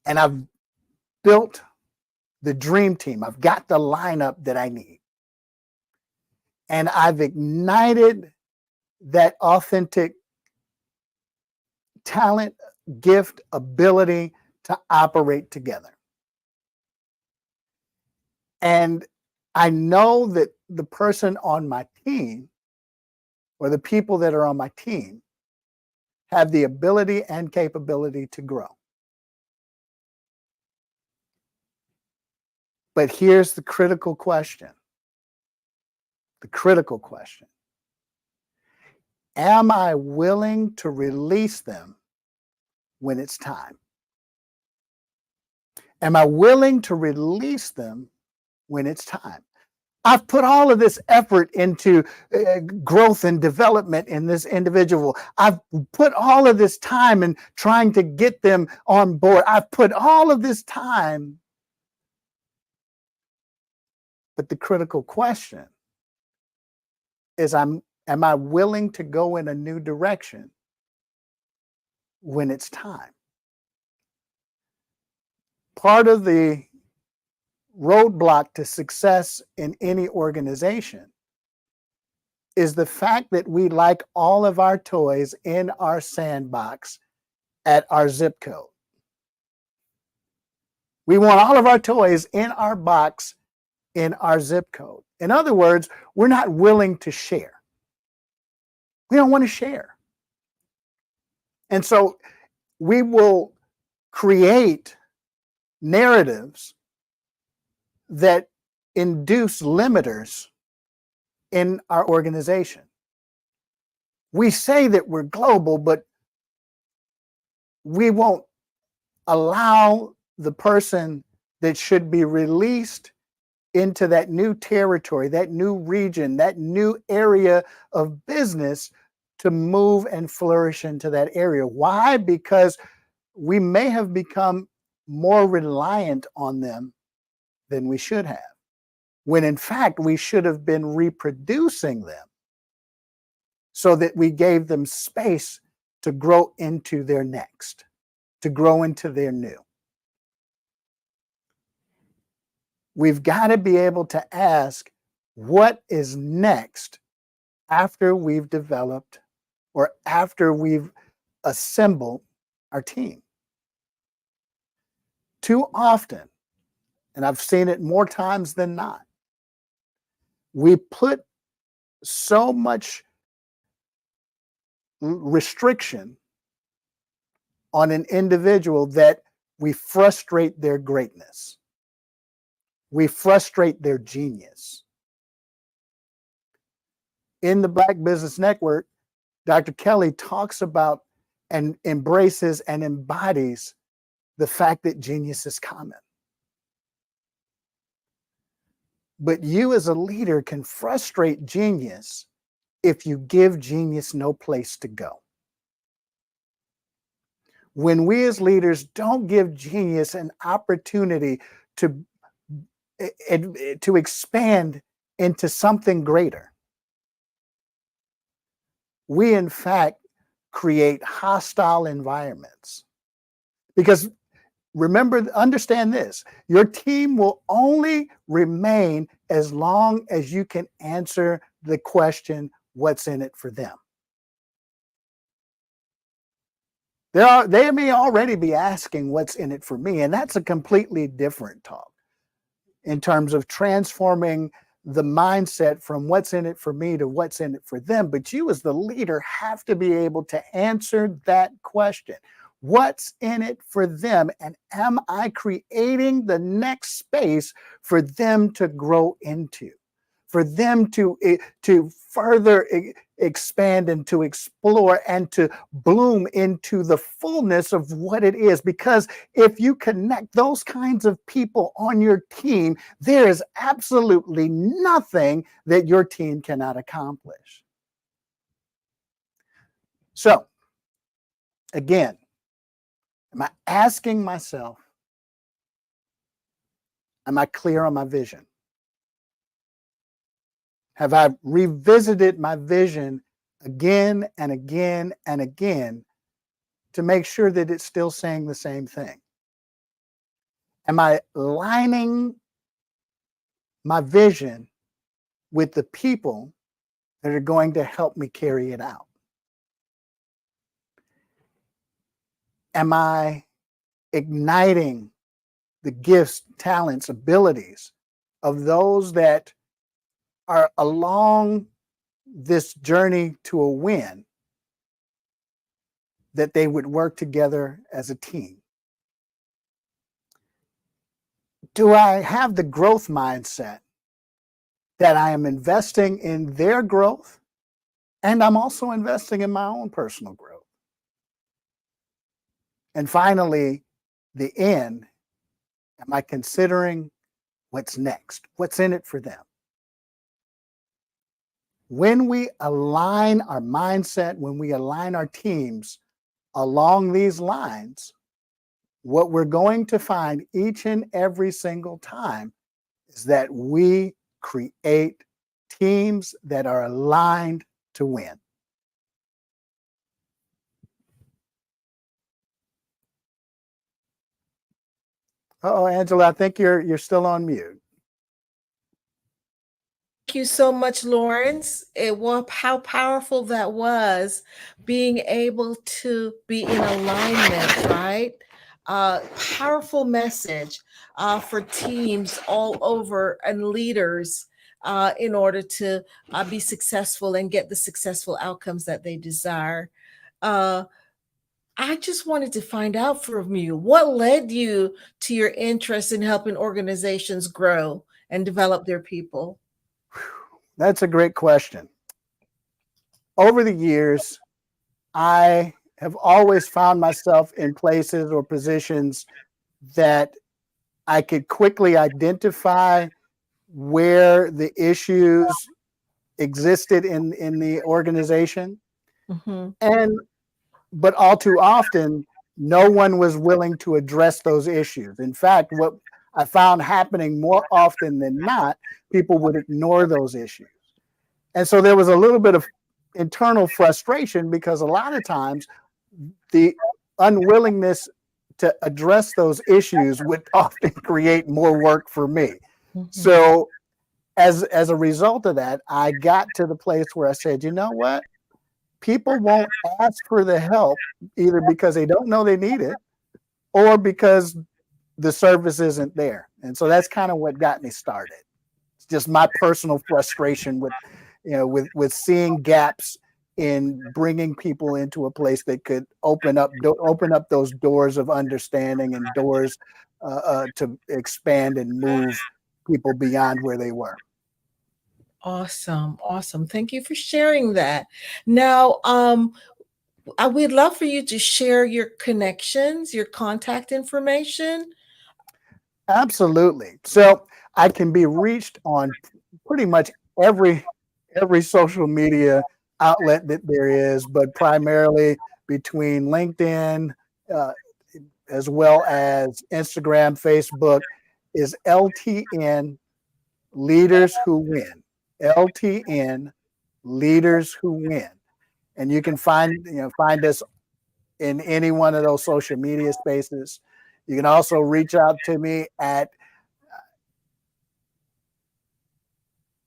And I've built the dream team. I've got the lineup that I need. And I've ignited that authentic talent, gift, ability to to operate together. And I know that the person on my team, or the people that are on my team, have the ability and capability to grow. But here's the critical question. The critical question. Am I willing to release them when it's time? Am I willing to release them when it's time? I've put all of this effort into growth and development in this individual. I've put all of this time in trying to get them on board. I've put all of this time. But the critical question is, am I willing to go in a new direction when it's time? Part of the roadblock to success in any organization is the fact that we like all of our toys in our sandbox at our zip code. We want all of our toys in our box in our zip code. In other words, we're not willing to share. We don't want to share. And so we will create narratives that induce limiters in our organization. We say that we're global, but we won't allow the person that should be released into that new territory, that new region, that new area of business to move and flourish into that area. Why? Because we may have become more reliant on them than we should have, when in fact we should have been reproducing them so that we gave them space to grow into their next, to grow into their new. We've got to be able to ask, what is next after we've developed or after we've assembled our team? Too often, and I've seen it more times than not, we put so much restriction on an individual that we frustrate their greatness. We frustrate their genius. In the Black Business Network, Dr. Kelly talks about and embraces and embodies the fact that genius is common. But you as a leader can frustrate genius if you give genius no place to go. When we as leaders don't give genius an opportunity to expand into something greater, we in fact create hostile environments. Because remember, understand this, your team will only remain as long as you can answer the question, what's in it for them? They may already be asking what's in it for me, and that's a completely different talk in terms of transforming the mindset from what's in it for me to what's in it for them. But you as the leader have to be able to answer that question. What's in it for them? And am I creating the next space for them to grow into, for them to further expand and to explore and to bloom into the fullness of what it is? Because if you connect those kinds of people on your team, there is absolutely nothing that your team cannot accomplish. So, again, am I asking myself, am I clear on my vision? Have I revisited my vision again and again and again to make sure that it's still saying the same thing? Am I lining my vision with the people that are going to help me carry it out? Am I igniting the gifts, talents, abilities of those that are along this journey to a win, that they would work together as a team. Do I have the growth mindset that I am investing in their growth and I'm also investing in my own personal growth? And finally, the end, am I considering what's next? What's in it for them? When we align our mindset, when we align our teams along these lines, what we're going to find each and every single time is that we create teams that are aligned to win. Oh, Angela, I think you're still on mute. Thank you so much, Lawrence. How powerful that was, being able to be in alignment, right? Powerful message for teams all over and leaders in order to be successful and get the successful outcomes that they desire. I just wanted to find out from you, what led you to your interest in helping organizations grow and develop their people? That's a great question. Over the years, I have always found myself in places or positions that I could quickly identify where the issues existed in the organization. Mm-hmm. But all too often, no one was willing to address those issues. In fact, what I found happening more often than not, people would ignore those issues. And so there was a little bit of internal frustration because a lot of times the unwillingness to address those issues would often create more work for me. Mm-hmm. So as a result of that, I got to the place where I said, you know what? People won't ask for the help either because they don't know they need it or because the service isn't there. And so that's kind of what got me started. It's just my personal frustration with seeing gaps in bringing people into a place that could open up those doors of understanding and doors to expand and move people beyond where they were. Awesome. Thank you for sharing that. Now, I would love for you to share your connections, your contact information. Absolutely. So I can be reached on pretty much every social media outlet that there is, but primarily between LinkedIn as well as Instagram, Facebook, is LTN Leaders Who Win. LTN Leaders Who Win. And you can find us in any one of those social media spaces. You can also reach out to me at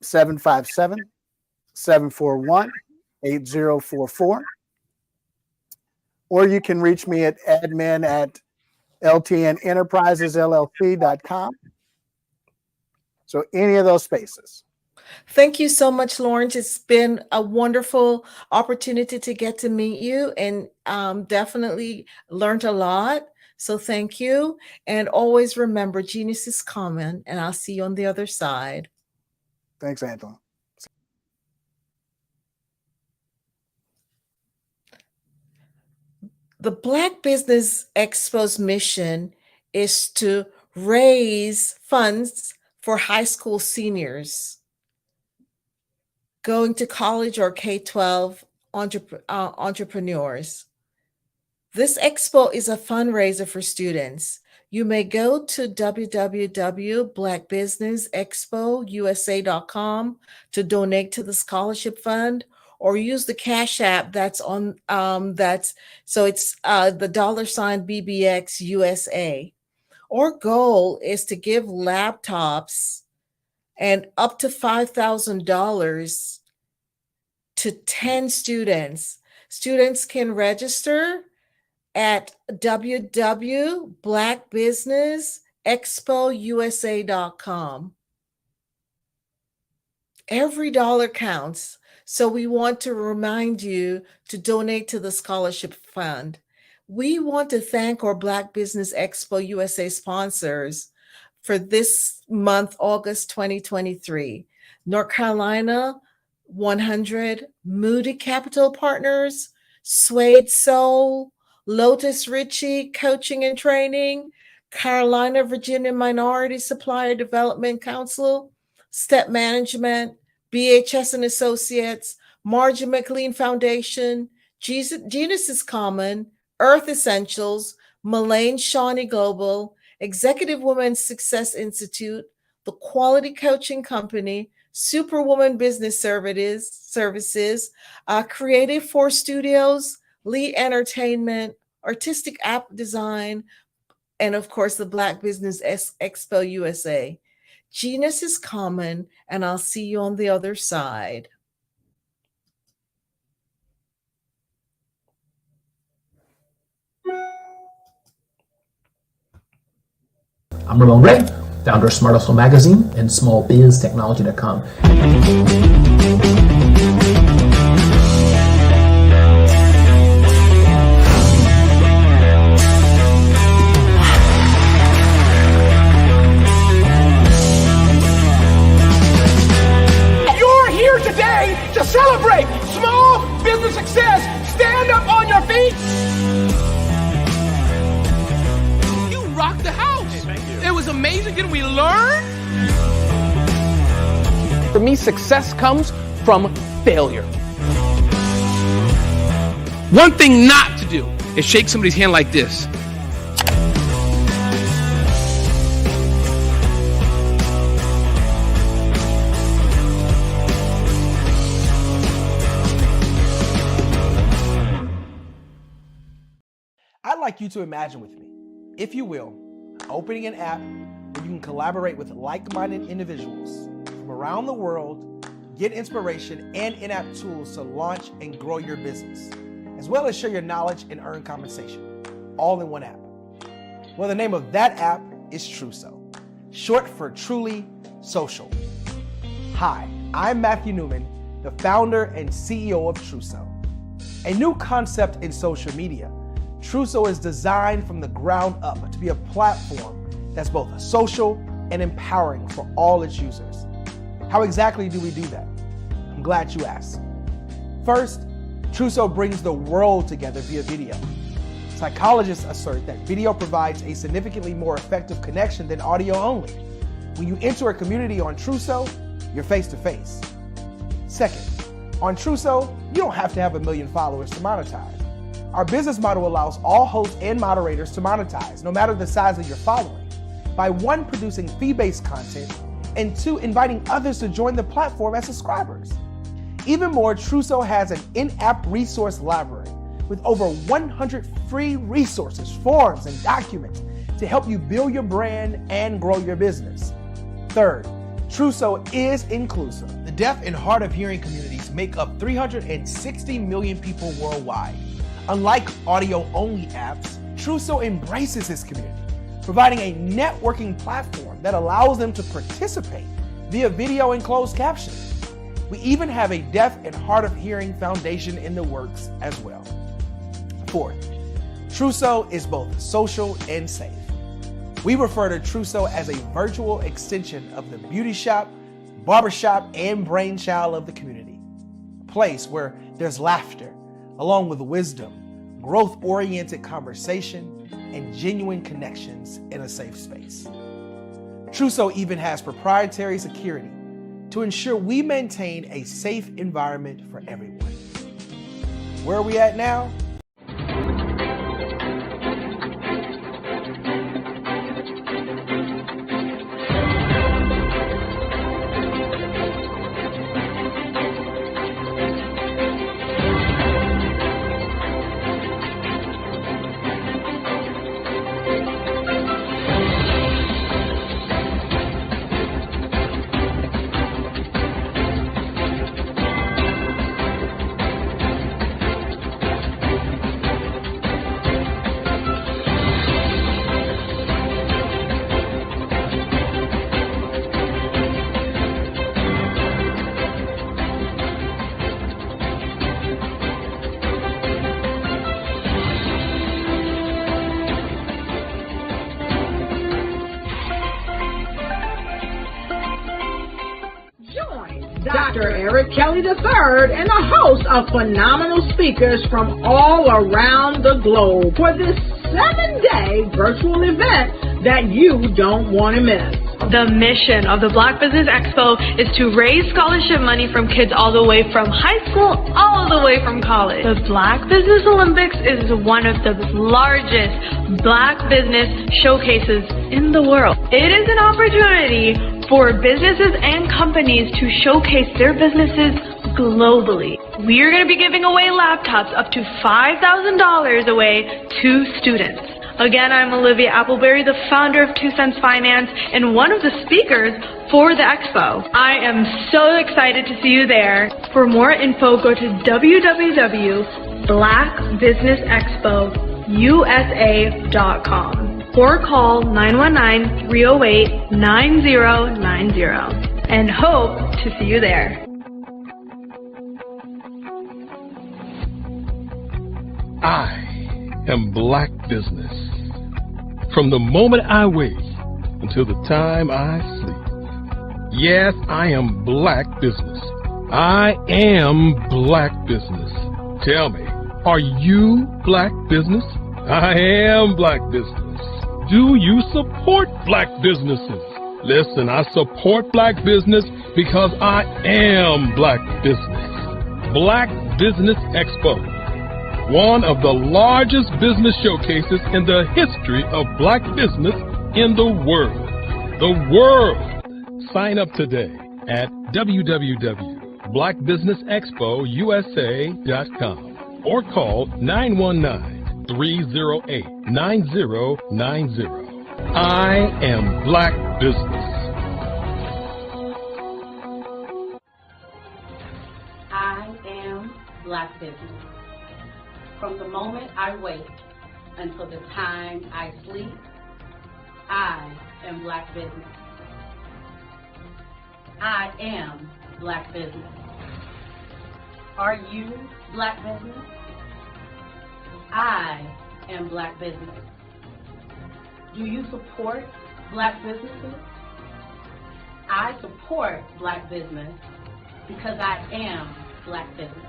757-741-8044. Or you can reach me at admin@ltnenterprisesllc.com. So any of those spaces. Thank you so much, Lawrence. It's been a wonderful opportunity to get to meet you and definitely learned a lot. So thank you. And always remember, genius is common, and I'll see you on the other side. Thanks, Angela. The Black Business Expo's mission is to raise funds for high school seniors going to college or K-12 entrepreneurs. This expo is a fundraiser for students. You may go to www.blackbusinessexpousa.com to donate to the scholarship fund, or use the Cash App that's on it's the $BBX USA. Our goal is to give laptops and up to $5,000 to 10 students. Students can register at www.blackbusinessexpousa.com. Every dollar counts, so we want to remind you to donate to the scholarship fund. We want to thank our Black Business Expo USA sponsors for this month, August 2023. North Carolina 100, Moody Capital Partners, Suede Soul, Lotus Ritchie Coaching and Training, Carolina Virginia Minority Supplier Development Council, Step Management, BHS and Associates, Margin McLean Foundation, Genus is Common, Earth Essentials, Mullane Shawnee Global, Executive Women's Success Institute, The Quality Coaching Company, Superwoman Business Services, Creative Force Studios, Lee Entertainment, Artistic App Design, and of course the Black Business Expo USA. Genus is Common, and I'll see you on the other side. I'm Ramon Ray, founder of Smart Hustle Magazine and smallbiztechnology.com. You're here today to celebrate small business success. Stand up on your feet. You rocked the house. Hey, thank you. It was amazing. Didn't we learn? For me, success comes from failure. One thing not to do is shake somebody's hand like this. I'd like you to imagine with me, if you will, opening an app where you can collaborate with like-minded individuals from around the world, get inspiration and in-app tools to launch and grow your business, as well as share your knowledge and earn compensation, all in one app. Well, the name of that app is Truso, short for Truly Social. Hi, I'm Matthew Newman, the founder and CEO of Truso, a new concept in social media. Truso is designed from the ground up to be a platform that's both social and empowering for all its users. How exactly do we do that? I'm glad you asked. First, Truso brings the world together via video. Psychologists assert that video provides a significantly more effective connection than audio only. When you enter a community on Truso, you're face to face. Second, on Truso, you don't have to have 1 million followers to monetize. Our business model allows all hosts and moderators to monetize, no matter the size of your following, by 1, producing fee-based content, and 2, inviting others to join the platform as subscribers. Even more, Truso has an in-app resource library with over 100 free resources, forms, and documents to help you build your brand and grow your business. Third, Truso is inclusive. The deaf and hard of hearing communities make up 360 million people worldwide. Unlike audio-only apps, Truso embraces this community, providing a networking platform that allows them to participate via video and closed captioning. We even have a deaf and hard of hearing foundation in the works as well. Fourth, Truso is both social and safe. We refer to Truso as a virtual extension of the beauty shop, barbershop, and brainchild of the community. A place where there's laughter, along with wisdom, growth-oriented conversation, and genuine connections in a safe space. Truso even has proprietary security to ensure we maintain a safe environment for everyone. Where are we at now? Dr. Eric Kelly III and a host of phenomenal speakers from all around the globe for this 7-day virtual event that you don't want to miss. The mission of the Black Business Expo is to raise scholarship money from kids all the way from high school, all the way from college. The Black Business Olympics is one of the largest Black business showcases in the world. It is an opportunity for businesses and companies to showcase their businesses globally. We are going to be giving away laptops up to $5,000 away to students. Again, I'm Olivia Appleberry, the founder of 2 Cents Finance and one of the speakers for the expo. I am so excited to see you there. For more info, go to www.blackbusinessexpousa.com or call 919-308-9090 and hope to see you there. I am Black business. From the moment I wake until the time I sleep. Yes, I am Black business. I am Black business. Tell me, are you Black business? I am Black business. Do you support Black businesses? Listen, I support Black business because I am Black business. Black Business Expo, one of the largest business showcases in the history of Black business in the world. The world! Sign up today at www.blackbusinessexpousa.com or call 919-308-9090. I am Black business. I am Black business. From the moment I wake until the time I sleep, I am Black business. I am Black business. Are you Black business? I am Black business. Do you support Black businesses? I support Black business because I am Black business.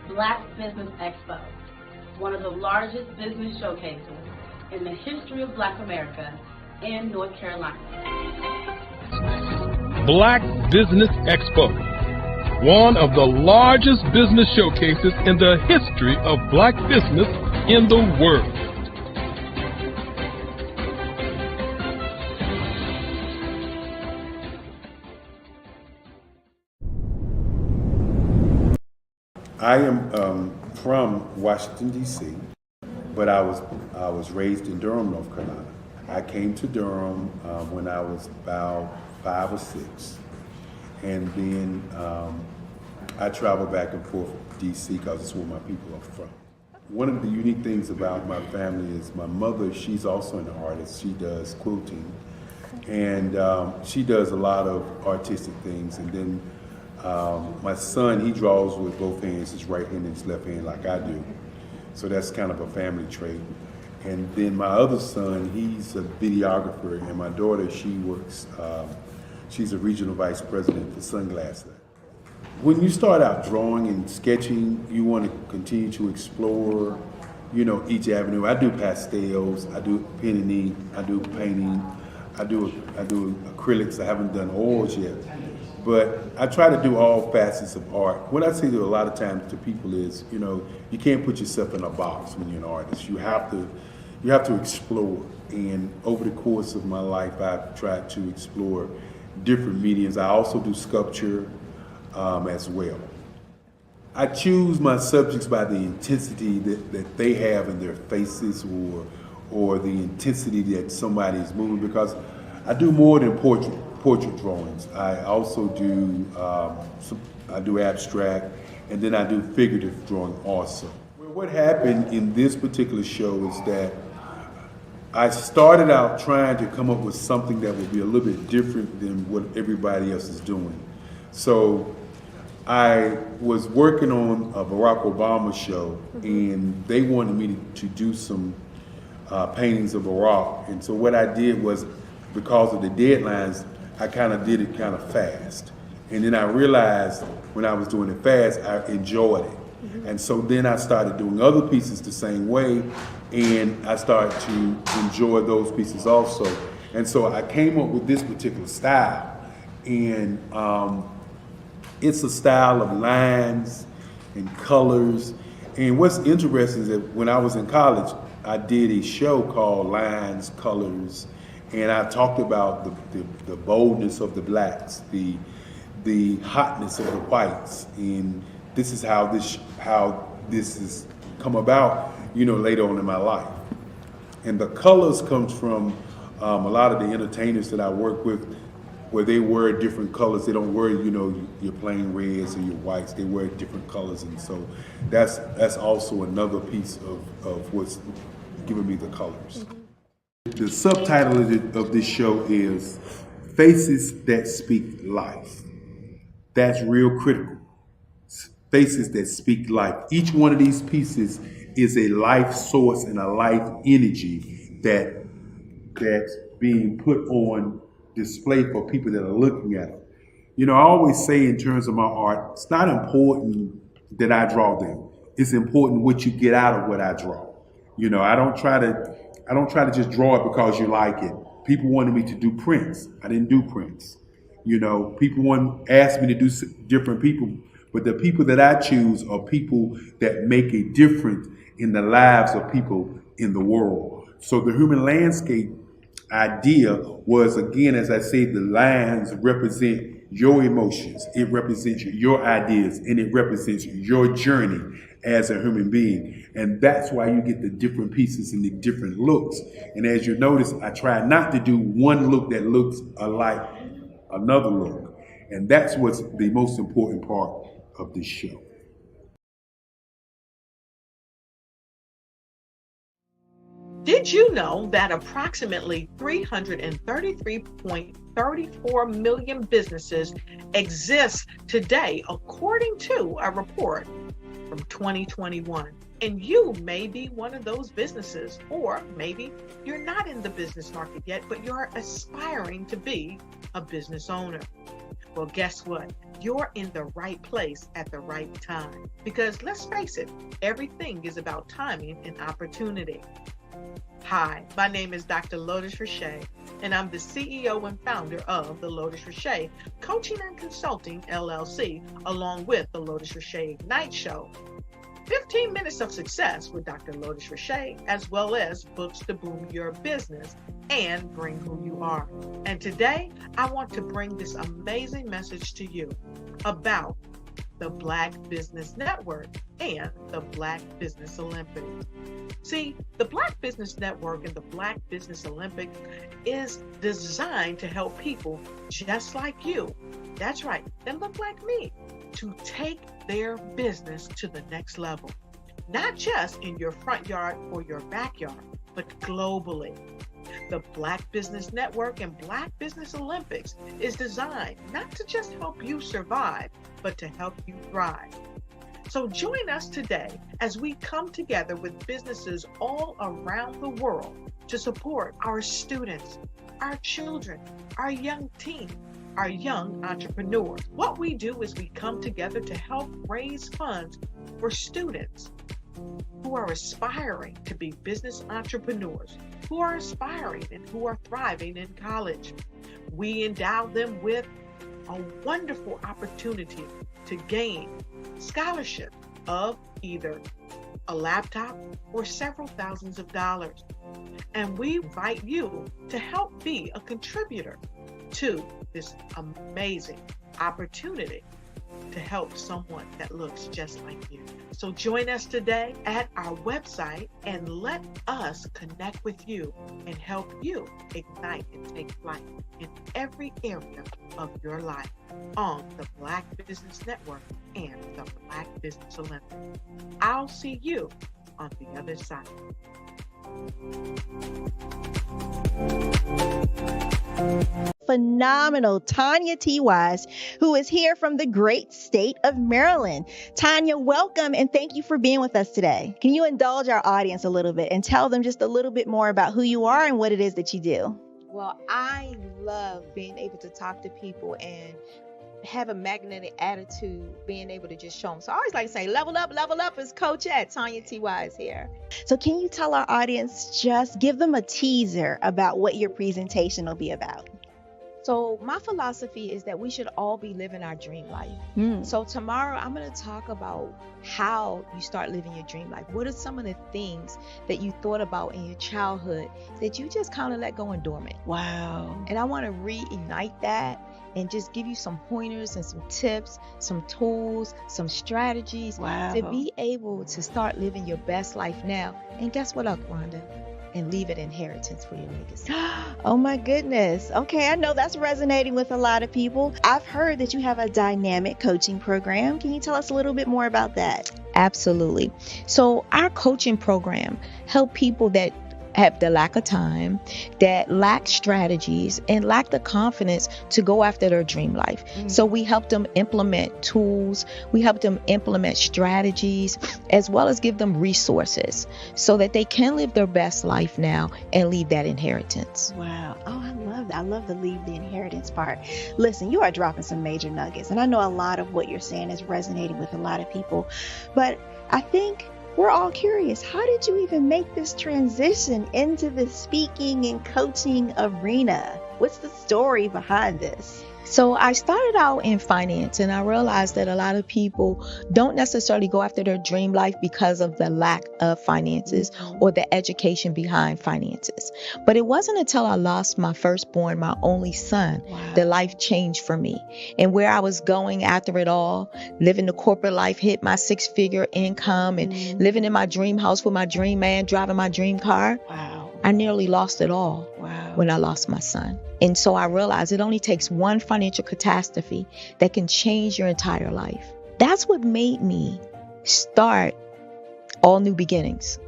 Black Business Expo, one of the largest business showcases in the history of Black America in North Carolina. Black Business Expo, one of the largest business showcases in the history of Black business in the world. I am from Washington, D.C., but I was raised in Durham, North Carolina. I came to Durham when I was about 5 or 6, and then I traveled back and forth to D.C. because it's where my people are from. One of the unique things about my family is my mother, she's also an artist. She does quilting, and she does a lot of artistic things, and then my son, he draws with both hands, his right hand and his left hand like I do. So that's kind of a family trait. And then my other son, he's a videographer, and my daughter, she works, she's a regional vice president for Sunglasses. When you start out drawing and sketching, you want to continue to explore, you know, each avenue. I do pastels, I do pen and ink, I do painting, I do acrylics. I haven't done oils yet. But I try to do all facets of art. What I say to a lot of times to people is, you know, you can't put yourself in a box when you're an artist. You have to explore. And over the course of my life, I've tried to explore different mediums. I also do sculpture as well. I choose my subjects by the intensity that they have in their faces, or the intensity that somebody is moving, because I do more than portrait drawings. I also do I do abstract, and then I do figurative drawing also. Well, what happened in this particular show is that I started out trying to come up with something that would be a little bit different than what everybody else is doing. So I was working on a Barack Obama show, and they wanted me to do some paintings of Barack. And so what I did was, because of the deadlines, I kind of did it kind of fast. And then I realized when I was doing it fast, I enjoyed it. And so then I started doing other pieces the same way, and I started to enjoy those pieces also. And so I came up with this particular style, and it's a style of lines and colors. And what's interesting is that when I was in college, I did a show called Lines, Colors, and I talked about the boldness of the blacks, the hotness of the whites, and this is how this has come about, later on in my life. And the colors comes from a lot of the entertainers that I work with, where they wear different colors. They don't wear, your plain reds or your whites. They wear different colors, and so that's also another piece of what's giving me the colors. The subtitle of this show is Faces That Speak Life. That's real critical. Faces that speak life. Each one of these pieces is a life source and a life energy that's being put on display for people that are looking at it. I always say in terms of my art, it's not important that I draw them. It's important what you get out of what I draw. I don't try to just draw it because you like it. People wanted me to do prints. I didn't do prints. People asked me to do different people, but the people that I choose are people that make a difference in the lives of people in the world. So the human landscape idea was, again, as I say, the lines represent your emotions, it represents your ideas, and it represents your journey as a human being. And that's why you get the different pieces and the different looks. And as you notice, I try not to do one look that looks alike another look. And that's what's the most important part of this show. Did you know that approximately 333.34 million businesses exist today, according to a report from 2021? And you may be one of those businesses, or maybe you're not in the business market yet, but you're aspiring to be a business owner. Well, guess what? You're in the right place at the right time. Because let's face it, everything is about timing and opportunity. Hi, my name is Dr. Lotus Richey, and I'm the CEO and founder of the Lotus Richey Coaching and Consulting LLC, along with the Lotus Richey Ignite Show. 15 minutes of success with Dr. Lotus Richey, as well as books to boom your business and bring who you are. And today, I want to bring this amazing message to you about the Black Business Network and the Black Business Olympics. See, the Black Business Network and the Black Business Olympics is designed to help people just like you, that's right, that look like me, to take their business to the next level. Not just in your front yard or your backyard, but globally. The Black Business Network and Black Business Olympics is designed not to just help you survive, but to help you thrive. So join us today as we come together with businesses all around the world to support our students, our children, our young teens, our young entrepreneurs. What we do is we come together to help raise funds for students who are aspiring to be business entrepreneurs, who are aspiring and who are thriving in college. We endow them with a wonderful opportunity to gain scholarship of either a laptop or several thousands of dollars. And we invite you to help be a contributor to this amazing opportunity to help someone that looks just like you. So join us today at our website and let us connect with you and help you ignite and take flight in every area of your life on the Black Business Network and the Black Business Olympics. I'll see you on the other side. Phenomenal Tanya T. Wise, who is here from the great state of Maryland. Tanya, welcome and thank you for being with us today. Can you indulge our audience a little bit and tell them just a little bit more about who you are and what it is that you do? Well, I love being able to talk to people and have a magnetic attitude, being able to just show them. So I always like to say, level up is Coach at Tanya T.Y. is here. So can you tell our audience, just give them a teaser about what your presentation will be about? So my philosophy is that we should all be living our dream life. So tomorrow I'm going to talk about how you start living your dream life. What are some of the things that you thought about in your childhood that you just kind of let go and dormant? Wow. And I want to reignite that and just give you some pointers and some tips, some tools, some strategies to be able to start living your best life now. And guess what, Rhonda? And leave it inheritance for your legacy. Oh my goodness. Okay, I know that's resonating with a lot of people. I've heard that you have a dynamic coaching program. Can you tell us a little bit more about that? Absolutely. So our coaching program help people that have the lack of time, that lack strategies, and lack the confidence to go after their dream life. So we help them implement tools, we help them implement strategies, as well as give them resources so that they can live their best life now and leave that inheritance. Wow. Oh, I love that. I love the leave the inheritance part. Listen, you are dropping some major nuggets, and I know a lot of what you're saying is resonating with a lot of people, but I think we're all curious. How did you even make this transition into the speaking and coaching arena? What's the story behind this? So I started out in finance, and I realized that a lot of people don't necessarily go after their dream life because of the lack of finances or the education behind finances. But it wasn't until I lost my firstborn, my only son, that life changed for me. And where I was going after it all, living the corporate life, hit my 6-figure income, and living in my dream house with my dream man, driving my dream car. I nearly lost it all when I lost my son. And so I realized it only takes one financial catastrophe that can change your entire life. That's what made me start All New Beginnings.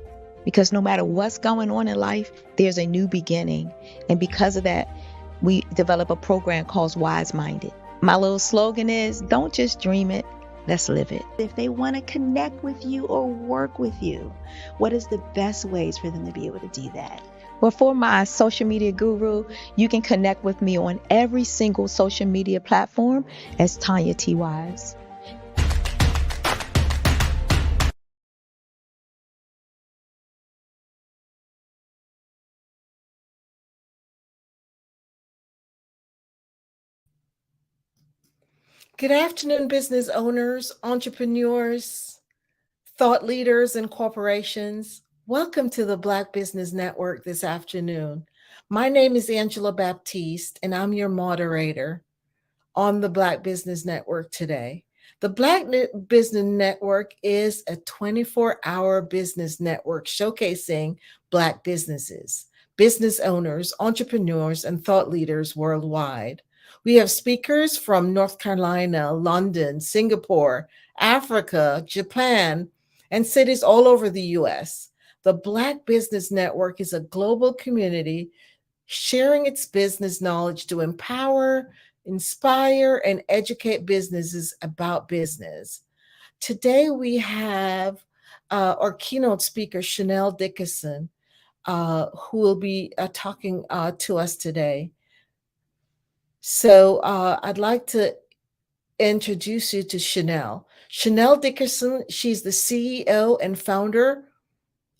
Because no matter what's going on in life, there's a new beginning. And because of that, we develop a program called Wise Minded. My little slogan is, don't just dream it, let's live it. If they want to connect with you or work with you, what is the best ways for them to be able to do that? Well, for my social media guru, you can connect with me on every single social media platform as Tanya T. Wise. Good afternoon, business owners, entrepreneurs, thought leaders, and corporations. Welcome to the Black Business Network this afternoon. My name is Angela Baptiste, and I'm your moderator on the Black Business Network today. The Black Business Network is a 24-hour business network showcasing Black businesses, business owners, entrepreneurs, and thought leaders worldwide. We have speakers from North Carolina, London, Singapore, Africa, Japan, and cities all over the U.S. The Black Business Network is a global community sharing its business knowledge to empower, inspire, and educate businesses about business. Today we have our keynote speaker, Chanel Dickerson, who will be talking to us today. So I'd like to introduce you to Chanel. Chanel Dickerson, she's the CEO and founder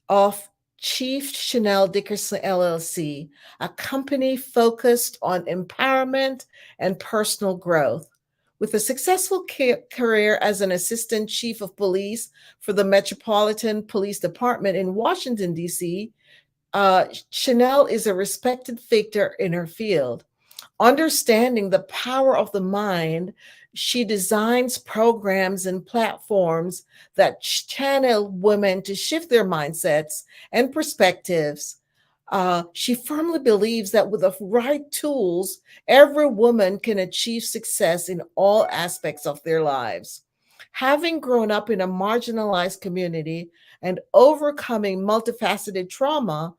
of Chief Chanel Dickerson LLC, a company focused on empowerment and personal growth. With a successful career as an assistant chief of police for the Metropolitan Police Department in Washington, D.C., Chanel is a respected figure in her field. Understanding the power of the mind, she designs programs and platforms that channel women to shift their mindsets and perspectives. She firmly believes that with the right tools, every woman can achieve success in all aspects of their lives. Having grown up in a marginalized community and overcoming multifaceted trauma,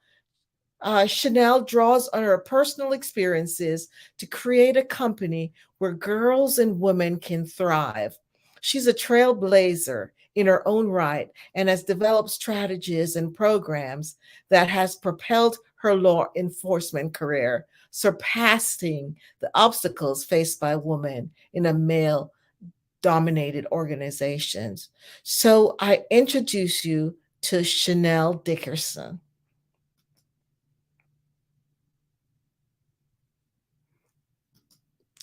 Chanel draws on her personal experiences to create a company where girls and women can thrive. She's a trailblazer in her own right and has developed strategies and programs that has propelled her law enforcement career, surpassing the obstacles faced by women in a male-dominated organizations. So I introduce you to Chanel Dickerson.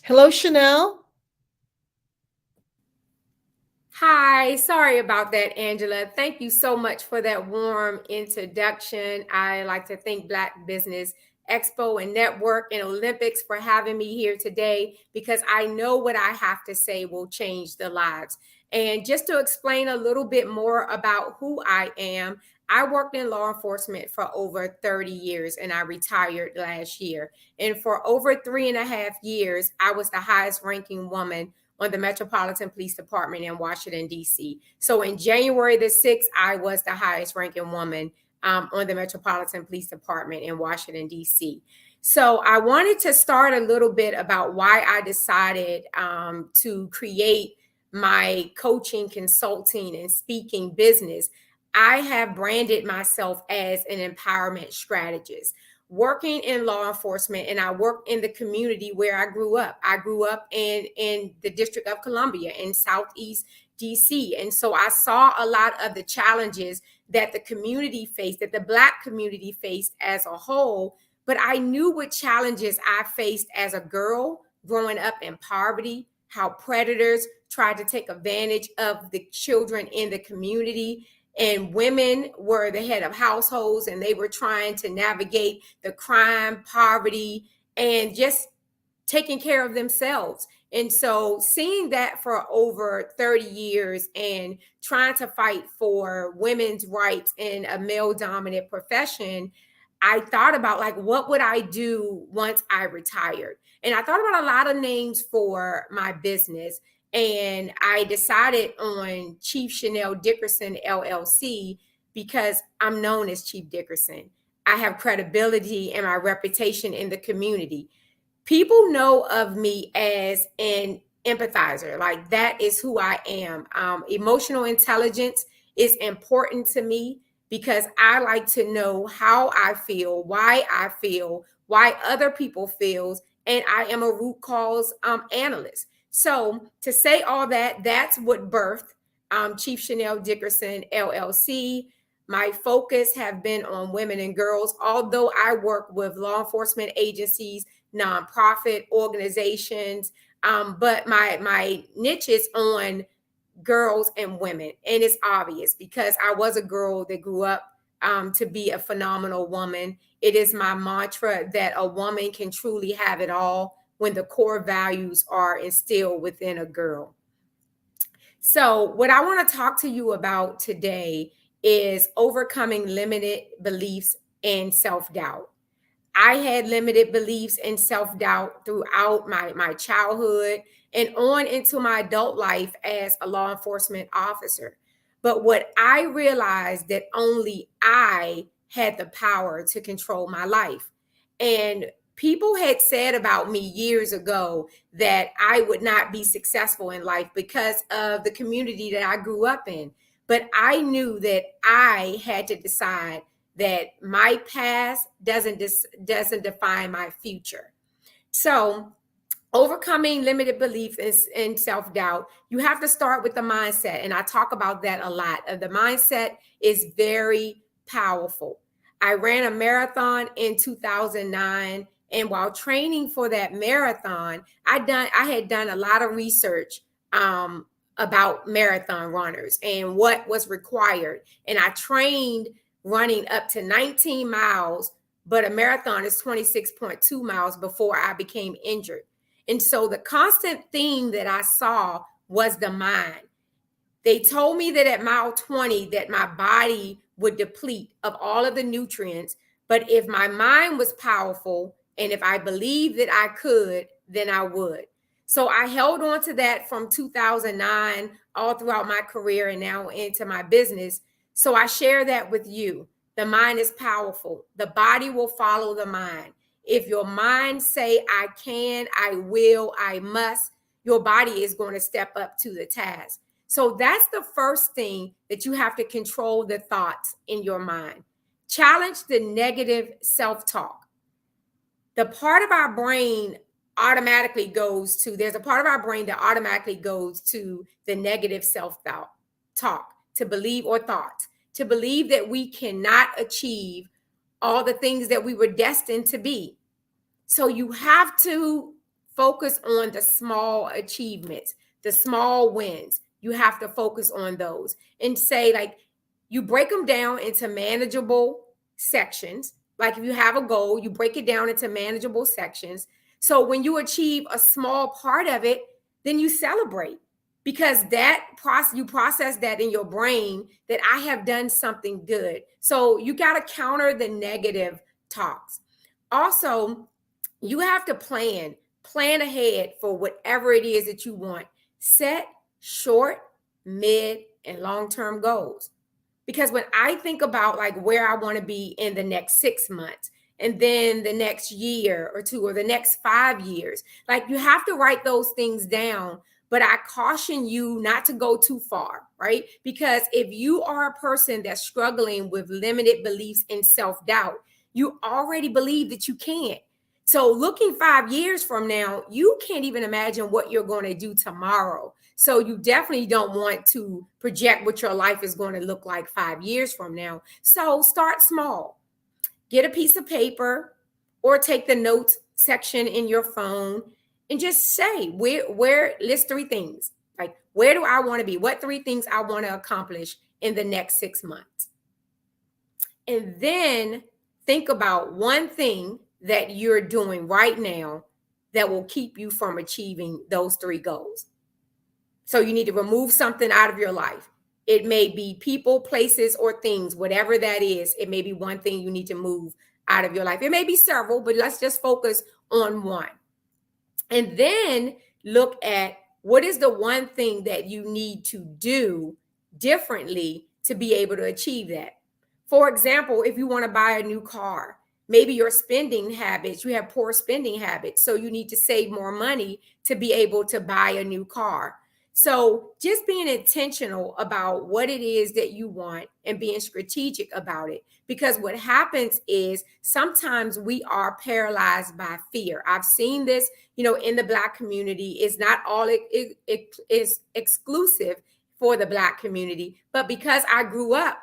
Hello, Chanel. Hi, sorry about that, Angela. Thank you so much for that warm introduction. I like to thank Black Business Expo and Network and Olympics for having me here today, because I know what I have to say will change the lives. And just to explain a little bit more about who I am, I worked in law enforcement for over 30 years and I retired last year. And for over 3.5 years, I was the highest ranking woman on the Metropolitan Police Department in Washington, D.C. So in January the 6th, I was the highest ranking woman on the Metropolitan Police Department in Washington, D.C. So I wanted to start a little bit about why I decided to create my coaching, consulting, and speaking business. I have branded myself as an empowerment strategist, working in law enforcement, and I work in the community where I grew up. I grew up in the District of Columbia in Southeast DC. And so I saw a lot of the challenges that the community faced, that the Black community faced as a whole. But I knew what challenges I faced as a girl growing up in poverty, how predators tried to take advantage of the children in the community. And women were the head of households and they were trying to navigate the crime, poverty, and just taking care of themselves. And so seeing that for over 30 years and trying to fight for women's rights in a male-dominant profession, I thought about, like, what would I do once I retired? And I thought about a lot of names for my business. And I decided on Chief Chanel Dickerson, LLC, because I'm known as Chief Dickerson. I have credibility and my reputation in the community. People know of me as an empathizer. Like, that is who I am. Emotional intelligence is important to me because I like to know how I feel, why other people feel, and I am a root cause analyst. So to say all that, that's what birthed Chief Chanel Dickerson, LLC. My focus have been on women and girls, although I work with law enforcement agencies, nonprofit organizations, but my niche is on girls and women. And it's obvious because I was a girl that grew up to be a phenomenal woman. It is my mantra that a woman can truly have it all when the core values are instilled within a girl. So what I want to talk to you about today is overcoming limited beliefs and self-doubt. I had limited beliefs and self-doubt throughout my childhood and on into my adult life as a law enforcement officer. But what I realized that only I had the power to control my life. And people had said about me years ago that I would not be successful in life because of the community that I grew up in. But I knew that I had to decide that my past doesn't define my future. So overcoming limited beliefs and self-doubt, you have to start with the mindset. And I talk about that a lot. The mindset is very powerful. I ran a marathon in 2009. And while training for that marathon, I had done a lot of research about marathon runners and what was required. And I trained running up to 19 miles, but a marathon is 26.2 miles before I became injured. And so the constant theme that I saw was the mind. They told me that at mile 20 that my body would deplete of all of the nutrients, but if my mind was powerful and if I believed that I could, then I would. So I held on to that from 2009 all throughout my career and now into my business. So I share that with you. The mind is powerful. The body will follow the mind. If your mind say, I can, I will, I must, your body is going to step up to the task. So that's the first thing, that you have to control the thoughts in your mind. Challenge the negative self-talk. The part of our brain automatically goes to, there's a part of our brain that automatically goes to the negative self-talk, to believe, or thoughts, to believe that we cannot achieve all the things that we were destined to be. So you have to focus on the small achievements, the small wins. You have to focus on those and say, like, you break them down into manageable sections. Like if you have a goal, you break it down into manageable sections. So when you achieve a small part of it, then you celebrate, because that process, you process that in your brain that I have done something good. So you got to counter the negative talks. Also, you have to plan ahead for whatever it is that you want. Set short, mid, and long-term goals. Because when I think about like where I want to be in the next 6 months, and then the next year or two, or the next 5 years, like you have to write those things down. But I caution you not to go too far, right? Because if you are a person that's struggling with limited beliefs and self-doubt, you already believe that you can't. So looking 5 years from now, you can't even imagine what you're going to do tomorrow. So you definitely don't want to project what your life is going to look like 5 years from now. So start small. Get a piece of paper or take the notes section in your phone and just say, where list 3 things. Like, where do I want to be? What 3 things I want to accomplish in the next 6 months? And then think about one thing that you're doing right now that will keep you from achieving those 3 goals. So you need to remove something out of your life. It may be people, places, or things, whatever that is. It may be one thing you need to move out of your life. It may be several, but let's just focus on one. And then look at what is the one thing that you need to do differently to be able to achieve that. For example, if you want to buy a new car, maybe your spending habits, you have poor spending habits. So you need to save more money to be able to buy a new car. So just being intentional about what it is that you want and being strategic about it. Because what happens is sometimes we are paralyzed by fear. I've seen this, in the Black community. It's not all it is exclusive for the Black community, but because I grew up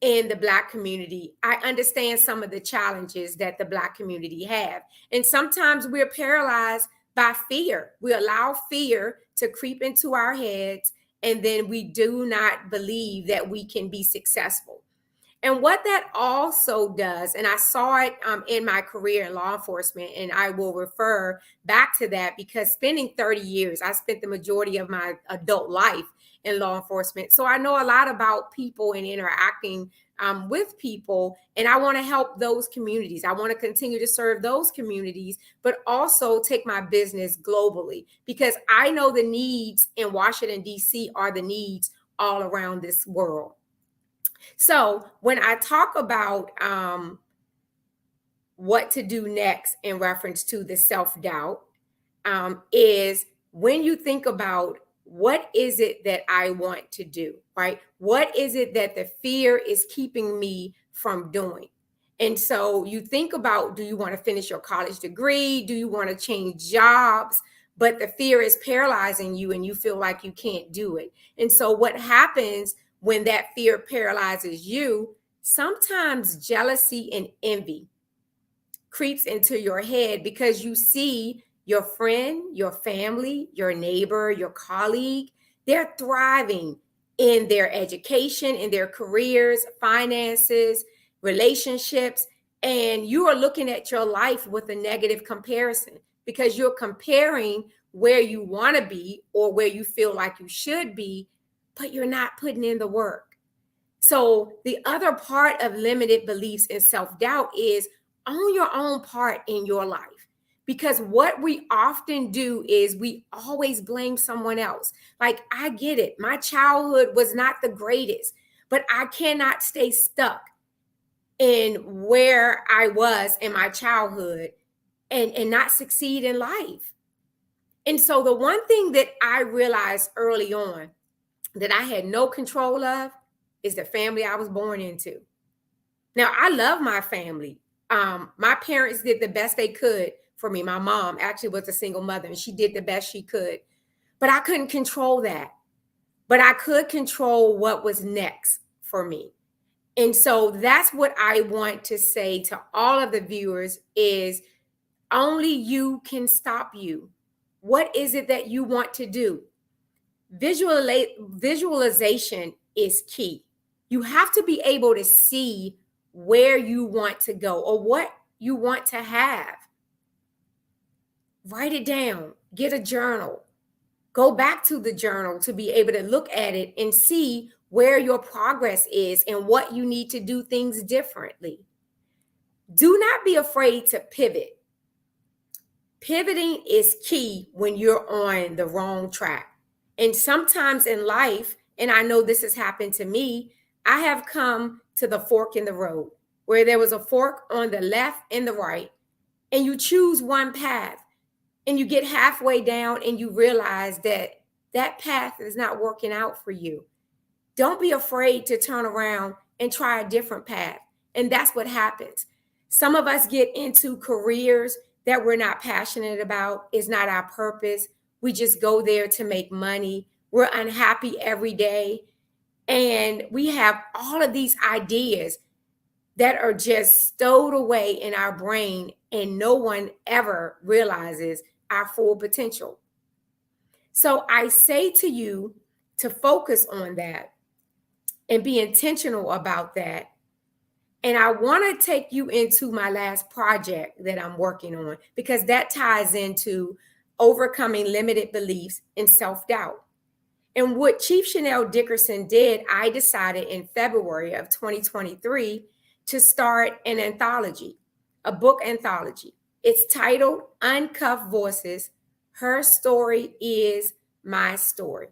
in the Black community, I understand some of the challenges that the Black community have. And sometimes we're paralyzed by fear. We allow fear to creep into our heads, and then we do not believe that we can be successful. And what that also does, and I saw it in my career in law enforcement, and I will refer back to that because spending 30 years, I spent the majority of my adult life in law enforcement. So I know a lot about people and interacting with people, and I want to help those communities. I want to continue to serve those communities, but also take my business globally, because I know the needs in Washington, D.C. are the needs all around this world. So when I talk about what to do next in reference to the self-doubt, is when you think about what is it that I want to do, right? What is it that the fear is keeping me from doing? And so you think about, do you want to finish your college degree? Do you want to change jobs? But the fear is paralyzing you and you feel like you can't do it. And so what happens when that fear paralyzes you? Sometimes jealousy and envy creeps into your head because you see your friend, your family, your neighbor, your colleague, they're thriving in their education, in their careers, finances, relationships, and you are looking at your life with a negative comparison because you're comparing where you want to be or where you feel like you should be, but you're not putting in the work. So the other part of limited beliefs and self-doubt is own your own part in your life. Because what we often do is we always blame someone else. Like, I get it. My childhood was not the greatest, but I cannot stay stuck in where I was in my childhood and not succeed in life. And so the one thing that I realized early on that I had no control of is the family I was born into. Now, I love my family. My parents did the best they could for me. My mom actually was a single mother, and she did the best she could. But I couldn't control that. But I could control what was next for me. And so that's what I want to say to all of the viewers is only you can stop you. What is it that you want to do? Visualization is key. You have to be able to see where you want to go or what you want to have. Write it down. Get a journal. Go back to the journal to be able to look at it and see where your progress is and what you need to do things differently. Do not be afraid to pivot. Pivoting is key when you're on the wrong track. And sometimes in life, and I know this has happened to me, I have come to the fork in the road where there was a fork on the left and the right, and you choose one path and you get halfway down and you realize that that path is not working out for you. Don't be afraid to turn around and try a different path. And that's what happens. Some of us get into careers that we're not passionate about. It's not our purpose. We just go there to make money. We're unhappy every day. And we have all of these ideas that are just stowed away in our brain, and no one ever realizes our full potential. So I say to you to focus on that and be intentional about that. And I want to take you into my last project that I'm working on, because that ties into overcoming limited beliefs and self-doubt. And what Chief Chanel Dickerson did, I decided in February of 2023 to start an anthology, a book anthology. It's titled Uncuffed Voices, Her Story is My Story.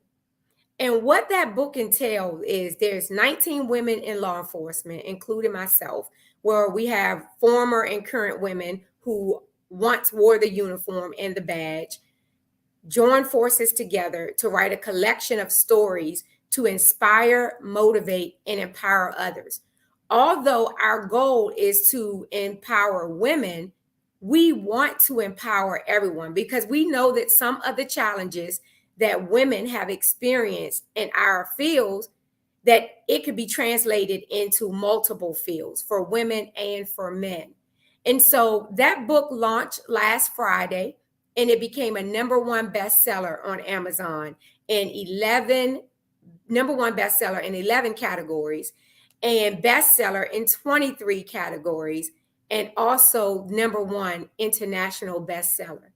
And what that book entails is there's 19 women in law enforcement, including myself, where we have former and current women who once wore the uniform and the badge, join forces together to write a collection of stories to inspire, motivate, and empower others. Although our goal is to empower women, we want to empower everyone, because we know that some of the challenges that women have experienced in our fields, that it could be translated into multiple fields for women and for men. And so that book launched last Friday, and it became a #1 bestseller on Amazon and #1 bestseller in 11 categories, and bestseller in 23 categories, and also #1 international bestseller.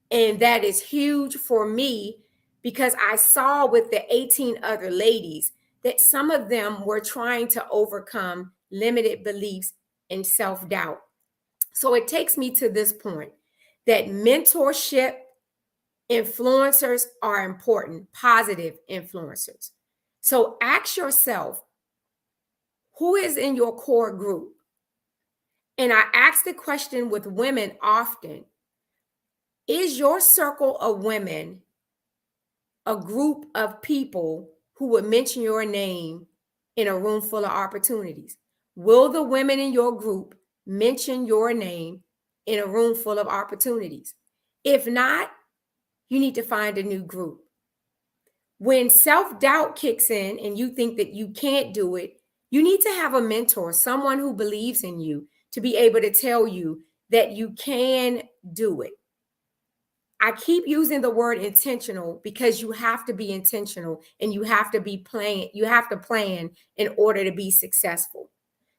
And that is huge for me, because I saw with the 18 other ladies that some of them were trying to overcome limited beliefs and self-doubt. So it takes me to this point that mentorship, influencers are important, positive influencers. So ask yourself, who is in your core group? And I ask the question with women often, is your circle of women a group of people who would mention your name in a room full of opportunities? Will the women in your group mention your name in a room full of opportunities? If not, you need to find a new group. When self-doubt kicks in and you think that you can't do it, you need to have a mentor, someone who believes in you, to be able to tell you that you can do it. I keep using the word intentional because you have to be intentional, and you have to plan in order to be successful.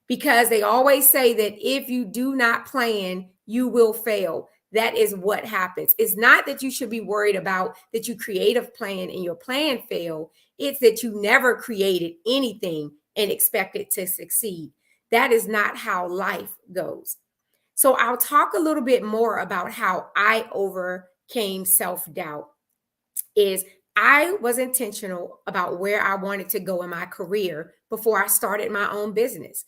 Because they always say that if you do not plan, you will fail. That is what happens. It's not that you should be worried about that you create a plan and your plan failed. It's that you never created anything and expect it to succeed. That is not how life goes. So I'll talk a little bit more about how I overcame self-doubt. Is I was intentional about where I wanted to go in my career before I started my own business.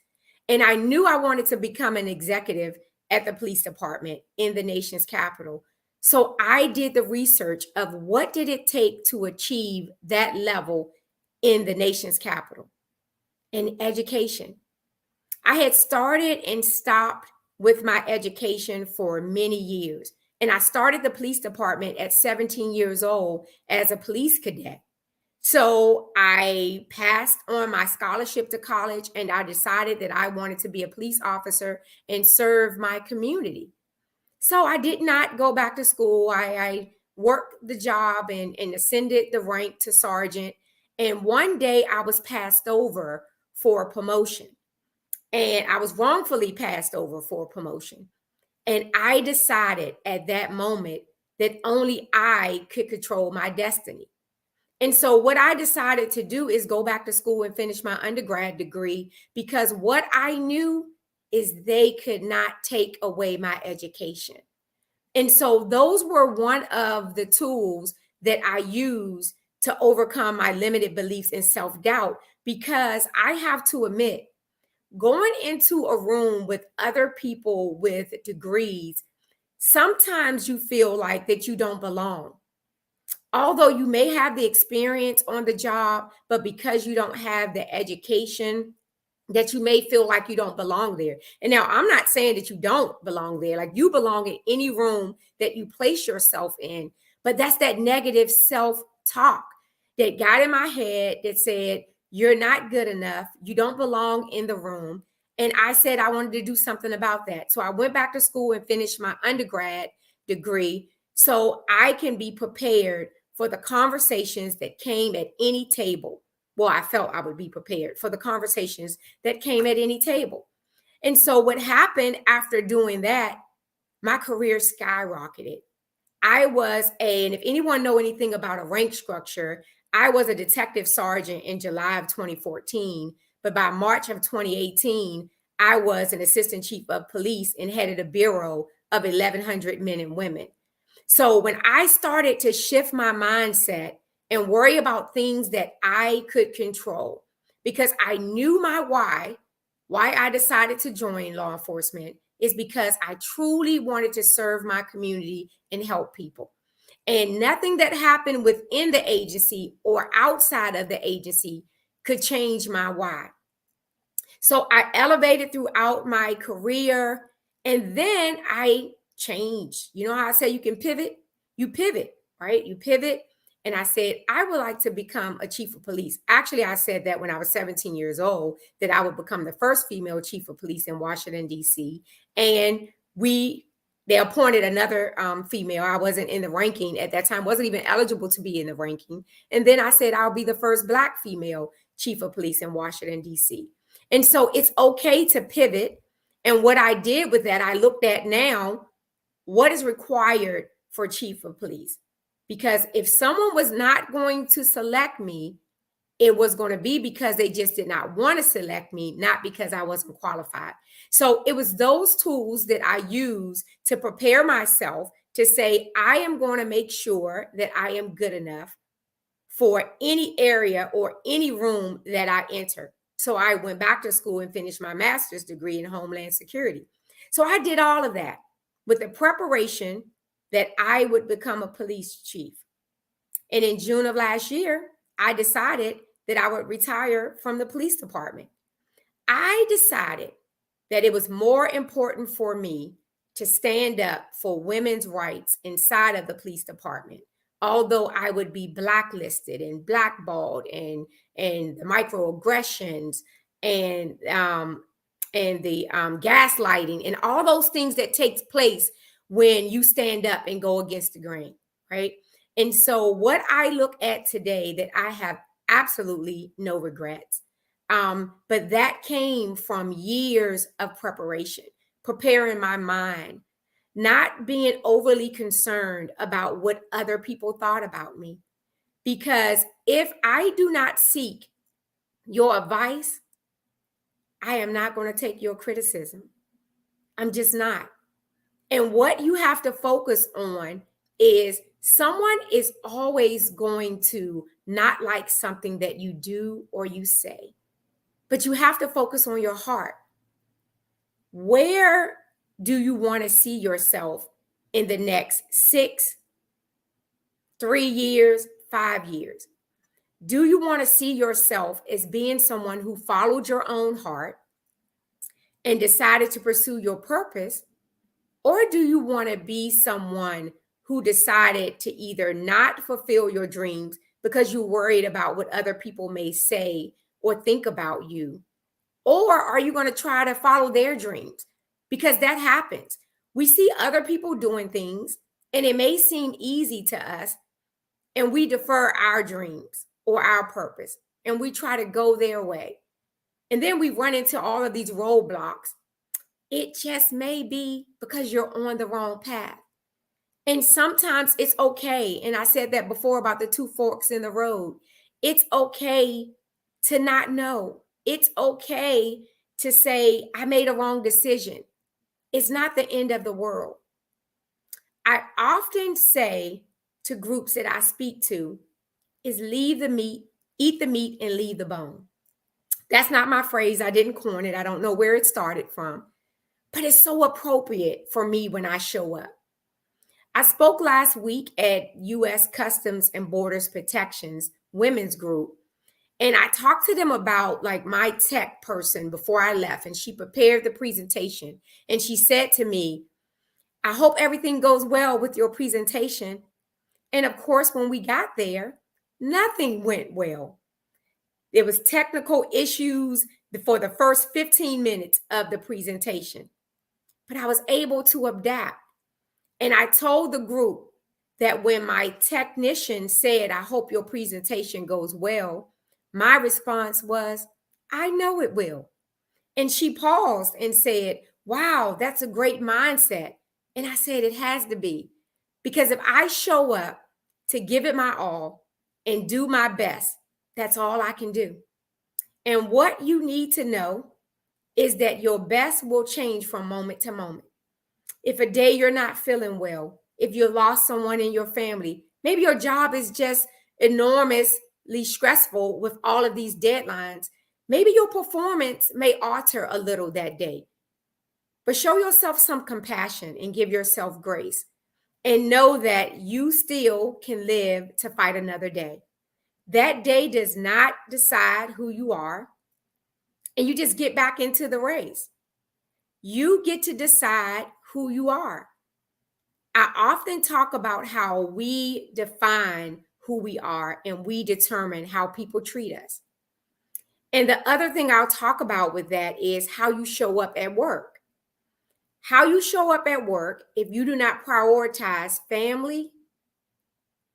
And I knew I wanted to become an executive at the police department in the nation's capital. So I did the research of what did it take to achieve that level in the nation's capital. And education. I had started and stopped with my education for many years. And I started the police department at 17 years old as a police cadet. So I passed on my scholarship to college, and I decided that I wanted to be a police officer and serve my community. So I did not go back to school. I worked the job and ascended the rank to sergeant. And one day I was passed over for a promotion. And I was wrongfully passed over for a promotion. And I decided at that moment that only I could control my destiny. And so what I decided to do is go back to school and finish my undergrad degree, because what I knew is they could not take away my education. And so those were one of the tools that I used to overcome my limited beliefs and self-doubt, because I have to admit, going into a room with other people with degrees, sometimes you feel like that you don't belong. Although you may have the experience on the job, but because you don't have the education, that you may feel like you don't belong there. And now I'm not saying that you don't belong there. Like, you belong in any room that you place yourself in. But that's that negative self-talk that got in my head that said, you're not good enough. You don't belong in the room. And I said I wanted to do something about that. So I went back to school and finished my undergrad degree so I can be prepared for the conversations that came at any table. Well, I felt I would be prepared for the conversations that came at any table. And so what happened after doing that, my career skyrocketed. And if anyone know anything about a rank structure, I was a detective sergeant in July of 2014. But by March of 2018, I was an assistant chief of police and headed a bureau of 1,100 men and women. So when I started to shift my mindset and worry about things that I could control, because I knew my why I decided to join law enforcement is because I truly wanted to serve my community and help people. And nothing that happened within the agency or outside of the agency could change my why. So I elevated throughout my career, and then I changed. You know how I say you can pivot? You pivot, right? You pivot. And I said, I would like to become a chief of police. Actually, I said that when I was 17 years old, that I would become the first female chief of police in Washington, D.C. And they appointed another female. I wasn't in the ranking at that time, wasn't even eligible to be in the ranking. And then I said, I'll be the first Black female chief of police in Washington, D.C. And so it's okay to pivot. And what I did with that, I looked at now, what is required for chief of police? Because if someone was not going to select me, it was going to be because they just did not want to select me, not because I wasn't qualified. So it was those tools that I used to prepare myself to say, I am going to make sure that I am good enough for any area or any room that I enter. So I went back to school and finished my master's degree in Homeland Security. So I did all of that with the preparation that I would become a police chief. And in June of last year, I decided that I would retire from the police department. I decided that it was more important for me to stand up for women's rights inside of the police department. Although I would be blacklisted and blackballed and the microaggressions and the gaslighting and all those things that takes place when you stand up and go against the grain, right? And so what I look at today, that I have absolutely no regrets, but that came from years of preparation, preparing my mind, not being overly concerned about what other people thought about me. Because if I do not seek your advice, I am not going to take your criticism. I'm just not. And what you have to focus on is someone is always going to not like something that you do or you say, but you have to focus on your heart. Where do you want to see yourself in the next 6, 3 years, 5 years? Do you want to see yourself as being someone who followed your own heart, and decided to pursue your purpose? Or do you want to be someone who decided to either not fulfill your dreams because you're worried about what other people may say or think about you? Or are you going to try to follow their dreams? Because that happens. We see other people doing things and it may seem easy to us, and we defer our dreams or our purpose and we try to go their way. And then we run into all of these roadblocks. It just may be because you're on the wrong path. And sometimes it's okay. And I said that before about the two forks in the road. It's okay to not know. It's okay to say, I made a wrong decision. It's not the end of the world. I often say to groups that I speak to is leave the meat, eat the meat and leave the bone. That's not my phrase. I didn't coin it. I don't know where it started from, but it's so appropriate for me when I show up. I spoke last week at U.S. Customs and Borders Protection's women's group, and I talked to them about like my tech person before I left, and she prepared the presentation, and she said to me, I hope everything goes well with your presentation. And of course, when we got there, nothing went well. There was technical issues for the first 15 minutes of the presentation, but I was able to adapt. And I told the group that when my technician said, I hope your presentation goes well, my response was, I know it will. And she paused and said, wow, that's a great mindset. And I said, it has to be, because if I show up to give it my all and do my best, that's all I can do. And what you need to know is that your best will change from moment to moment. If a day you're not feeling well, if you lost someone in your family, maybe your job is just enormously stressful with all of these deadlines, maybe your performance may alter a little that day. But show yourself some compassion and give yourself grace, and know that you still can live to fight another day. That day does not decide who you are, and you just get back into the race. You get to decide who you are. I often talk about how we define who we are and we determine how people treat us. And the other thing I'll talk about with that is how you show up at work. How you show up at work, if you do not prioritize family,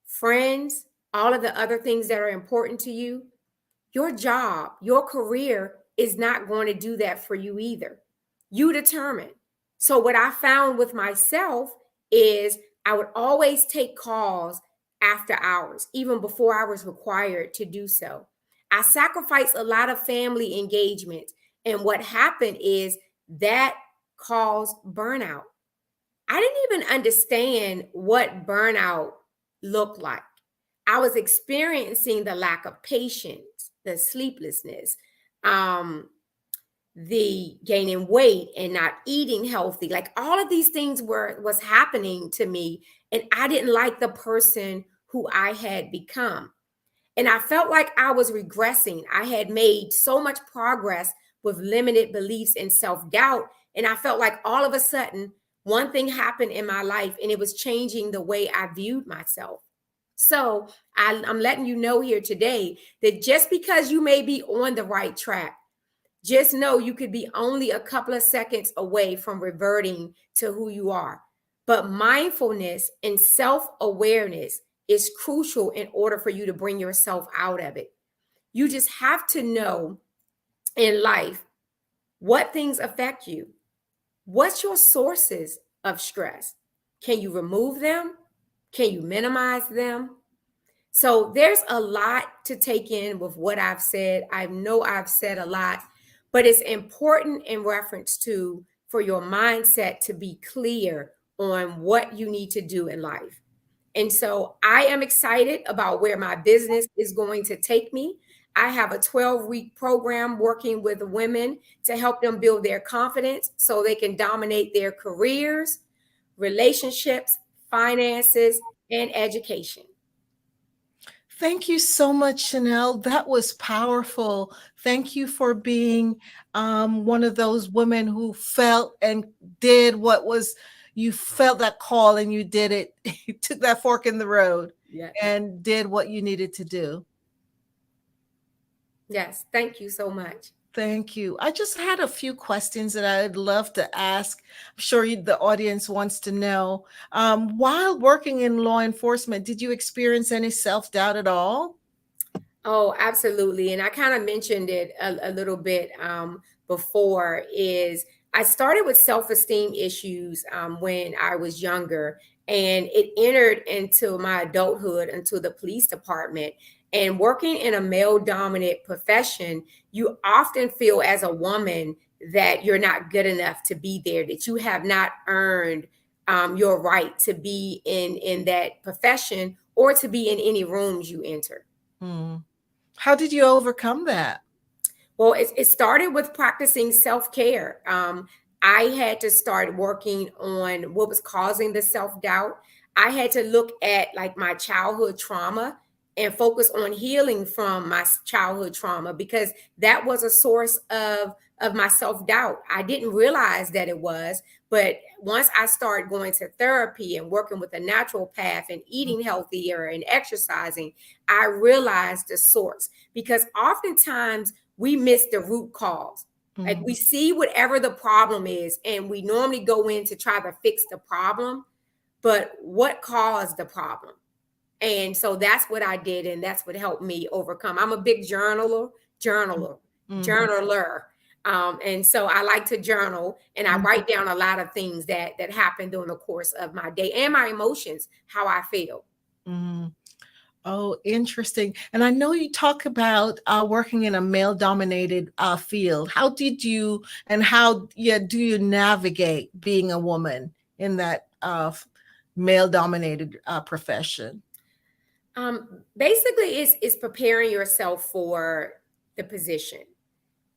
friends, all of the other things that are important to you, your job, your career is not going to do that for you either. You determine. So what I found with myself is I would always take calls after hours, even before I was required to do so. I sacrificed a lot of family engagement. And what happened is that caused burnout. I didn't even understand what burnout looked like. I was experiencing the lack of patience, the sleeplessness, the gaining weight and not eating healthy. Like all of these things was happening to me, and I didn't like the person who I had become. And I felt like I was regressing. I had made so much progress with limited beliefs and self-doubt. And I felt like all of a sudden, one thing happened in my life and it was changing the way I viewed myself. So I'm letting you know here today that just because you may be on the right track, just know you could be only a couple of seconds away from reverting to who you are. But mindfulness and self-awareness is crucial in order for you to bring yourself out of it. You just have to know in life what things affect you. What's your sources of stress? Can you remove them? Can you minimize them? So there's a lot to take in with what I've said. I know I've said a lot, but it's important in reference to for your mindset to be clear on what you need to do in life. And so I am excited about where my business is going to take me. I have a 12-week program working with women to help them build their confidence so they can dominate their careers, relationships, finances, and education. Thank you so much, Chanel. That was powerful. Thank you for being one of those women who felt and did what was, you felt that call and you did it. You took that fork in the road and did what you needed to do. Yes, thank you so much. Thank you. I just had a few questions that I'd love to ask. I'm sure the audience wants to know. While working in law enforcement, did you experience any self-doubt at all? Oh, absolutely. And I kind of mentioned it a little bit before, is I started with self-esteem issues when I was younger, and it entered into my adulthood, into the police department. And working in a male-dominant profession, you often feel as a woman that you're not good enough to be there, that you have not earned your right to be in that profession or to be in any rooms you enter. How did you overcome that? Well, it started with practicing self-care. I had to start working on what was causing the self-doubt. I had to look at like my childhood trauma and focus on healing from my childhood trauma, because that was a source of my self-doubt. I didn't realize that it was, but once I started going to therapy and working with a naturopath and eating healthier and exercising, I realized the source, because oftentimes we miss the root cause. Like we see whatever the problem is, and we normally go in to try to fix the problem, but what caused the problem? And so that's what I did, and that's what helped me overcome. I'm a big journaler. And so I like to journal, and I write down a lot of things that happen during the course of my day and my emotions, how I feel. Oh, interesting. And I know you talk about working in a male-dominated field. How did you, and how do you navigate being a woman in that male-dominated profession? Basically, it's preparing yourself for the position.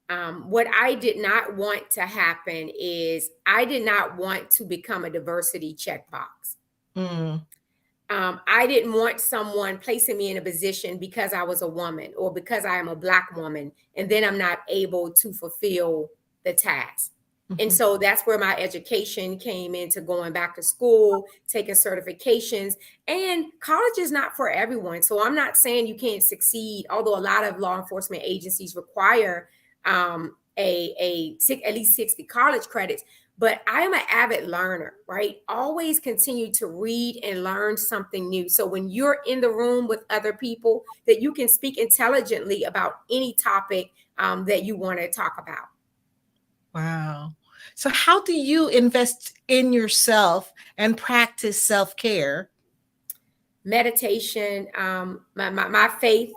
What I did not want to happen is I did not want to become a diversity checkbox. I didn't want someone placing me in a position because I was a woman or because I am a Black woman, and then I'm not able to fulfill the task. And so that's where my education came into going back to school, taking certifications, and college is not for everyone. So I'm not saying you can't succeed, although a lot of law enforcement agencies require at least 60 college credits. But I am an avid learner, right? Always continue to read and learn something new. So when you're in the room with other people, that you can speak intelligently about any topic that you want to talk about. Wow. So how do you invest in yourself and practice self-care? Meditation, my faith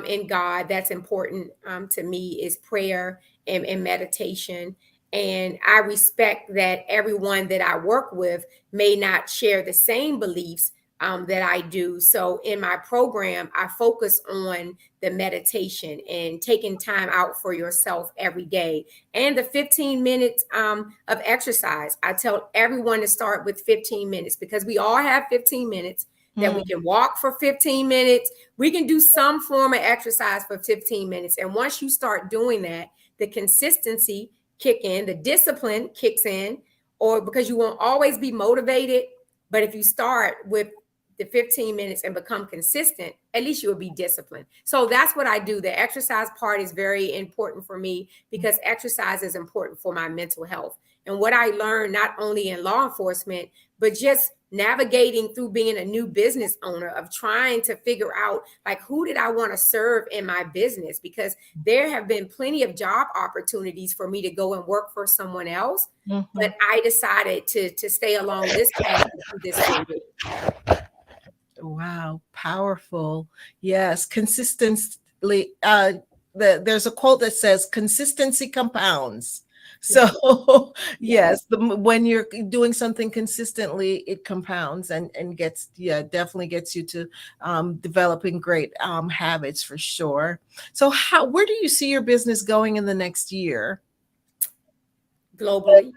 in God, that's important to me, is prayer and meditation. And I respect that everyone that I work with may not share the same beliefs that I do. So in my program, I focus on the meditation and taking time out for yourself every day, and the 15 minutes of exercise. I tell everyone to start with 15 minutes, because we all have 15 minutes that we can walk for 15 minutes. We can do some form of exercise for 15 minutes. And once you start doing that, the consistency kick in, the discipline kicks in, or because you won't always be motivated. But if you start with the 15 minutes and become consistent, at least you will be disciplined. So that's what I do. The exercise part is very important for me, because exercise is important for my mental health. And what I learned, not only in law enforcement, but just navigating through being a new business owner, of trying to figure out, like, who did I want to serve in my business? Because there have been plenty of job opportunities for me to go and work for someone else. But I decided to stay along this path and do this for me. Wow, powerful. Yes, consistently. There's a quote that says consistency compounds. So yes, when you're doing something consistently, it compounds and gets, definitely gets you to developing great habits, for sure. So where do you see your business going in the next year? Globally.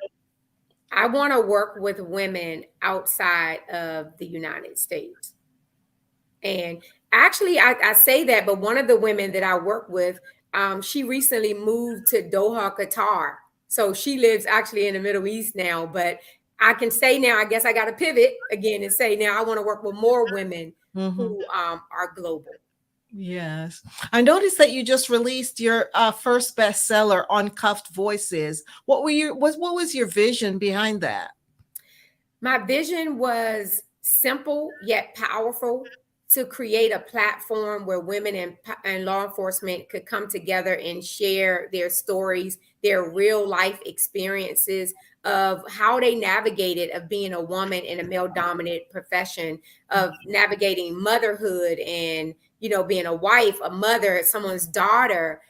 I want to work with women outside of the United States. And Actually, I say that, but one of the women that I work with, she recently moved to Doha, Qatar. So she lives actually in the Middle East now. But I can say now, I guess I got to pivot again and say now I want to work with more women who are global. Yes. I noticed that you just released your first bestseller, Uncuffed Voices. What was your vision behind that? My vision was simple yet powerful, to create a platform where women and law enforcement could come together and share their stories, their real life experiences of how they navigated of being a woman in a male dominant profession, of navigating motherhood and, being a wife, a mother, someone's daughter,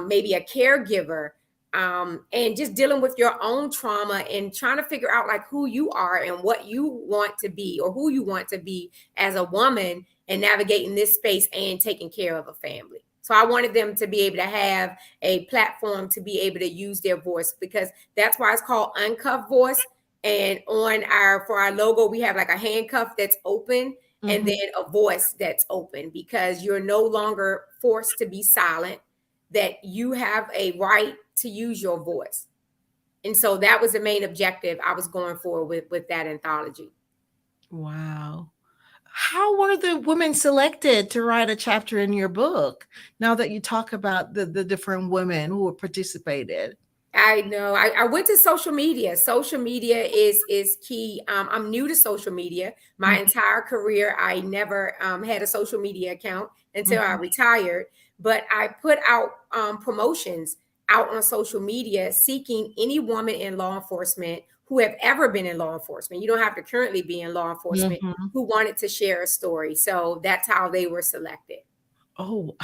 maybe a caregiver, and just dealing with your own trauma and trying to figure out like who you are and what you want to be or who you want to be as a woman, and navigating this space and taking care of a family. So I wanted them to be able to have a platform to be able to use their voice, because that's why it's called Uncuffed Voice. And for our logo, we have like a handcuff that's open and then a voice that's open, because you're no longer forced to be silent, that you have a right to use your voice. And so that was the main objective I was going for with that anthology. Wow. How were the women selected to write a chapter in your book? Now that you talk about the different women who participated. I know. I went to social media. Social media is key. I'm new to social media. My entire career, I never had a social media account until I retired. But I put out promotions out on social media seeking any woman in law enforcement who have ever been in law enforcement. You don't have to currently be in law enforcement, who wanted to share a story. So that's how they were selected. Oh,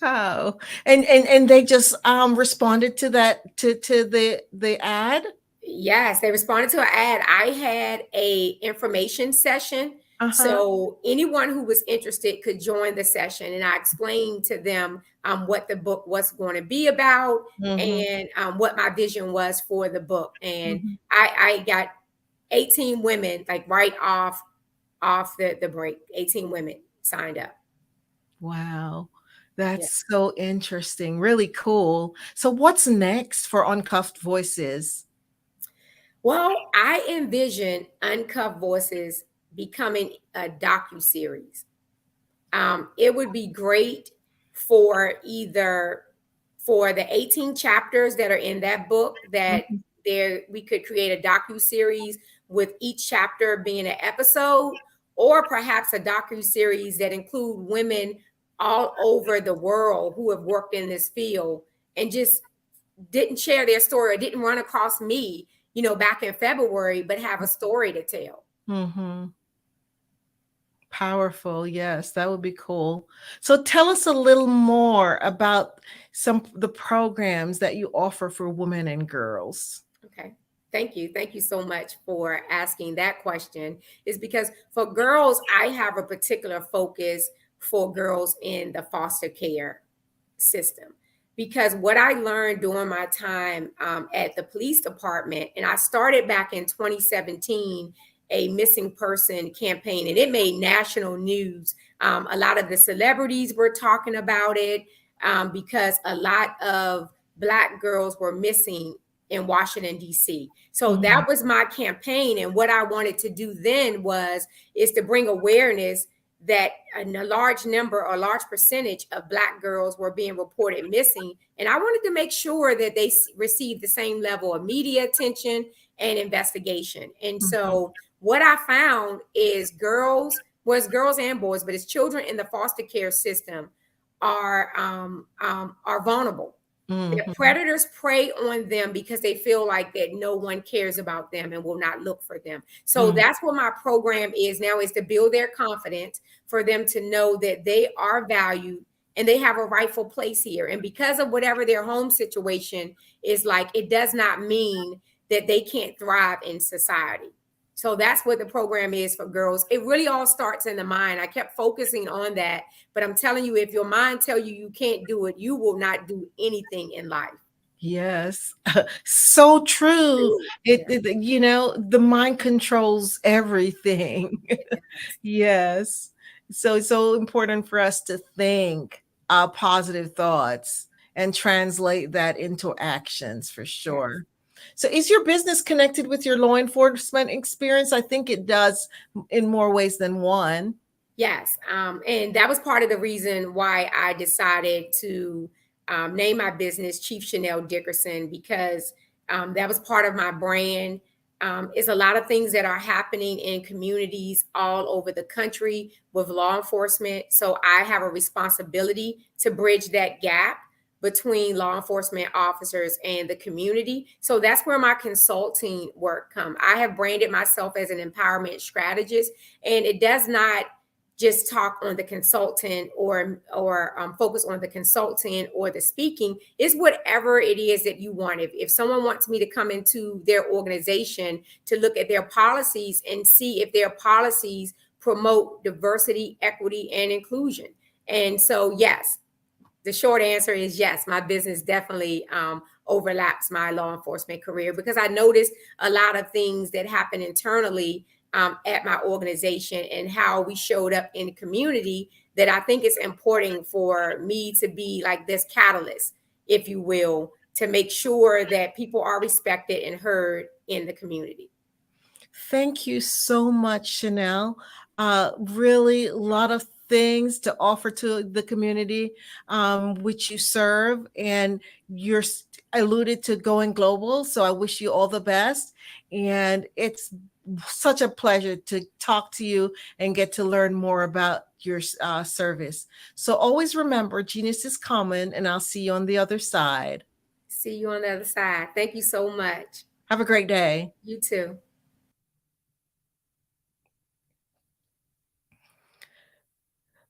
wow. And they just responded to that to the ad? Yes, they responded to an ad. I had a information session. So anyone who was interested could join the session, and I explained to them what the book was going to be about and what my vision was for the book. And I got 18 women, like right off the break. 18 women signed up. Wow. That's so interesting. Really cool. So what's next for Uncuffed Voices? Well, I envision Uncuffed Voices becoming a docuseries. It would be great for the 18 chapters that are in that book, that we could create a docuseries with each chapter being an episode, or perhaps a docuseries that include women all over the world who have worked in this field and just didn't share their story or didn't run across me, back in February, but have a story to tell. Powerful. Yes, that would be cool. So tell us a little more about the programs that you offer for women and girls. Okay. Thank you. Thank you so much for asking that question. Is because for girls, I have a particular focus for girls in the foster care system. Because what I learned during my time at the police department, and I started back in 2017, a missing person campaign, and it made national news. A lot of the celebrities were talking about it because a lot of Black girls were missing in Washington, D.C. So that was my campaign. And what I wanted to do then is to bring awareness that a large number or a large percentage of Black girls were being reported missing. And I wanted to make sure that they received the same level of media attention and investigation. And so what I found is girls and boys, but it's children in the foster care system are vulnerable. The predators prey on them because they feel like that no one cares about them and will not look for them. So that's what my program is now, is to build their confidence, for them to know that they are valued and they have a rightful place here. And because of whatever their home situation is like, it does not mean that they can't thrive in society. So that's what the program is for girls. It really all starts in the mind. I kept focusing on that, but I'm telling you, if your mind tell you you can't do it, you will not do anything in life. Yes, so true. The mind controls everything. Yes. So it's so important for us to think positive thoughts and translate that into actions for sure. So is your business connected with your law enforcement experience? I think it does in more ways than one. Yes. And that was part of the reason why I decided to name my business Chief Chanel Dickerson, because that was part of my brand. It's a lot of things that are happening in communities all over the country with law enforcement. So I have a responsibility to bridge that gap between law enforcement officers and the community. So that's where my consulting work comes. I have branded myself as an empowerment strategist, and it does not just talk on the consultant or focus on the consultant or the speaking. It's whatever it is that you want. If someone wants me to come into their organization to look at their policies and see if their policies promote diversity, equity, and inclusion. And so, yes, the short answer is yes, my business definitely overlaps my law enforcement career, because I noticed a lot of things that happen internally at my organization and how we showed up in the community, that I think it's important for me to be like this catalyst, if you will, to make sure that people are respected and heard in the community. Thank you so much, Chanel. Really a lot of things to offer to the community which you serve, and you're alluded to going global. So I wish you all the best. And it's such a pleasure to talk to you and get to learn more about your service. So always remember, genius is common, and I'll see you on the other side. See you on the other side. Thank you so much. Have a great day. You too.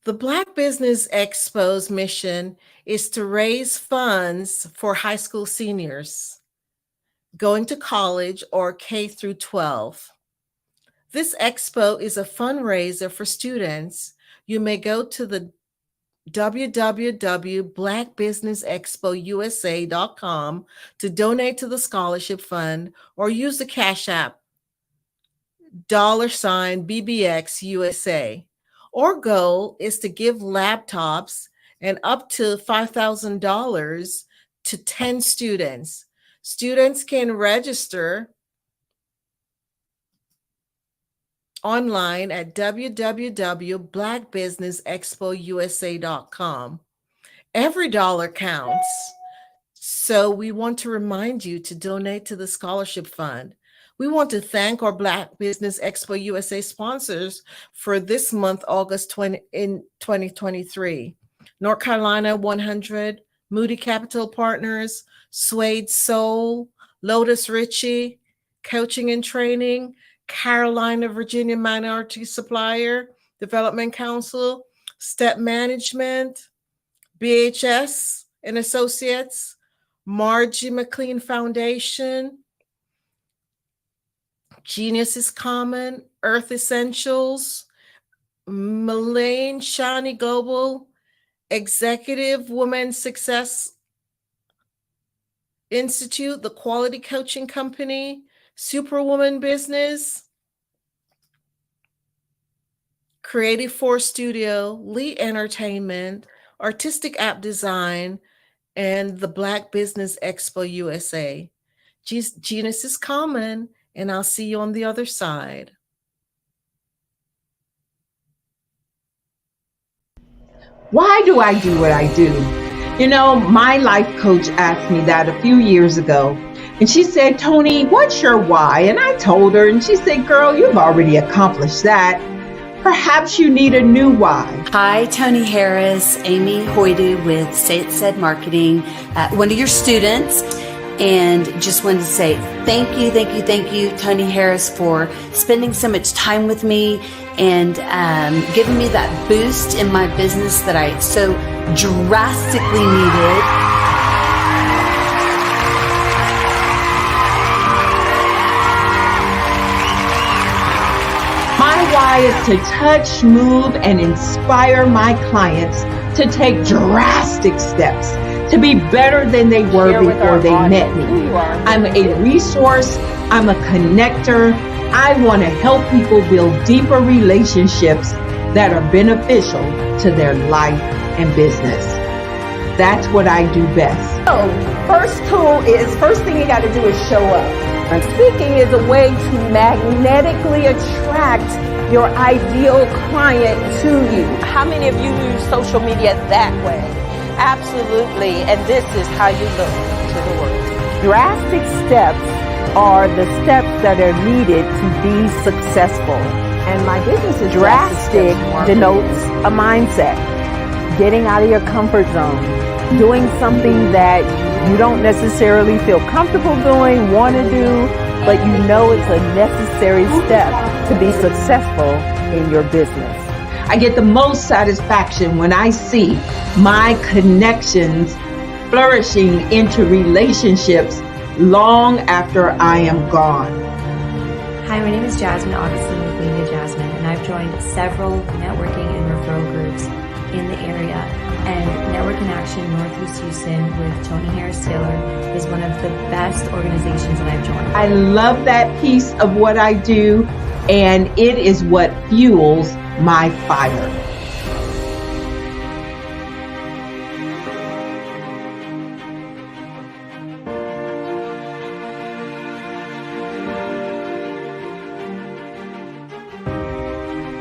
The Black Business Expo's mission is to raise funds for high school seniors going to college or K through 12. This expo is a fundraiser for students. You may go to the www.blackbusinessexpousa.com to donate to the scholarship fund, or use the Cash App $BBXUSA. Our goal is to give laptops and up to $5,000 to 10 students. Students can register online at www.blackbusinessexpousa.com. Every dollar counts. So we want to remind you to donate to the scholarship fund. We want to thank our Black Business Expo USA sponsors for this month, August 2023. North Carolina 100, Moody Capital Partners, Suede Soul, Lotus Ritchie, Coaching and Training, Carolina, Virginia Minority Supplier Development Council, Step Management, BHS and Associates, Margie McLean Foundation, Genius is Common, Earth Essentials, Melaine Shani Global, Executive Women Success Institute, the Quality Coaching Company, Superwoman Business, Creative Force Studio, Lee Entertainment, Artistic App Design, and the Black Business Expo USA. Genius is Common, and I'll see you on the other side. Why do I do what I do? You know, my life coach asked me that a few years ago, and she said, Tony, what's your why? And I told her, and she said, girl, you've already accomplished that. Perhaps you need a new why. Hi, Tony Harris, Amy Hoydu with Say It Said Marketing, one of your students. And just wanted to say thank you, Tony Harris, for spending so much time with me and giving me that boost in my business that I so drastically needed. My why is to touch, move, and inspire my clients to take drastic steps to be better than they were before they met me. I'm a resource, I'm a connector. I want to help people build deeper relationships that are beneficial to their life and business. That's what I do best. So, first thing you got to do is show up. And speaking is a way to magnetically attract your ideal client to you. How many of you use social media that way? Absolutely. And this is how you look to the world. Drastic steps are the steps that are needed to be successful. And my business is drastic denotes a mindset. Getting out of your comfort zone. Doing something that you don't necessarily feel comfortable doing, want to do, but you know it's a necessary step to be successful in your business. I get the most satisfaction when I see my connections flourishing into relationships long after I am gone. Hi, my name is Jasmine Augustine with Media Jasmine, and I've joined several networking and referral groups in the area. And Network in Action Northeast Houston with Tony Harris Taylor is one of the best organizations that I've joined. I love that piece of what I do, and it is what fuels my fire.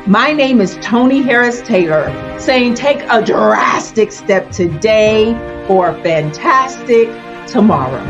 My name is Tony Harris Taylor, saying take a drastic step today for a fantastic tomorrow.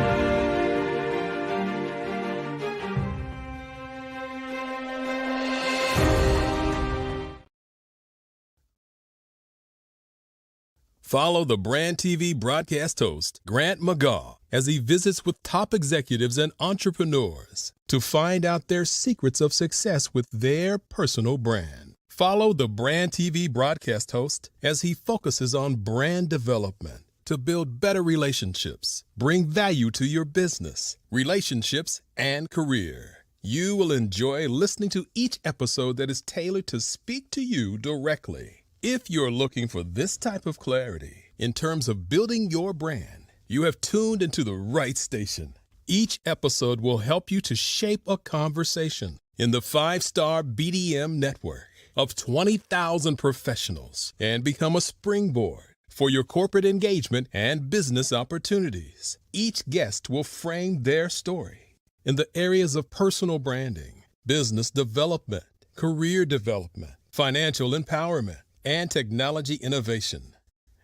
Follow the Brand TV broadcast host, Grant McGaugh, as he visits with top executives and entrepreneurs to find out their secrets of success with their personal brand. Follow the Brand TV broadcast host as he focuses on brand development to build better relationships, bring value to your business, relationships, and career. You will enjoy listening to each episode that is tailored to speak to you directly. If you're looking for this type of clarity in terms of building your brand, you have tuned into the right station. Each episode will help you to shape a conversation in the 5-star BDM network of 20,000 professionals and become a springboard for your corporate engagement and business opportunities. Each guest will frame their story in the areas of personal branding, business development, career development, financial empowerment, and technology innovation.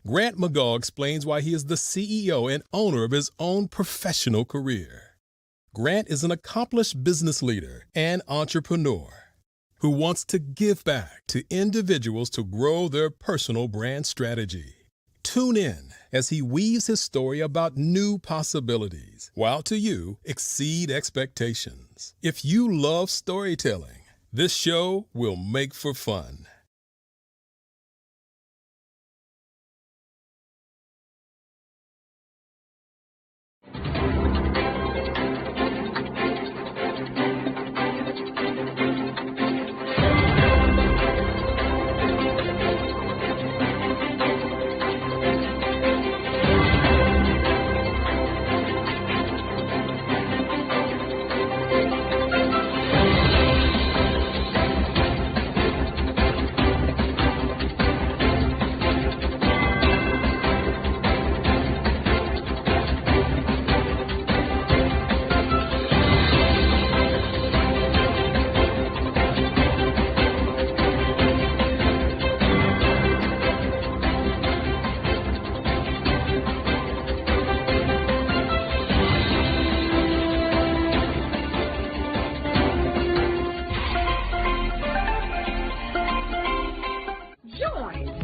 Grant McGaugh explains why he is the CEO and owner of his own professional career. Grant is an accomplished business leader and entrepreneur who wants to give back to individuals to grow their personal brand strategy. Tune in as he weaves his story about new possibilities, while to you exceed expectations. If you love storytelling, this show will make for fun.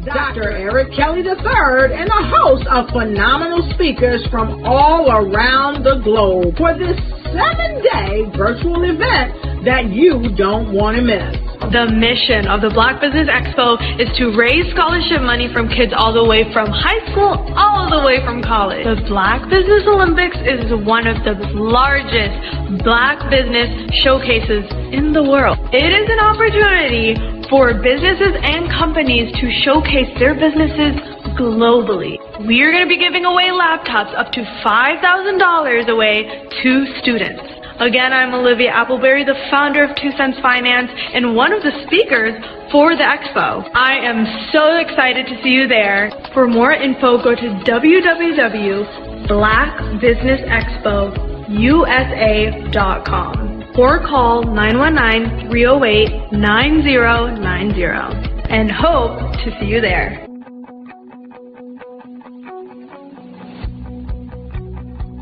Dr. Eric Kelly III and a host of phenomenal speakers from all around the globe for this 7-day virtual event that you don't want to miss. The mission of the Black Business Expo is to raise scholarship money from kids all the way from high school, all the way from college. The Black Business Olympics is one of the largest Black business showcases in the world. It is an opportunity for businesses and companies to showcase their businesses globally. We are going to be giving away laptops up to $5,000 away to students. Again, I'm Olivia Appleberry, the founder of 2 Cents Finance and one of the speakers for the expo. I am so excited to see you there. For more info, go to www.blackbusinessexpousa.com or call 919-308-9090 and hope to see you there.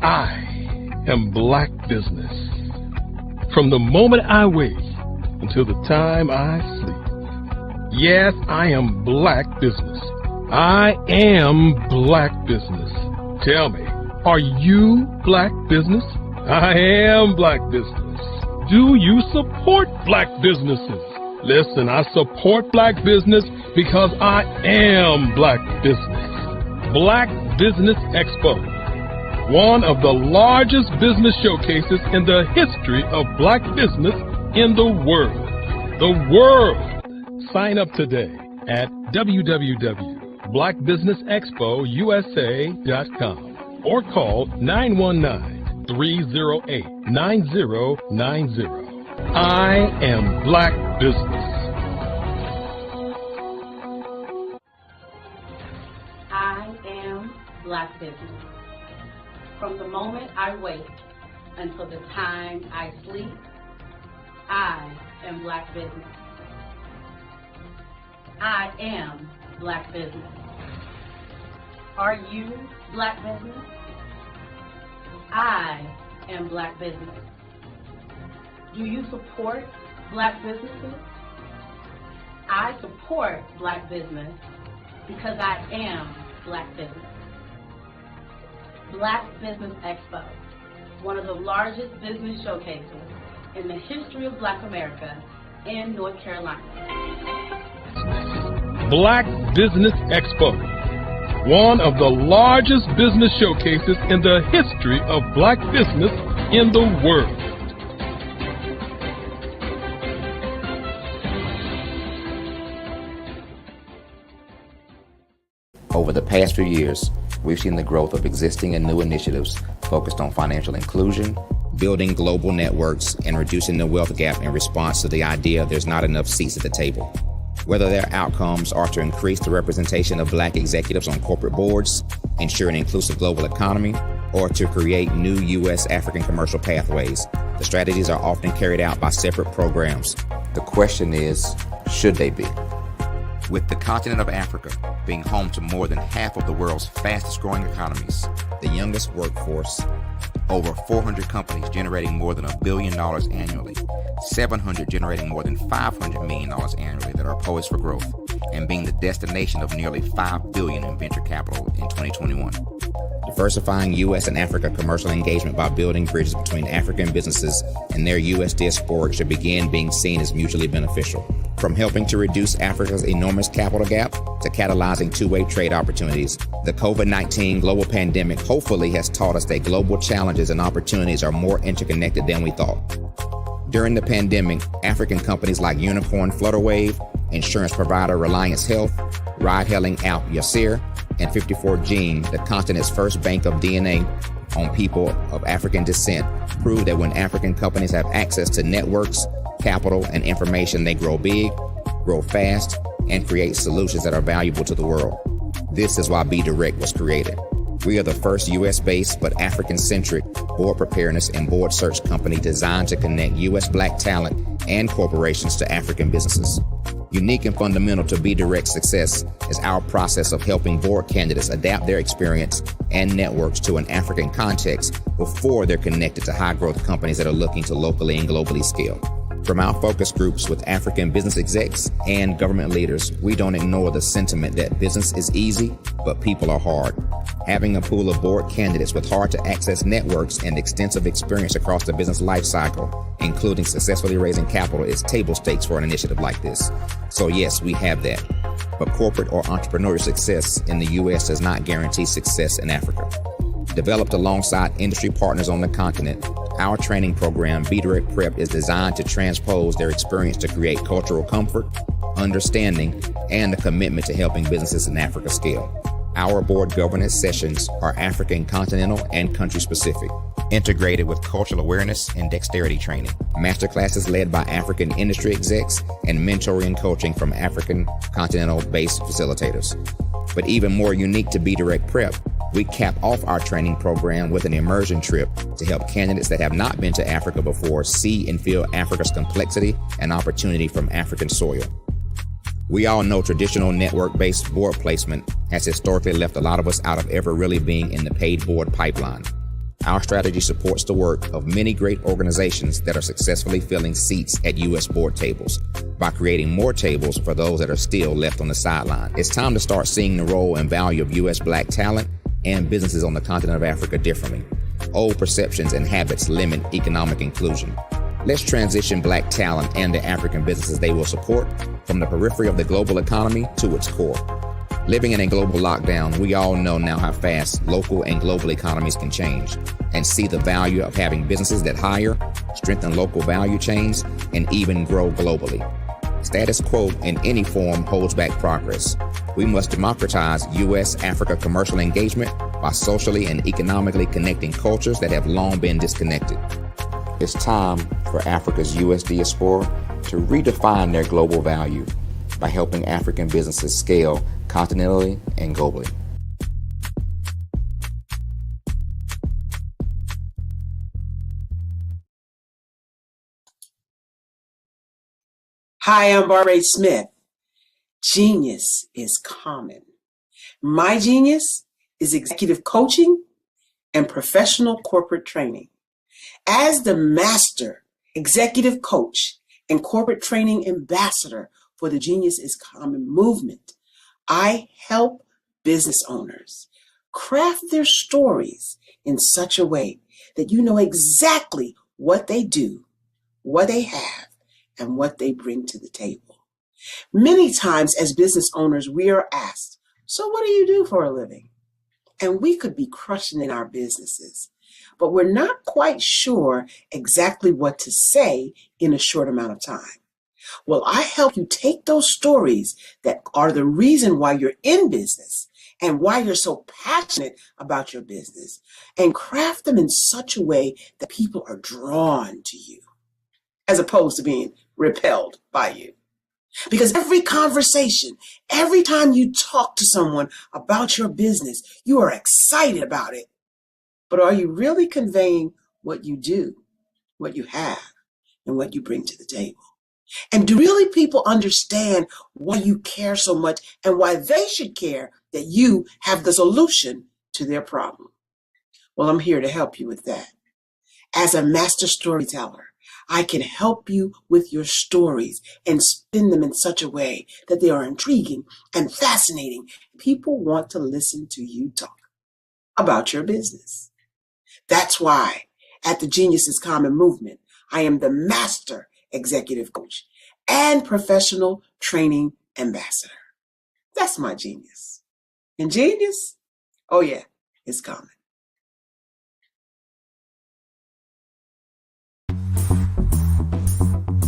I am Black business. From the moment I wake until the time I sleep. Yes, I am Black business. I am Black business. Tell me, are you Black business? I am Black business. Do you support Black businesses? Listen, I support Black business because I am Black business. Black Business Expo, one of the largest business showcases in the history of Black business in the world. The world. Sign up today at www.blackbusinessexpousa.com or call 919-308-9090. I am Black business. I am Black business. From the moment I wake until the time I sleep, I am Black business. I am Black business. Are you Black business? I am Black business. Do you support Black businesses? I support Black business because I am Black business. Black Business Expo, one of the largest business showcases in the history of Black America in North Carolina. Black Business Expo, one of the largest business showcases in the history of Black business in the world. Over the past few years, we've seen the growth of existing and new initiatives focused on financial inclusion, building global networks, and reducing the wealth gap in response to the idea there's not enough seats at the table. Whether their outcomes are to increase the representation of Black executives on corporate boards, ensure an inclusive global economy, or to create new U.S.-African commercial pathways, the strategies are often carried out by separate programs. The question is, should they be? With the continent of Africa being home to more than half of the world's fastest growing economies, the youngest workforce, over 400 companies generating more than $1 billion annually, 700 generating more than $500 million annually that are poised for growth, and being the destination of nearly $5 billion in venture capital in 2021. Diversifying U.S. and Africa commercial engagement by building bridges between African businesses and their U.S. diaspora should begin being seen as mutually beneficial. From helping to reduce Africa's enormous capital gap to catalyzing two-way trade opportunities, the COVID-19 global pandemic hopefully has taught us that global challenges and opportunities are more interconnected than we thought. During the pandemic, African companies like Unicorn Flutterwave, insurance provider Reliance Health, ride-hailing app Yasir, and 54Gene, the continent's first bank of DNA on people of African descent, prove that when African companies have access to networks, capital, and information, they grow big, grow fast, and create solutions that are valuable to the world. This is why Be Direct was created. We are the first U.S.-based but African-centric board preparedness and board search company designed to connect U.S. Black talent and corporations to African businesses. Unique and fundamental to Be Direct's success is our process of helping board candidates adapt their experience and networks to an African context before they're connected to high-growth companies that are looking to locally and globally scale. From our focus groups with African business execs and government leaders, we don't ignore the sentiment that business is easy, but people are hard. Having a pool of board candidates with hard-to-access networks and extensive experience across the business life cycle, including successfully raising capital, is table stakes for an initiative like this. So yes, we have that. But corporate or entrepreneurial success in the U.S. does not guarantee success in Africa. Developed alongside industry partners on the continent, our training program, Be Direct Prep, is designed to transpose their experience to create cultural comfort, understanding, and a commitment to helping businesses in Africa scale. Our board governance sessions are African, continental, and country specific. integrated with cultural awareness and dexterity training. Masterclasses led by African industry execs and mentoring and coaching from African continental-based facilitators. But even more unique to Be Direct Prep, we cap off our training program with an immersion trip to help candidates that have not been to Africa before see and feel Africa's complexity and opportunity from African soil. We all know traditional network-based board placement has historically left a lot of us out of ever really being in the paid board pipeline. Our strategy supports the work of many great organizations that are successfully filling seats at U.S. board tables by creating more tables for those that are still left on the sideline. It's time to start seeing the role and value of U.S. Black talent and businesses on the continent of Africa differently. Old perceptions and habits limit economic inclusion. Let's transition Black talent and the African businesses they will support from the periphery of the global economy to its core. Living in a global lockdown, we all know now how fast local and global economies can change and see the value of having businesses that hire, strengthen local value chains, and even grow globally. Status quo in any form holds back progress. We must democratize U.S.-Africa commercial engagement by socially and economically connecting cultures that have long been disconnected. It's time for Africa's U.S. diaspora to redefine their global value by helping African businesses scale continentally and globally. Hi, I'm Barbara Smith. Genius is common. My genius is executive coaching and professional corporate training. As the master executive coach and corporate training ambassador for the Genius is Common movement, I help business owners craft their stories in such a way that you know exactly what they do, what they have, and what they bring to the table. Many times as business owners, we are asked, so what do you do for a living? And we could be crushing in our businesses, but we're not quite sure exactly what to say in a short amount of time. Well, I help you take those stories that are the reason why you're in business and why you're so passionate about your business and craft them in such a way that people are drawn to you as opposed to being repelled by you. Because every conversation, every time you talk to someone about your business, you are excited about it. But are you really conveying what you do, what you have, and what you bring to the table? And do really people understand why you care so much and why they should care that you have the solution to their problem? Well, I'm here to help you with that. As a master storyteller, I can help you with your stories and spin them in such a way that they are intriguing and fascinating. People want to listen to you talk about your business. That's why at the Genius is Common movement, I am the master executive coach and professional training ambassador. That's my genius. And genius? Oh yeah, it's common.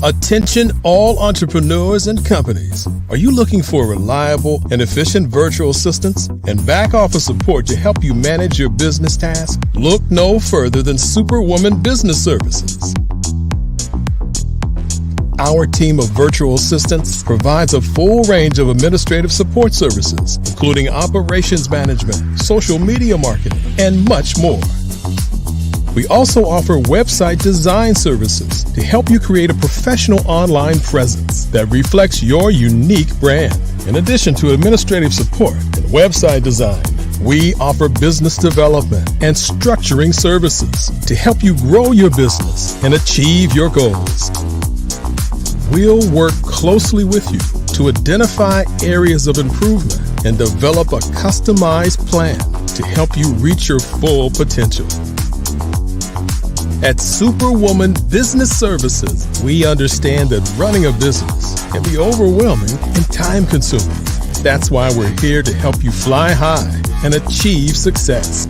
Attention all entrepreneurs and companies. Are you looking for reliable and efficient virtual assistants and back office support to help you manage your business tasks? Look no further than Superwoman Business Services. Our team of virtual assistants provides a full range of administrative support services, including operations management, social media marketing, and much more. We also offer website design services to help you create a professional online presence that reflects your unique brand. In addition to administrative support and website design, we offer business development and structuring services to help you grow your business and achieve your goals. We'll work closely with you to identify areas of improvement and develop a customized plan to help you reach your full potential. At Superwoman Business Services, we understand that running a business can be overwhelming and time-consuming. That's why we're here to help you fly high and achieve success.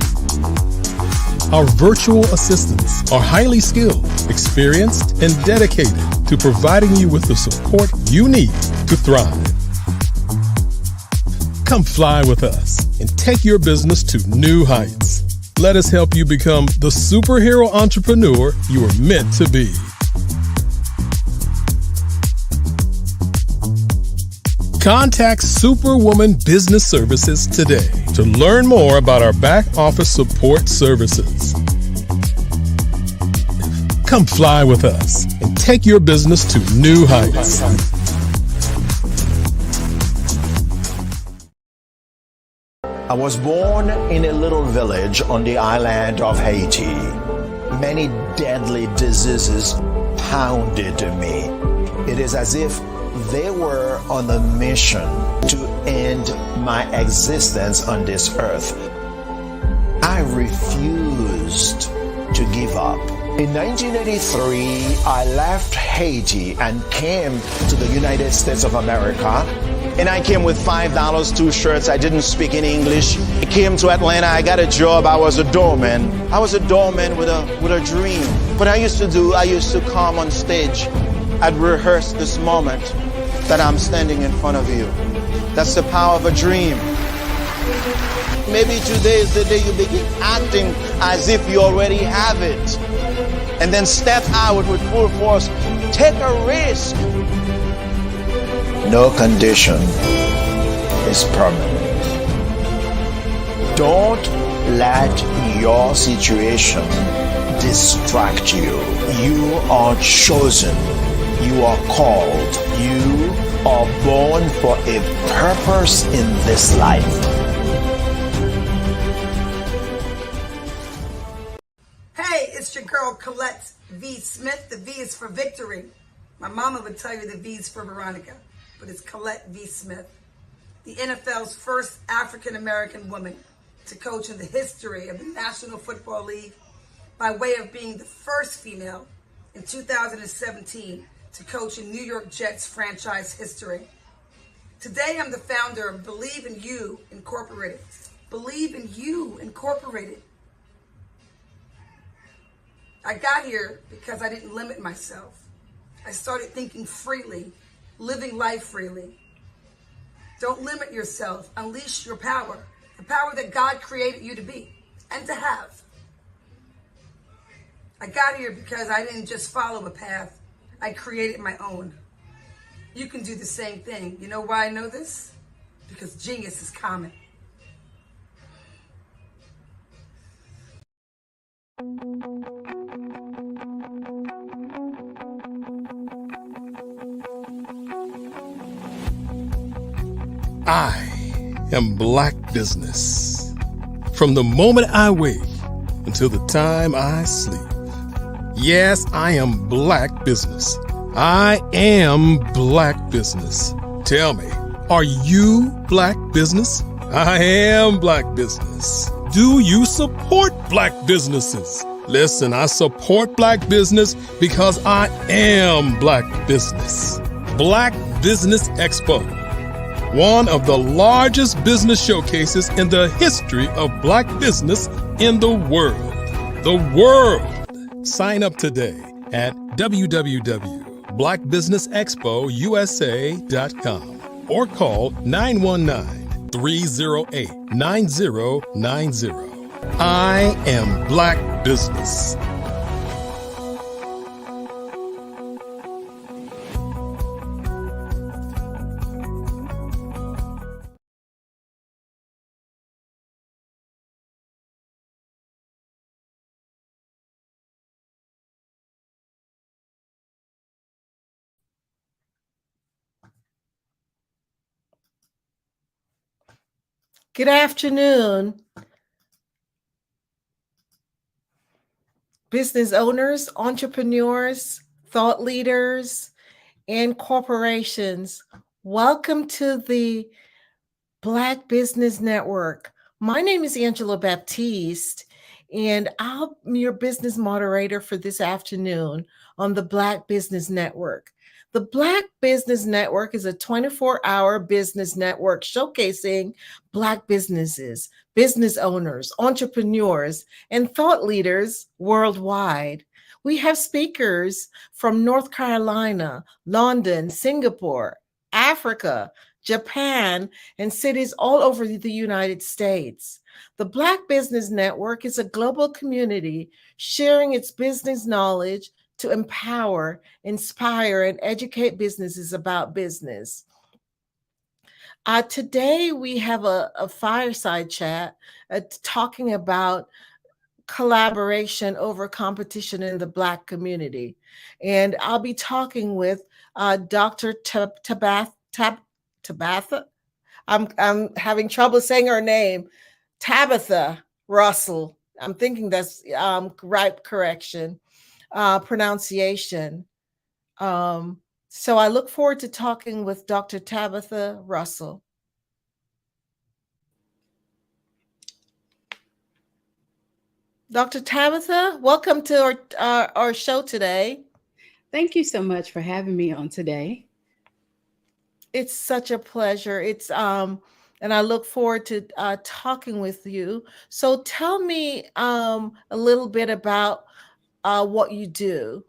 Our virtual assistants are highly skilled, experienced, and dedicated to providing you with the support you need to thrive. Come fly with us and take your business to new heights. Let us help you become the superhero entrepreneur you are meant to be. Contact Superwoman Business Services today to learn more about our back office support services. Come fly with us and take your business to new heights. I was born in a little village on the island of Haiti. Many deadly diseases pounded me. It is as if they were on a mission to end my existence on this earth. I refused to give up. In 1983, I left Haiti and came to the United States of America. And I came with $5, 2 shirts. I didn't speak any English. I came to Atlanta. I got a job. I was a doorman. I was a doorman with a dream. What I used to come on stage. I'd rehearse this moment that I'm standing in front of you. That's the power of a dream. Maybe today is the day you begin acting as if you already have it. And then step out with full force. Take a risk. No condition is permanent. Don't let your situation distract you. You are chosen. You are called. You are born for a purpose in this life. Hey, it's your girl Colette V. Smith. The V is for victory. My mama would tell you the V is for Veronica, but it's Colette V. Smith, the NFL's first African-American woman to coach in the history of the National Football League by way of being the first female in 2017 to coach in New York Jets franchise history. Today, I'm the founder of Believe in You Incorporated. Believe in You Incorporated. I got here because I didn't limit myself. I started thinking freely, living life freely. Don't limit yourself. Unleash your power, the power that God created you to be and to have. I got here because I didn't just follow a path. I created my own. You can do the same thing. You know why I know this? Because genius is common. I am Black business. From the moment I wake until the time I sleep. Yes, I am Black business. I am Black business. Tell me, are you Black business? I am Black business. Do you support Black businesses? Listen, I support Black business because I am Black business. Black Business Expo, one of the largest business showcases in the history of Black business in the world. The world! Sign up today at www.blackbusinessexpousa.com or call 919-308-9090. I am Black business. Good afternoon, business owners, entrepreneurs, thought leaders, and corporations. Welcome to the Black Business Network. My name is Angela Baptiste, and I'm your business moderator for this afternoon on the Black Business Network. The Black Business Network is a 24-hour business network showcasing Black businesses, business owners, entrepreneurs, and thought leaders worldwide. We have speakers from North Carolina, London, Singapore, Africa, Japan, and cities all over the United States. The Black Business Network is a global community sharing its business knowledge to empower, inspire, and educate businesses about business. Today, we have a fireside chat talking about collaboration over competition in the Black community. And I'll be talking with Dr. Tabitha. I'm having trouble saying her name. Tabitha Russell. I'm thinking that's right correction, pronunciation. So I look forward to talking with Dr. Tabitha Russell. Dr. Tabitha, welcome to our show today. Thank you so much for having me on today. It's such a pleasure. And I look forward to talking with you. So tell me a little bit about what you do.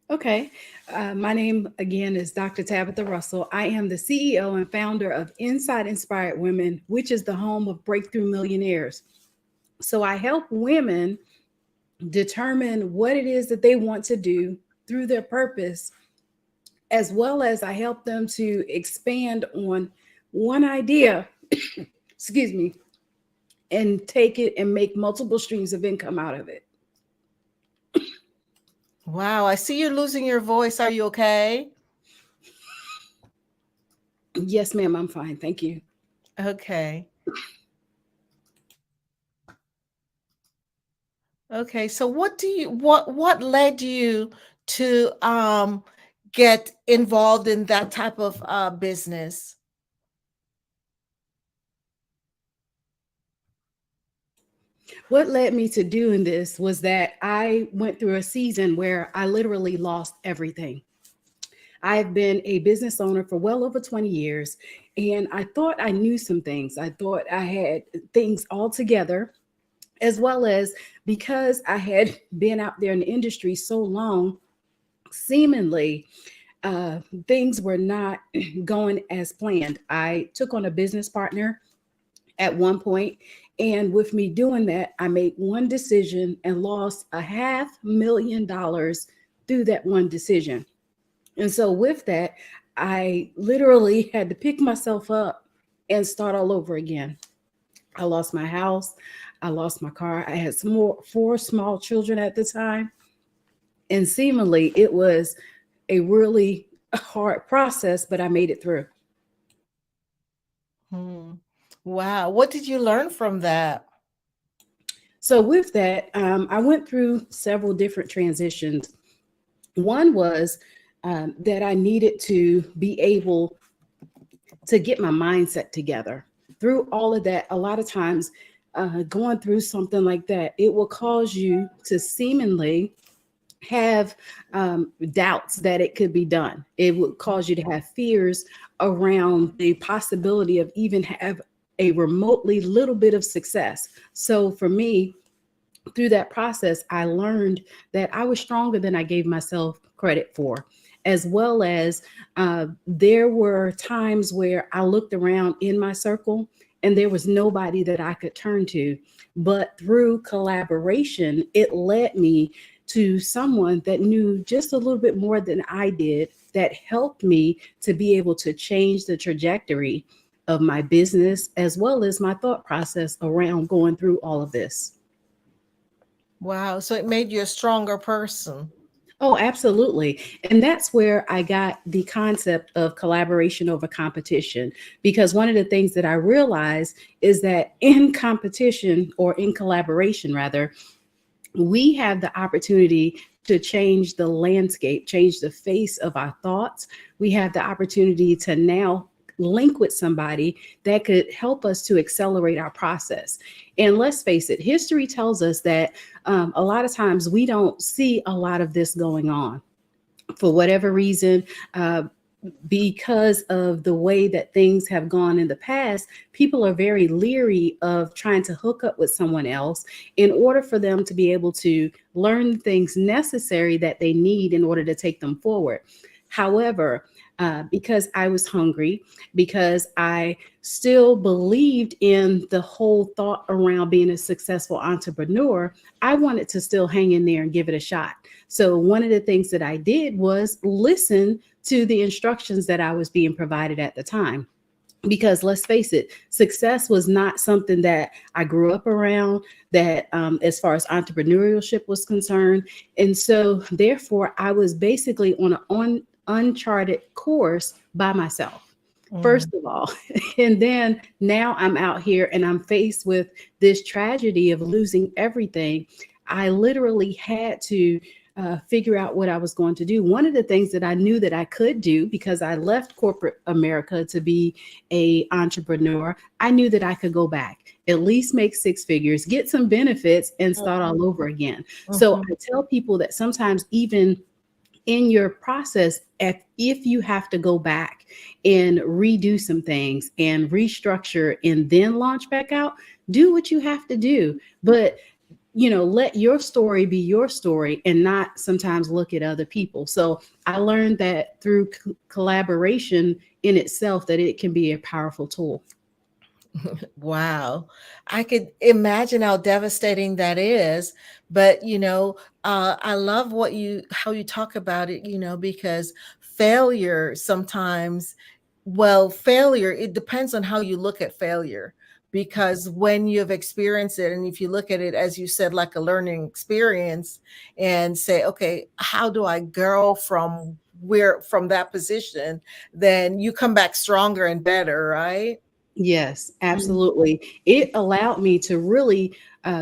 Okay. My name, again, is Dr. Tabitha Russell. I am the CEO and founder of Inside Inspired Women, which is the home of Breakthrough Millionaires. So I help women determine what it is that they want to do through their purpose, as well as I help them to expand on one idea, excuse me, and take it and make multiple streams of income out of it. Wow, I see you're losing your voice. Are you okay? Yes, ma'am, I'm fine. Thank you. Okay. Okay, so what led you to get involved in that type of business? What led me to doing this was that I went through a season where I literally lost everything. I've been a business owner for well over 20 years, and I thought I knew some things. I thought I had things all together, as well as because I had been out there in the industry so long, seemingly things were not going as planned. I took on a business partner at one point, and with me doing that, I made one decision and lost $500,000 through that one decision. And so with that, I literally had to pick myself up and start all over again. I lost my house. I lost my car. I had four small children at the time. And seemingly it was a really hard process, but I made it through. Wow. What did you learn from that? So with that, I went through several different transitions. One was that I needed to be able to get my mindset together. Through all of that, a lot of times going through something like that, it will cause you to seemingly have doubts that it could be done. It would cause you to have fears around the possibility of even have a remotely little bit of success. So for me, through that process, I learned that I was stronger than I gave myself credit for, as well as there were times where I looked around in my circle and there was nobody that I could turn to. But through collaboration, it led me to someone that knew just a little bit more than I did, that helped me to be able to change the trajectory of my business, as well as my thought process around going through all of this. Wow. So it made you a stronger person. Oh, absolutely. And that's where I got the concept of collaboration over competition, because one of the things that I realized is that in competition, or in collaboration rather, we have the opportunity to change the landscape, change the face of our thoughts. We have the opportunity to now link with somebody that could help us to accelerate our process. And let's face it, history tells us that a lot of times we don't see a lot of this going on for whatever reason. Because of the way that things have gone in the past, people are very leery of trying to hook up with someone else in order for them to be able to learn things necessary that they need in order to take them forward. However, because I was hungry, because I still believed in the whole thought around being a successful entrepreneur. I wanted to still hang in there and give it a shot. So one of the things that I did was listen to the instructions that I was being provided at the time. Because let's face it, success was not something that I grew up around, that as far as entrepreneurship was concerned. And so therefore, I was basically on an uncharted course by myself, first of all. And then now I'm out here and I'm faced with this tragedy of losing everything. I literally had to figure out what I was going to do. One of the things that I knew that I could do, because I left corporate America to be a entrepreneur, I knew that I could go back, at least make six figures, get some benefits, and start all over again. So I tell people that sometimes even in your process, if you have to go back and redo some things and restructure and then launch back out, do what you have to do. But let your story be your story and not sometimes look at other people. So I learned that through collaboration in itself, that it can be a powerful tool. Wow. I could imagine how devastating that is. But, I love how you talk about it, because failure sometimes, failure, it depends on how you look at failure. Because when you've experienced it, and if you look at it, as you said, like a learning experience, and say, okay, how do I grow from that position? Then you come back stronger and better, right? Yes, absolutely. It allowed me to really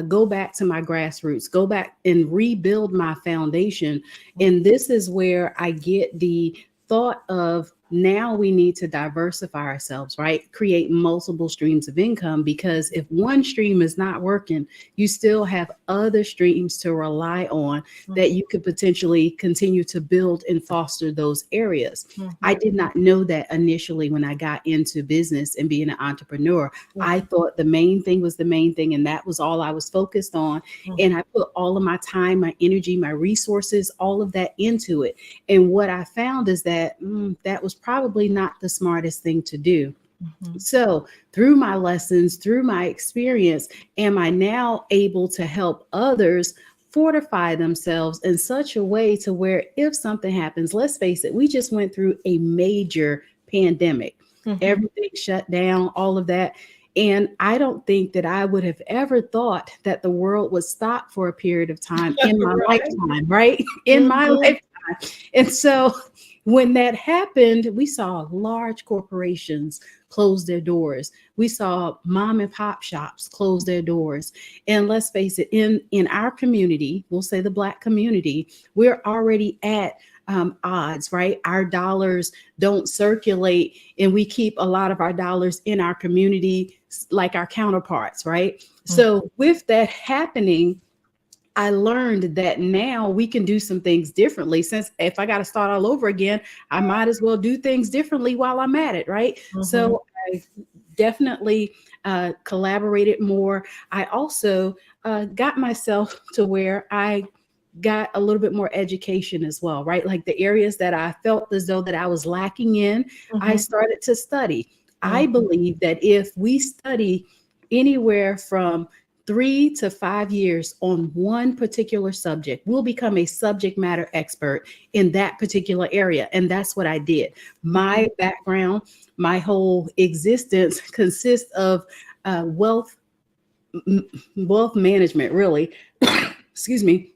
go back to my grassroots, go back and rebuild my foundation. And this is where I get the thought of, now we need to diversify ourselves, right? Create multiple streams of income, because if one stream is not working, you still have other streams to rely on that you could potentially continue to build and foster those areas. I did not know that initially when I got into business and being an entrepreneur. I thought the main thing was the main thing, and that was all I was focused on. And I put all of my time, my energy, my resources, all of that into it. And what I found is that that was probably not the smartest thing to do. So through my lessons, through my experience, am I now able to help others fortify themselves in such a way to where if something happens, let's face it, we just went through a major pandemic, everything shut down, all of that. And I don't think that I would have ever thought that the world would stop for a period of time in my lifetime, right? In my lifetime. And so when that happened, we saw large corporations close their doors. We saw mom and pop shops close their doors. And let's face it, in our community, we'll say the Black community, we're already at odds, right? Our dollars don't circulate, and we keep a lot of our dollars in our community like our counterparts, right? So with that happening, I learned that now we can do some things differently. Since if I got to start all over again, I might as well do things differently while I'm at it, right? So I definitely collaborated more. I also got myself to where I got a little bit more education as well, right? Like the areas that I felt as though that I was lacking in, I started to study. I believe that if we study anywhere from 3 to 5 years on one particular subject, we'll become a subject matter expert in that particular area. And that's what I did. My background, my whole existence consists of wealth management, really. Excuse me.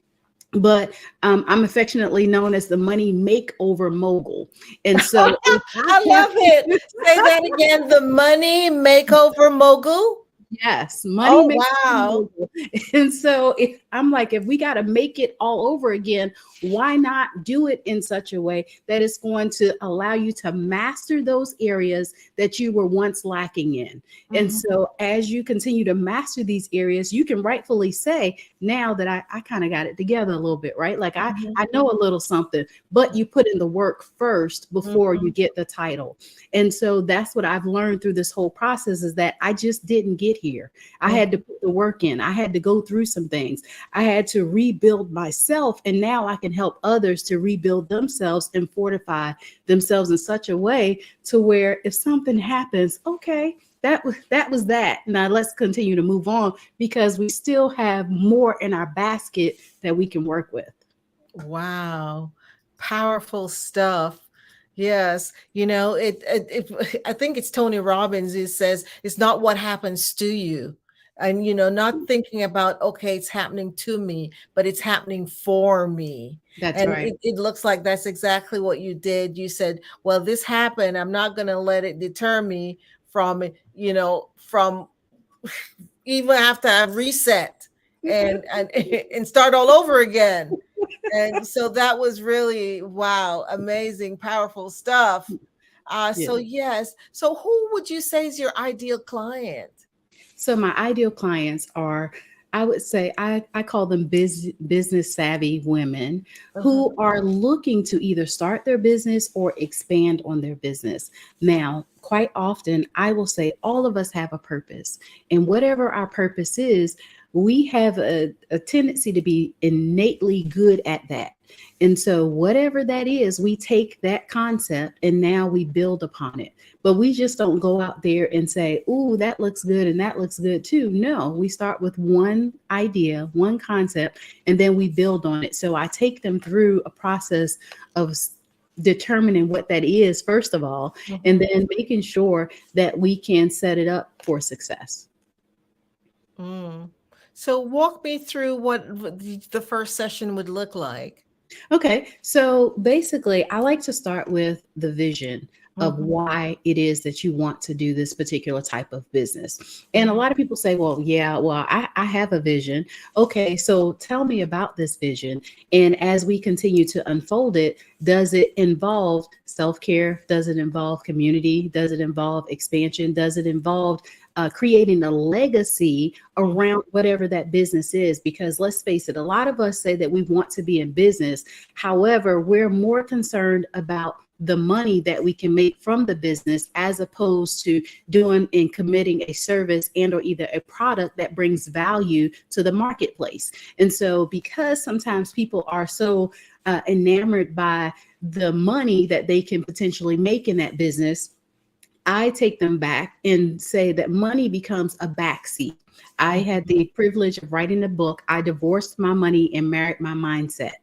But I'm affectionately known as the money makeover mogul. And so I love it. Say that again. The money makeover mogul. Yes, money. Wow. And so I'm like, if we got to make it all over again, why not do it in such a way that it's going to allow you to master those areas that you were once lacking in? And so as you continue to master these areas, you can rightfully say now that I kind of got it together a little bit, right? Like I know a little something, but you put in the work first before you get the title. And so that's what I've learned through this whole process, is that I just didn't get here. here. I had to put the work in. I had to go through some things. I had to rebuild myself. And now I can help others to rebuild themselves and fortify themselves in such a way to where if something happens, okay, that was that. Now let's continue to move on because we still have more in our basket that we can work with. Wow. Powerful stuff. Yes. You know, I think it's Tony Robbins who says it's not what happens to you. And, you know, not thinking about, okay, it's happening to me, but it's happening for me. That's and right. it looks like that's exactly what you did. You said, well, this happened. I'm not going to let it deter me from, you know, from even after I've reset and start all over again. And so that was really, wow, amazing, powerful stuff. So yes. So who would you say is your ideal client? So my ideal clients are, I would say, I call them business savvy women who are looking to either start their business or expand on their business. Now, quite often, I will say all of us have a purpose. And whatever our purpose is, we have a tendency to be innately good at that. And so whatever that is, we take that concept and now we build upon it. But we just don't go out there and say, ooh, that looks good and that looks good too. No, we start with one idea, one concept, and then we build on it. So I take them through a process of determining what that is, first of all, and then making sure that we can set it up for success. So walk me through what the first session would look like. Okay, so basically, I like to start with the vision of why it is that you want to do this particular type of business. And a lot of people say, well, I have a vision. Okay, so tell me about this vision. And as we continue to unfold it, does it involve self-care? Does it involve community? Does it involve expansion? Does it involve creating a legacy around whatever that business is? Because let's face it, a lot of us say that we want to be in business. However, we're more concerned about the money that we can make from the business as opposed to doing and committing a service and or either a product that brings value to the marketplace. And so because sometimes people are so enamored by the money that they can potentially make in that business, I take them back and say that money becomes a backseat. I had the privilege of writing a book. I divorced my money and married my mindset.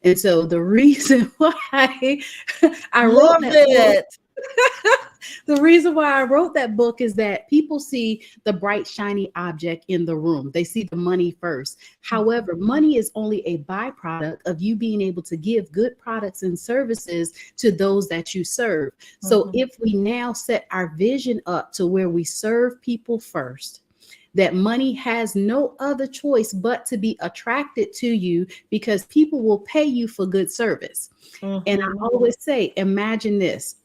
And so the reason why I wrote that book, the reason why I wrote that book is that people see the bright, shiny object in the room. They see the money first. However, money is only a byproduct of you being able to give good products and services to those that you serve. So if we now set our vision up to where we serve people first, that money has no other choice but to be attracted to you because people will pay you for good service. And I always say, imagine this.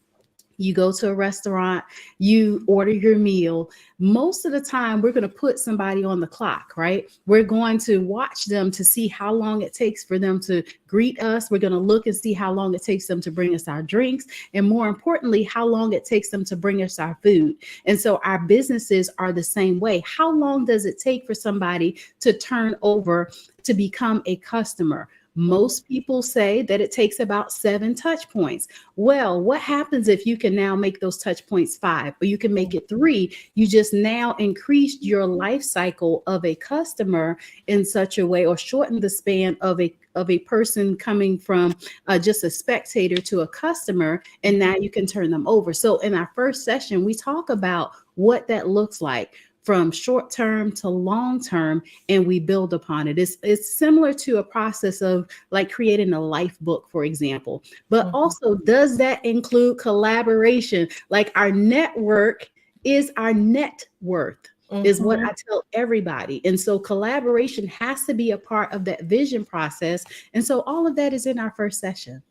You go to a restaurant, you order your meal. Most of the time, we're going to put somebody on the clock, right? We're going to watch them to see how long it takes for them to greet us. We're going to look and see how long it takes them to bring us our drinks. And more importantly, how long it takes them to bring us our food. And so our businesses are the same way. How long does it take for somebody to turn over to become a customer? Most people say that it takes about 7 touch points. Well, what happens if you can now make those touch points 5 or you can make it 3? You just now increased your life cycle of a customer in such a way, or shortened the span of a person coming from just a spectator to a customer, and now you can turn them over. So in our first session, we talk about what that looks like from short term to long term, and we build upon it. It's similar to a process of like creating a life book, for example. But also, does that include collaboration? Like our network is our net worth, is what I tell everybody. And so collaboration has to be a part of that vision process. And so all of that is in our first session.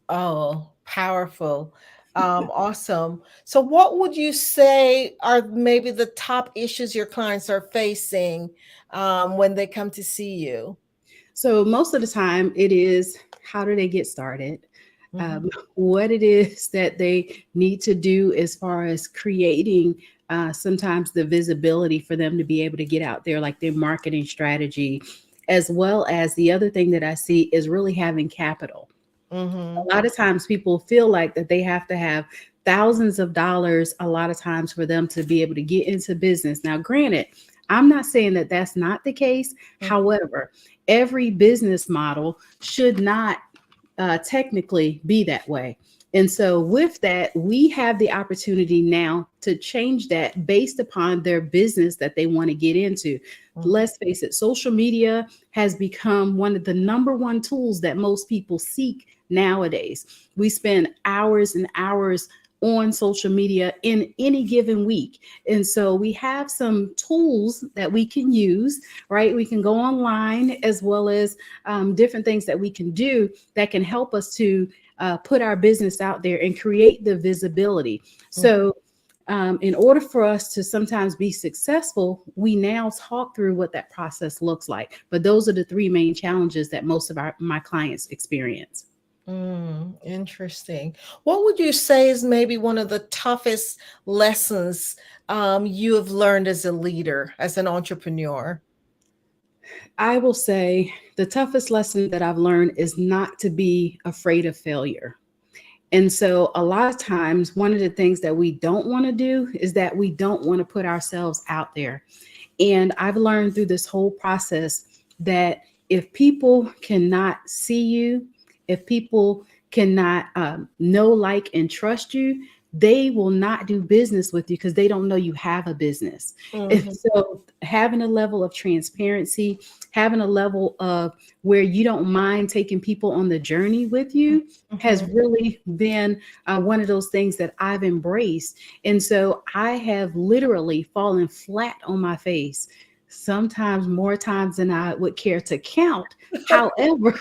Oh, powerful. Awesome. So what would you say are maybe the top issues your clients are facing when they come to see you? So most of the time it is, how do they get started? What it is that they need to do as far as creating sometimes the visibility for them to be able to get out there, like their marketing strategy, as well as the other thing that I see is really having capital. A lot of times people feel like that they have to have thousands of dollars a lot of times for them to be able to get into business. Now, granted, I'm not saying that that's not the case. However, every business model should not technically be that way. And so with that, we have the opportunity now to change that based upon their business that they want to get into. Let's face it, social media has become one of the number one tools that most people seek nowadays. We spend hours and hours on social media in any given week. And so we have some tools that we can use, right? We can go online as well as different things that we can do that can help us to put our business out there and create the visibility. So in order for us to sometimes be successful, we now talk through what that process looks like. But those are the three main challenges that most of my clients experience. Interesting. What would you say is maybe one of the toughest lessons you have learned as a leader, as an entrepreneur? I will say the toughest lesson that I've learned is not to be afraid of failure. And so a lot of times, one of the things that we don't want to do is that we don't want to put ourselves out there. And I've learned through this whole process that if people cannot see you, if people cannot know, like, and trust you, they will not do business with you because they don't know you have a business. And so having a level of transparency, having a level of where you don't mind taking people on the journey with you has really been one of those things that I've embraced. And so I have literally fallen flat on my face, sometimes more times than I would care to count. However,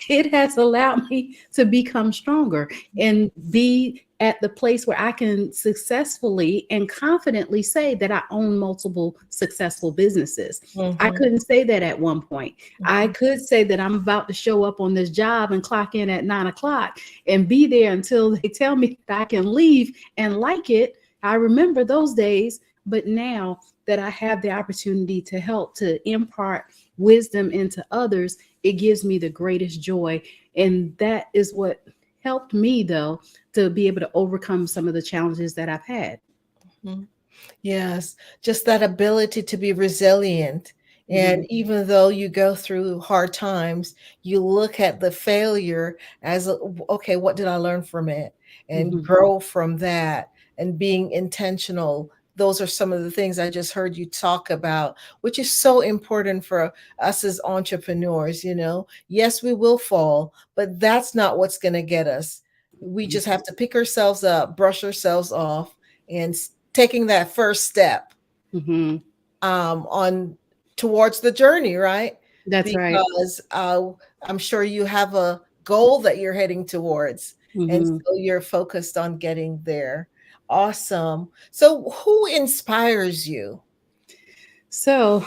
it has allowed me to become stronger and be at the place where I can successfully and confidently say that I own multiple successful businesses. I couldn't say that at one point. I could say that I'm about to show up on this job and clock in at 9 o'clock and be there until they tell me that I can leave and like it. I remember those days, but now that I have the opportunity to help to impart wisdom into others, it gives me the greatest joy. And that is what helped me, though, to be able to overcome some of the challenges that I've had. Yes, just that ability to be resilient. And even though you go through hard times, you look at the failure as, okay, what did I learn from it? And grow from that, and being intentional. Those are some of the things I just heard you talk about, which is so important for us as entrepreneurs. You know, yes, we will fall, but that's not what's going to get us. We just have to pick ourselves up, brush ourselves off, and taking that first step on towards the journey, right? That's right. Because I'm sure you have a goal that you're heading towards, and so you're focused on getting there. Awesome. So who inspires you? So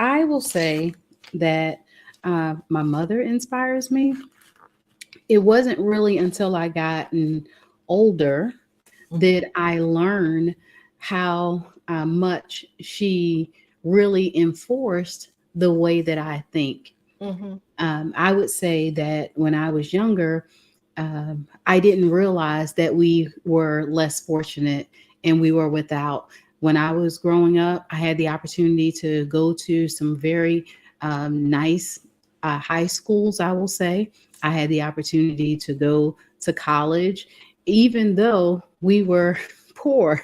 I will say that my mother inspires me. It wasn't really until I gotten older that I learned how much she really enforced the way that I think. I would say that when I was younger, I didn't realize that we were less fortunate and we were without. When I was growing up, I had the opportunity to go to some very nice high schools, I will say. I had the opportunity to go to college, even though we were poor,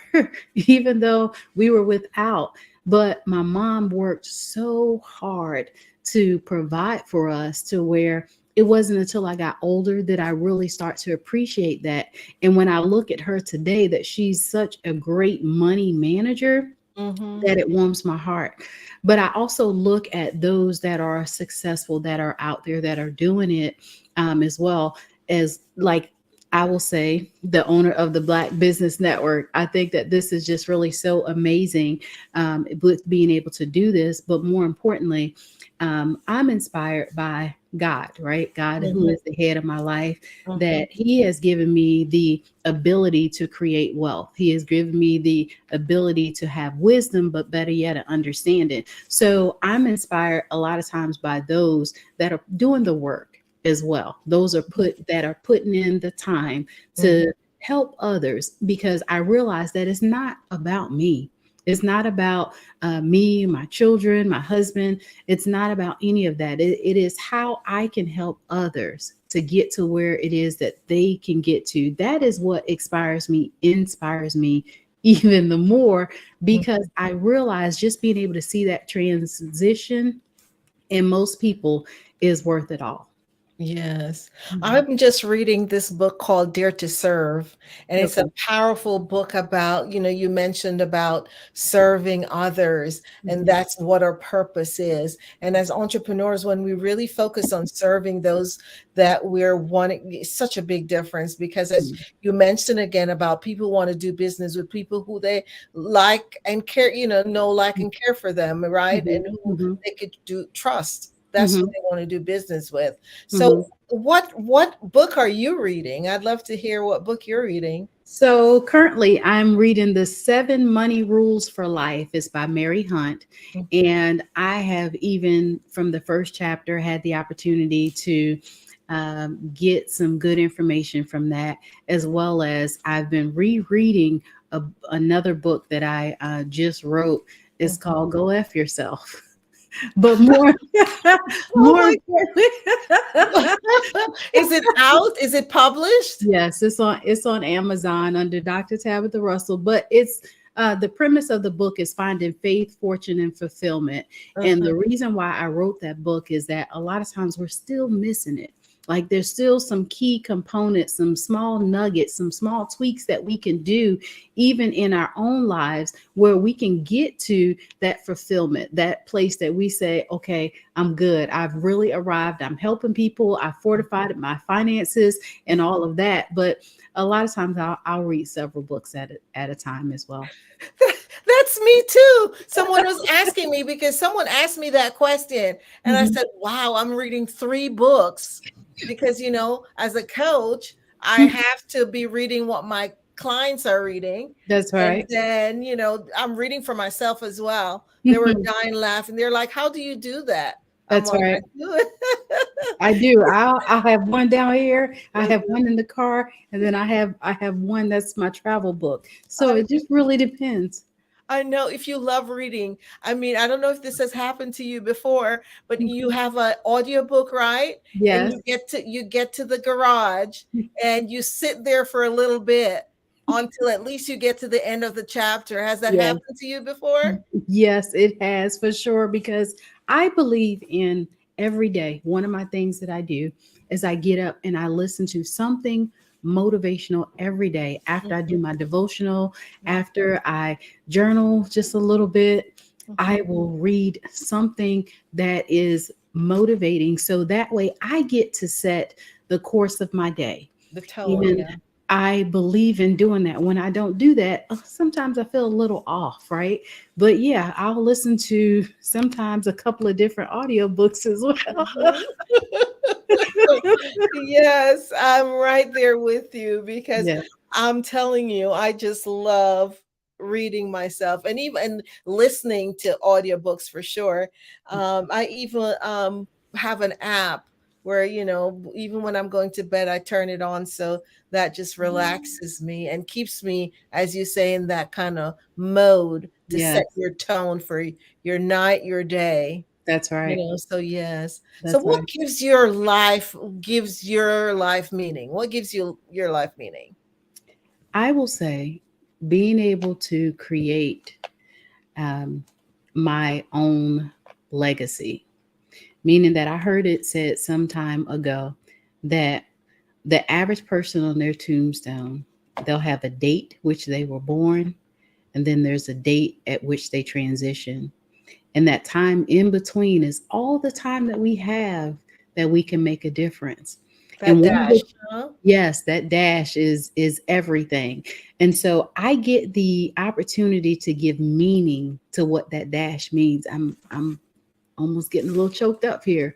even though we were without. But my mom worked so hard to provide for us to where it wasn't until I got older that I really start to appreciate that. And when I look at her today, that she's such a great money manager, that it warms my heart. But I also look at those that are successful, that are out there, that are doing it as well as, like, I will say, the owner of the Black Business Network. I think that this is just really so amazing with being able to do this. But more importantly, I'm inspired by God, right? God, who Mhm. is the head of my life, Mhm. that He has given me the ability to create wealth. He has given me the ability to have wisdom, but better yet, an understanding. So I'm inspired a lot of times by those that are doing the work as well. Those are putting in the time to help others, because I realize that it's not about me. It's not about me, my children, my husband. It's not about any of that. It is how I can help others to get to where it is that they can get to. That is what inspires me even the more, because I realize just being able to see that transition in most people is worth it all. Yes. I'm just reading this book called Dare to Serve, and it's a Okay. powerful book about, you mentioned about serving others, and Mhm. that's what our purpose is. And as entrepreneurs, when we really focus on serving those that we're wanting, it's such a big difference, because as you mentioned again about people want to do business with people who they like and care, know, like, and care for them, right? And who they could trust. That's who they want to do business with. So what book are you reading? I'd love to hear what book you're reading. So currently I'm reading The 7 Money Rules for Life. It's by Mary Hunt. And I have, even from the first chapter, had the opportunity to get some good information from that, as well as I've been rereading another book that I just wrote. It's called Go F Yourself. But more, more importantly, is it out? Is it published? Yes, it's on Amazon under Dr. Tabitha Russell. But it's the premise of the book is finding faith, fortune, and fulfillment. And the reason why I wrote that book is that a lot of times we're still missing it. Like, there's still some key components, some small nuggets, some small tweaks that we can do even in our own lives, where we can get to that fulfillment, that place that we say, okay, I'm good. I've really arrived. I'm helping people. I fortified my finances and all of that. But a lot of times I'll read several books at a time as well. That's me too. Someone was asking me, because someone asked me that question, and I said, wow, I'm reading 3 books, because, as a coach, I have to be reading what my clients are reading. That's right. And then, I'm reading for myself as well. They were dying laughing. They're like, how do you do that? I'm That's like, right. I do it. I do. I'll have one down here. I have one in the car, and then I have one that's my travel book. So it just really depends. I know, if you love reading. I mean, I don't know if this has happened to you before, but you have an audiobook, right? And Yes. you get to the garage and you sit there for a little bit until at least you get to the end of the chapter. Has that Yes. happened to you before? Yes, it has, for sure, because I believe in every day. One of my things that I do is I get up and I listen to something motivational every day after I do my devotional, after I journal just a little bit. I will read something that is motivating, so that way I get to set the course of my day. The tone, And yeah. I believe in doing that. When I don't do that, sometimes I feel a little off, right? But yeah, I'll listen to sometimes a couple of different audiobooks as well. Yes, I'm right there with you, because Yes. I'm telling you, I just love reading myself, and even listening to audiobooks for sure. I even have an app where, even when I'm going to bed, I turn it on, so that just relaxes me and keeps me, as you say, in that kind of mode to set Yes. your tone for your night, your day. That's right. So yes. So That's what right. gives your life meaning? What gives you your life meaning? I will say being able to create my own legacy, meaning that I heard it said some time ago that the average person on their tombstone, they'll have a date which they were born, and then there's a date at which they transition. And that time in between is all the time that we have that we can make a difference. That And dash, huh? yes, that dash is everything. And so I get the opportunity to give meaning to what that dash means. I'm almost getting a little choked up here.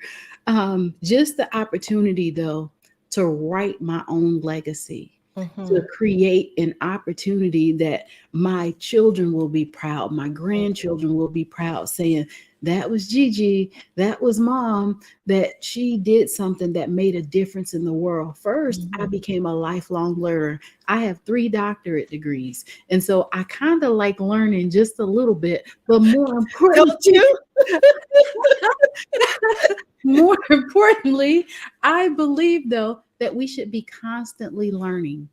Just the opportunity, though, to write my own legacy, to create an opportunity that my children will be proud, my grandchildren will be proud, saying, that was Gigi, that was mom, that she did something that made a difference in the world. First, I became a lifelong learner. I have 3 doctorate degrees. And so I kind of like learning just a little bit, but more importantly, Don't you? more importantly, I believe though that we should be constantly learning.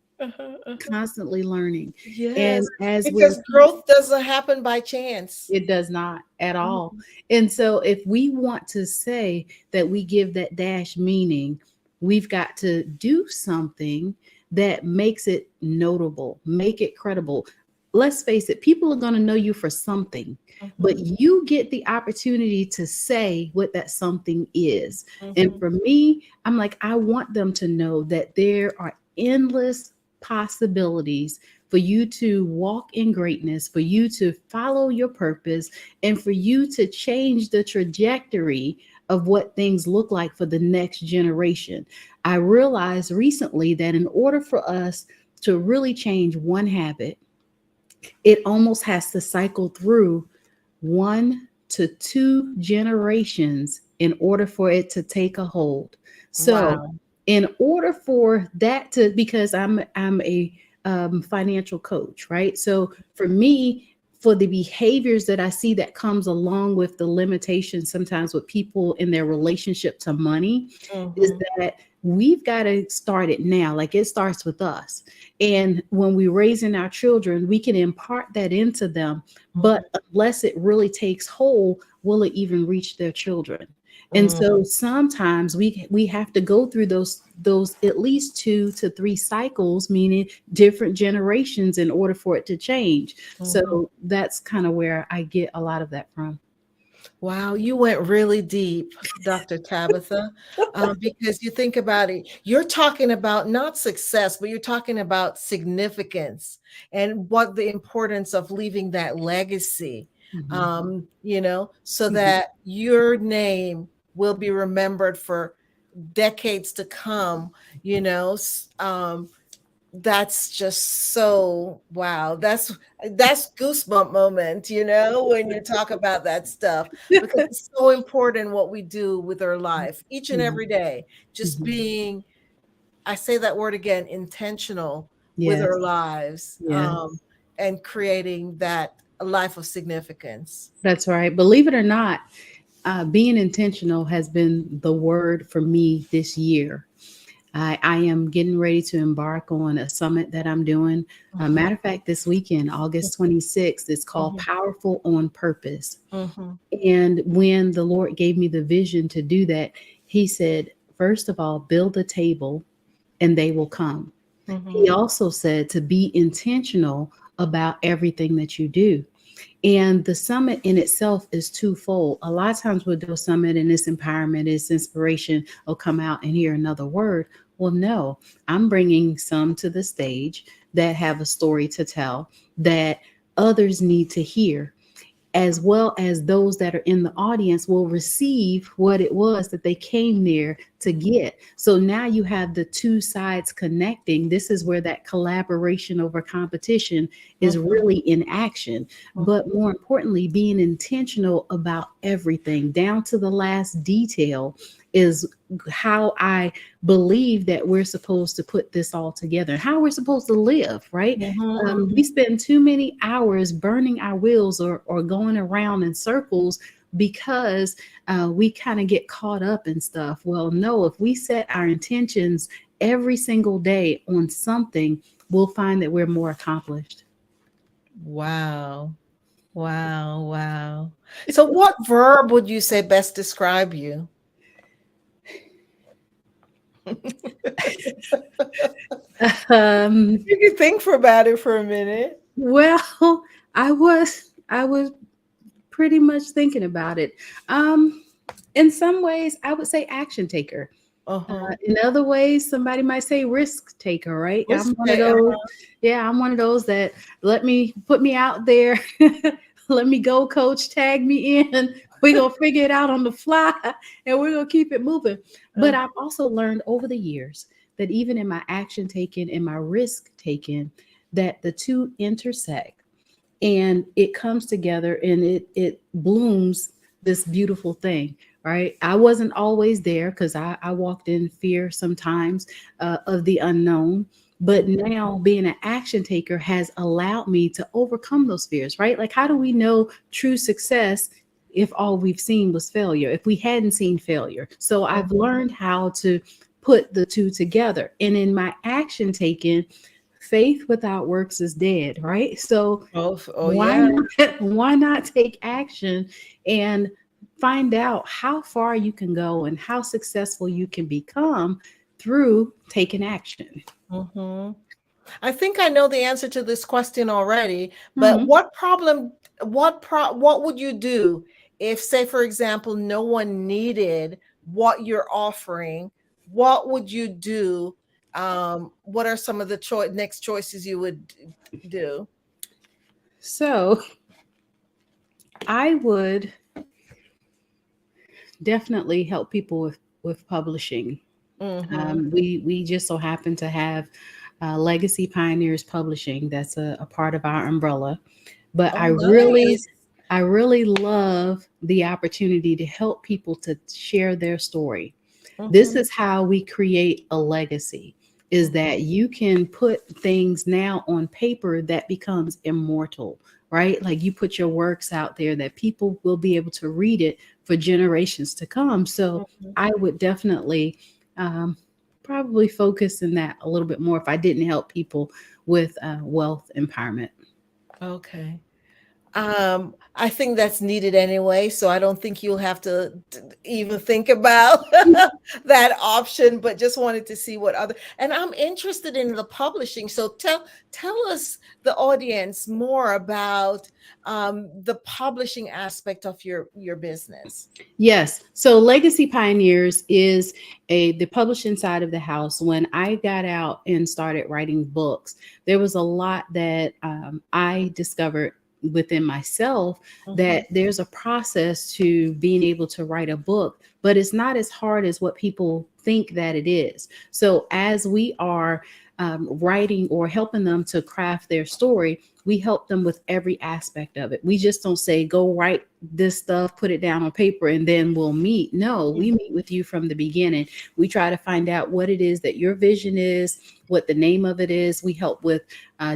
Constantly learning. Yes, And as because growth doesn't happen by chance. it does not at all. And so if we want to say that we give that dash meaning, we've got to do something that makes it notable, make it credible. Let's face it, people are going to know you for something, but you get the opportunity to say what that something is. And for me, I'm like, I want them to know that there are endless possibilities for you to walk in greatness, for you to follow your purpose, and for you to change the trajectory of what things look like for the next generation. I realized recently that in order for us to really change one habit, it almost has to cycle through 1 to 2 generations in order for it to take a hold. So in order for that to, because I'm a financial coach, right? So for me, for the behaviors that I see that comes along with the limitations sometimes with people in their relationship to money, is that we've got to start it now. Like it starts with us. And when we're raising our children, we can impart that into them. But unless it really takes hold, will it even reach their children? And so sometimes we have to go through those at least 2 to 3 cycles, meaning different generations, in order for it to change. So that's kind of where I get a lot of that from. Wow, you went really deep, Dr. Tabitha, because you think about it, you're talking about not success, but you're talking about significance and what the importance of leaving that legacy, so that your name will be remembered for decades to come, that's just so wow. That's goosebump moment, when you talk about that stuff, because it's so important what we do with our life each and every day. Just being, I say that word again, intentional with our lives, and creating that life of significance. That's right. Believe it or not, being intentional has been the word for me this year. I am getting ready to embark on a summit that I'm doing. Matter of fact, this weekend, August 26th, it's called Powerful on Purpose. And when the Lord gave me the vision to do that, he said, first of all, build a table and they will come. He also said to be intentional about everything that you do. And the summit in itself is twofold. A lot of times we'll do a summit and it's empowerment, it's inspiration, or come out and hear another word. Well, no, I'm bringing some to the stage that have a story to tell that others need to hear, as well as those that are in the audience will receive what it was that they came there to get. So now you have the two sides connecting. This is where that collaboration over competition is really in action. But more importantly, being intentional about everything down to the last detail is how I believe that we're supposed to put this all together, how we're supposed to live, right? We spend too many hours burning our wheels or going around in circles because we kind of get caught up in stuff. Well, no, if we set our intentions every single day on something, we'll find that we're more accomplished. Wow. Wow. Wow. So what verb would you say best describe you? You can think about it for a minute. Well, I was pretty much thinking about it. In some ways, I would say action taker. In other ways, somebody might say risk taker, right? I'm one of those. Yeah, I'm one of those that put me out there. Let me go, coach, tag me in, we're going to figure it out on the fly and we're going to keep it moving. But I've also learned over the years that even in my action taken and my risk taken, that the two intersect and it comes together and it blooms this beautiful thing, right? I wasn't always there because I walked in fear sometimes of the unknown. But now being an action taker has allowed me to overcome those fears, right? Like, how do we know true success if all we've seen was failure, if we hadn't seen failure? So I've learned how to put the two together. And in my action taking, faith without works is dead, right? So why not take action and find out how far you can go and how successful you can become through taking action? I think I know the answer to this question already, but what would you do if, say, for example, no one needed what you're offering? What would you do? What are some of the next choices you would do? So I would definitely help people with publishing. We just so happen to have Legacy Pioneers Publishing. That's a part of our umbrella. But I really love the opportunity to help people to share their story. This is how we create a legacy, is that you can put things now on paper that becomes immortal, right? Like, you put your works out there that people will be able to read it for generations to come. So I would definitely probably focus in that a little bit more if I didn't help people with wealth empowerment. Okay. I think that's needed anyway, so I don't think you'll have to even think about that option, but just wanted to see what other, and I'm interested in the publishing. So tell us, the audience, more about the publishing aspect of your business. Yes. So Legacy Pioneers is the publishing side of the house. When I got out and started writing books, there was a lot that I discovered within myself, that there's a process to being able to write a book, but it's not as hard as what people think that it is. So as we are writing or helping them to craft their story, we help them with every aspect of it. We just don't say, go write this stuff, put it down on paper, and then we'll meet. No, we meet with you from the beginning. We try to find out what it is that your vision is, what the name of it is. We help with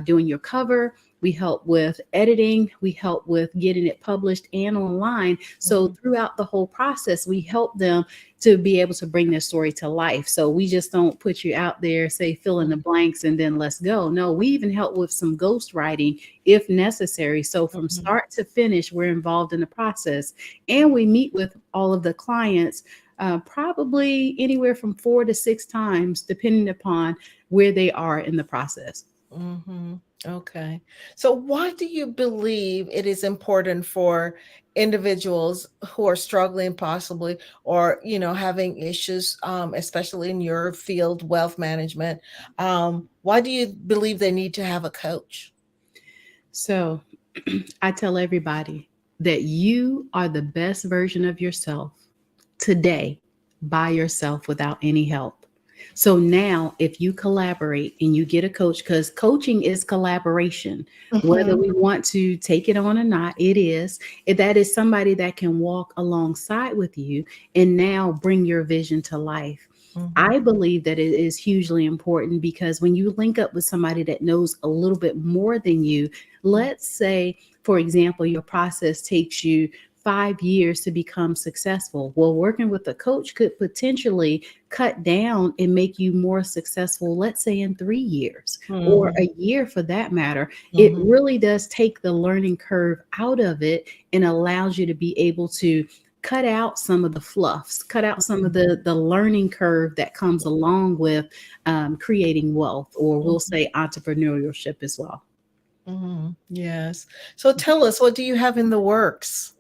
doing your cover. We help with editing. We help with getting it published and online. So throughout the whole process, we help them to be able to bring their story to life. So we just don't put you out there, say, fill in the blanks and then let's go. No, we even help with some ghost writing if necessary. So from start to finish, we're involved in the process, and we meet with all of the clients probably anywhere from 4 to 6 times, depending upon where they are in the process. Okay. So why do you believe it is important for individuals who are struggling possibly, or, having issues, especially in your field, wealth management? Why do you believe they need to have a coach? So I tell everybody that you are the best version of yourself today by yourself without any help. So now if you collaborate and you get a coach, because coaching is collaboration, whether we want to take it on or not, it is. That is somebody that can walk alongside with you and now bring your vision to life. I believe that it is hugely important, because when you link up with somebody that knows a little bit more than you, let's say, for example, your process takes you 5 years to become successful. Well, working with a coach could potentially cut down and make you more successful, let's say in 3 years or a year for that matter. It really does take the learning curve out of it and allows you to be able to cut out some of the fluffs, cut out some of the learning curve that comes along with creating wealth, or we'll say entrepreneurship as well. Yes. So tell us, what do you have in the works?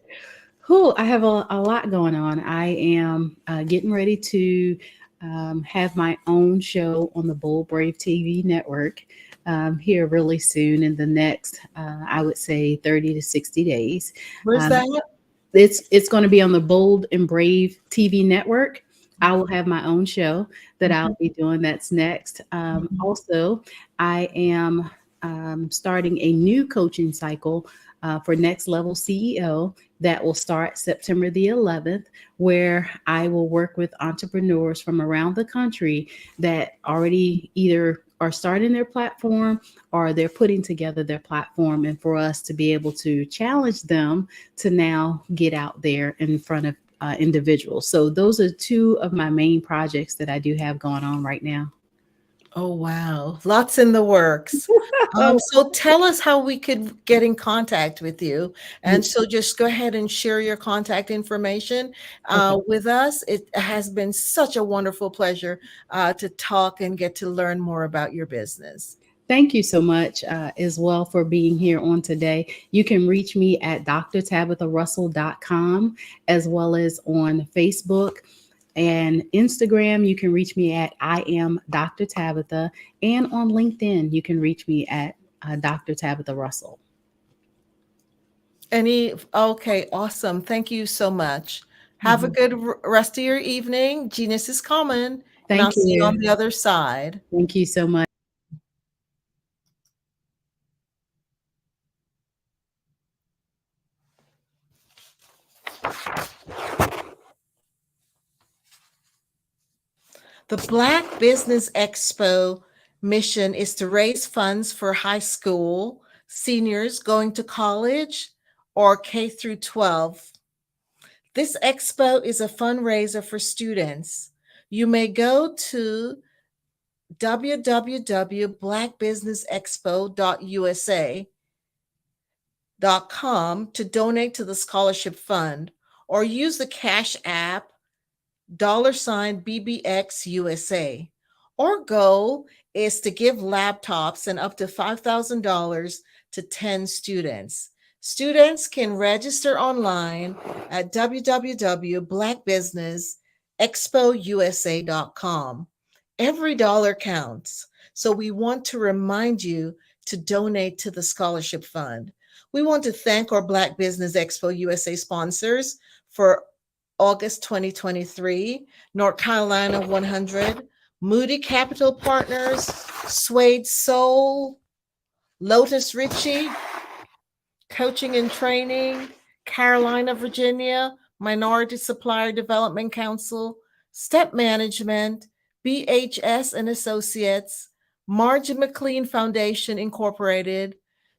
I have a lot going on. I am getting ready to have my own show on the Bold Brave TV network here really soon, in the next, I would say 30 to 60 days. Where's that? It's going to be on the Bold and Brave TV network. I will have my own show that I'll be doing. That's next. Also, I am starting a new coaching cycle for Next Level CEO that will start September the 11th, where I will work with entrepreneurs from around the country that already either are starting their platform or they're putting together their platform, and for us to be able to challenge them to now get out there in front of individuals. So those are two of my main projects that I do have going on right now. Oh, wow. Lots in the works. So tell us how we could get in contact with you. And so just go ahead and share your contact information with us. It has been such a wonderful pleasure to talk and get to learn more about your business. Thank you so much as well for being here on today. You can reach me at drtabitharussell.com, as well as on Facebook and Instagram. You can reach me at I am Dr. Tabitha, and on LinkedIn, you can reach me at Dr. Tabitha Russell. Okay, awesome. Thank you so much. Have a good rest of your evening. Genius is common. Thank I'll you. see you on the other side. Thank you so much. The Black Business Expo mission is to raise funds for high school seniors going to college or K through 12. This expo is a fundraiser for students. You may go to www.blackbusinessexpo.usa.com to donate to the scholarship fund, or use the Cash App $BBXUSA. Our goal is to give laptops and up to $5,000 to 10 students. Students can register online at www.blackbusinessexpousa.com. Every dollar counts, so we want to remind you to donate to the scholarship fund. We want to thank our Black Business Expo USA sponsors for August 2023, North Carolina 100, Moody Capital Partners, Suede Soul, Lotus Ritchie, Coaching and Training, Carolina, Virginia, Minority Supplier Development Council, Step Management, BHS and Associates, Margin McLean Foundation Incorporated,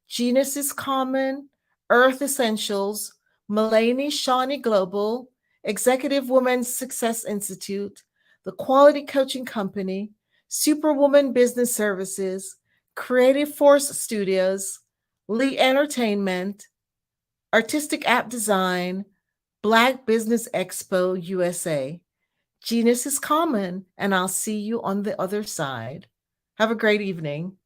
Genius is Common, Earth Essentials, Mulaney Shawnee Global, Executive Women's Success Institute, the Quality Coaching Company, Superwoman Business Services, Creative Force Studios, Lee Entertainment, Artistic App Design, Black Business Expo USA. Genius is common, and I'll see you on the other side. Have a great evening.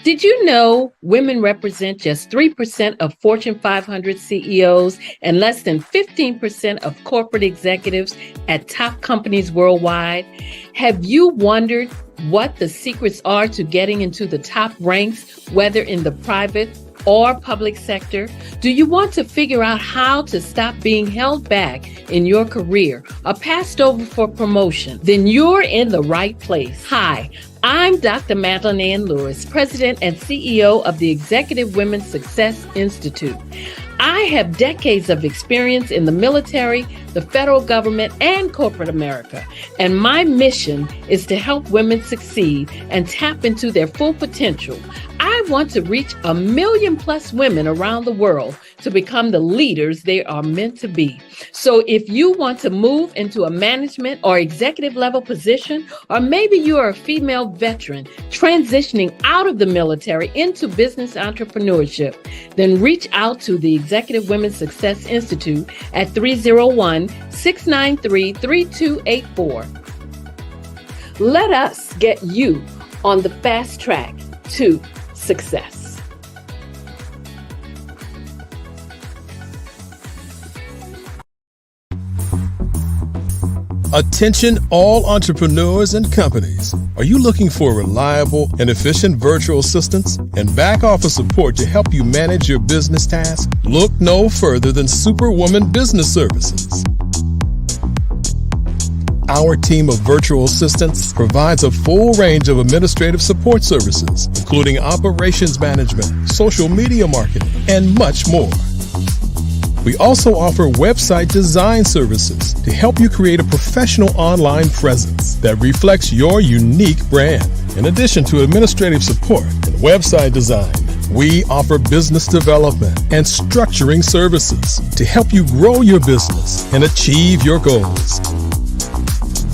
Did you know women represent just 3% of Fortune 500 CEOs and less than 15% of corporate executives at top companies worldwide? Have you wondered what the secrets are to getting into the top ranks, whether in the private or public sector? Do you want to figure out how to stop being held back in your career or passed over for promotion? Then you're in the right place. Hi, I'm Dr. Madeline Ann Lewis, President and CEO of the Executive Women's Success Institute. I have decades of experience in the military, the federal government, and corporate America, and my mission is to help women succeed and tap into their full potential. I want to reach 1 million plus women around the world to become the leaders they are meant to be. So if you want to move into a management or executive level position, or maybe you are a female veteran transitioning out of the military into business entrepreneurship, then reach out to the Executive Women's Success Institute at 301-693-3284. Let us get you on the fast track to success. Attention all entrepreneurs and companies. Are you looking for reliable and efficient virtual assistants and back office support to help you manage your business tasks? Look no further than Superwoman Business Services. Our team of virtual assistants provides a full range of administrative support services, including operations management, social media marketing, and much more. We also offer website design services to help you create a professional online presence that reflects your unique brand. In addition to administrative support and website design, we offer business development and structuring services to help you grow your business and achieve your goals.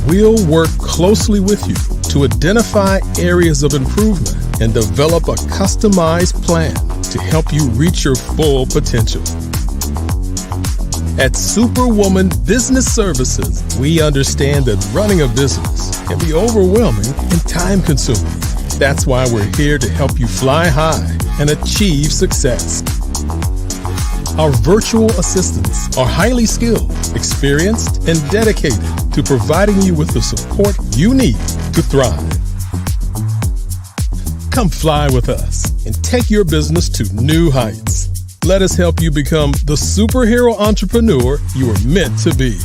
We'll work closely with you to identify areas of improvement and develop a customized plan to help you reach your full potential. At Superwoman Business Services, we understand that running a business can be overwhelming and time-consuming. That's why we're here to help you fly high and achieve success. Our virtual assistants are highly skilled, experienced, and dedicated to providing you with the support you need to thrive. Come fly with us and take your business to new heights. Let us help you become the superhero entrepreneur you are meant to be.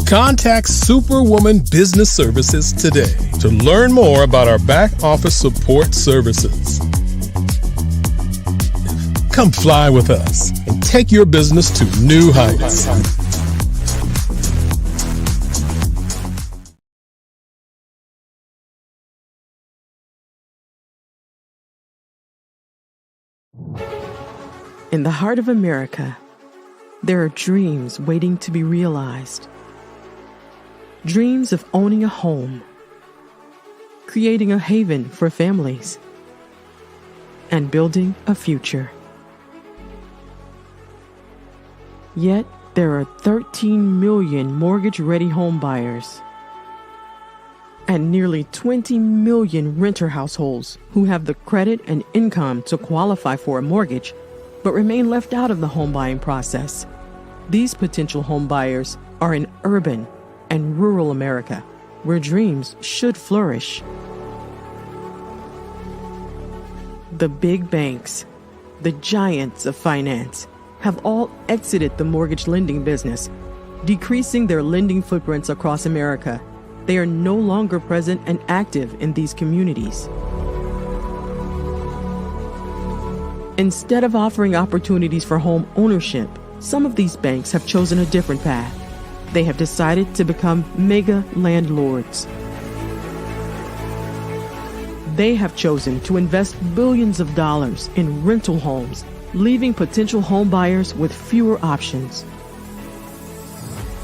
Contact Superwoman Business Services today to learn more about our back office support services. Come fly with us and take your business to new heights. In the heart of America, there are dreams waiting to be realized. Dreams of owning a home, creating a haven for families, and building a future. Yet, there are 13 million mortgage-ready home buyers and nearly 20 million renter households who have the credit and income to qualify for a mortgage but remain left out of the home buying process. These potential home buyers are in urban and rural America, where dreams should flourish. The big banks, the giants of finance, have all exited the mortgage lending business, decreasing their lending footprints across America. They are no longer present and active in these communities. Instead of offering opportunities for home ownership, some of these banks have chosen a different path. They have decided to become mega landlords. They have chosen to invest billions of dollars in rental homes, leaving potential home buyers with fewer options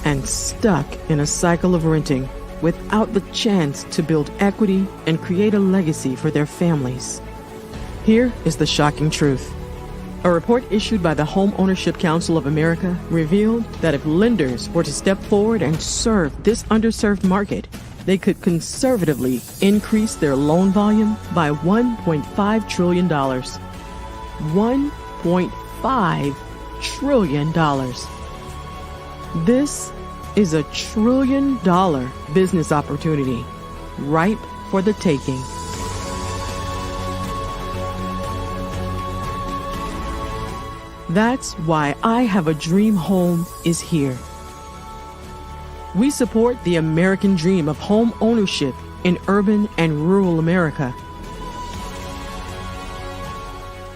and stuck in a cycle of renting without the chance to build equity and create a legacy for their families. Here is the shocking truth. A report issued by the Home Ownership Council of America revealed that if lenders were to step forward and serve this underserved market, they could conservatively increase their loan volume by $1.5 trillion. $1.5 trillion. This is $1 trillion business opportunity, ripe for the taking. That's why I Have a Dream Home is here. We support the American dream of home ownership in urban and rural America.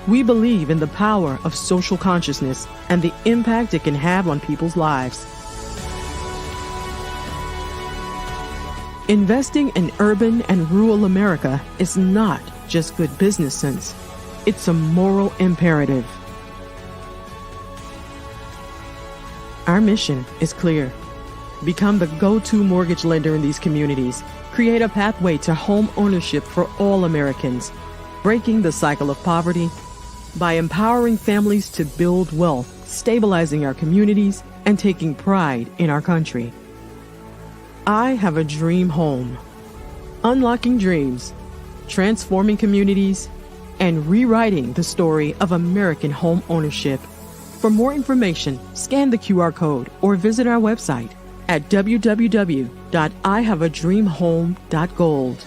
We believe in the power of social consciousness and the impact it can have on people's lives. Investing in urban and rural America is not just good business sense. It's a moral imperative. Our mission is clear. Become the go-to mortgage lender in these communities. Create a pathway to home ownership for all Americans, breaking the cycle of poverty by empowering families to build wealth, stabilizing our communities, and taking pride in our country. I Have a Dream Home. Unlocking dreams, transforming communities, and rewriting the story of American home ownership. For more information, scan the QR code or visit our website at www.ihaveadreamhome.gold.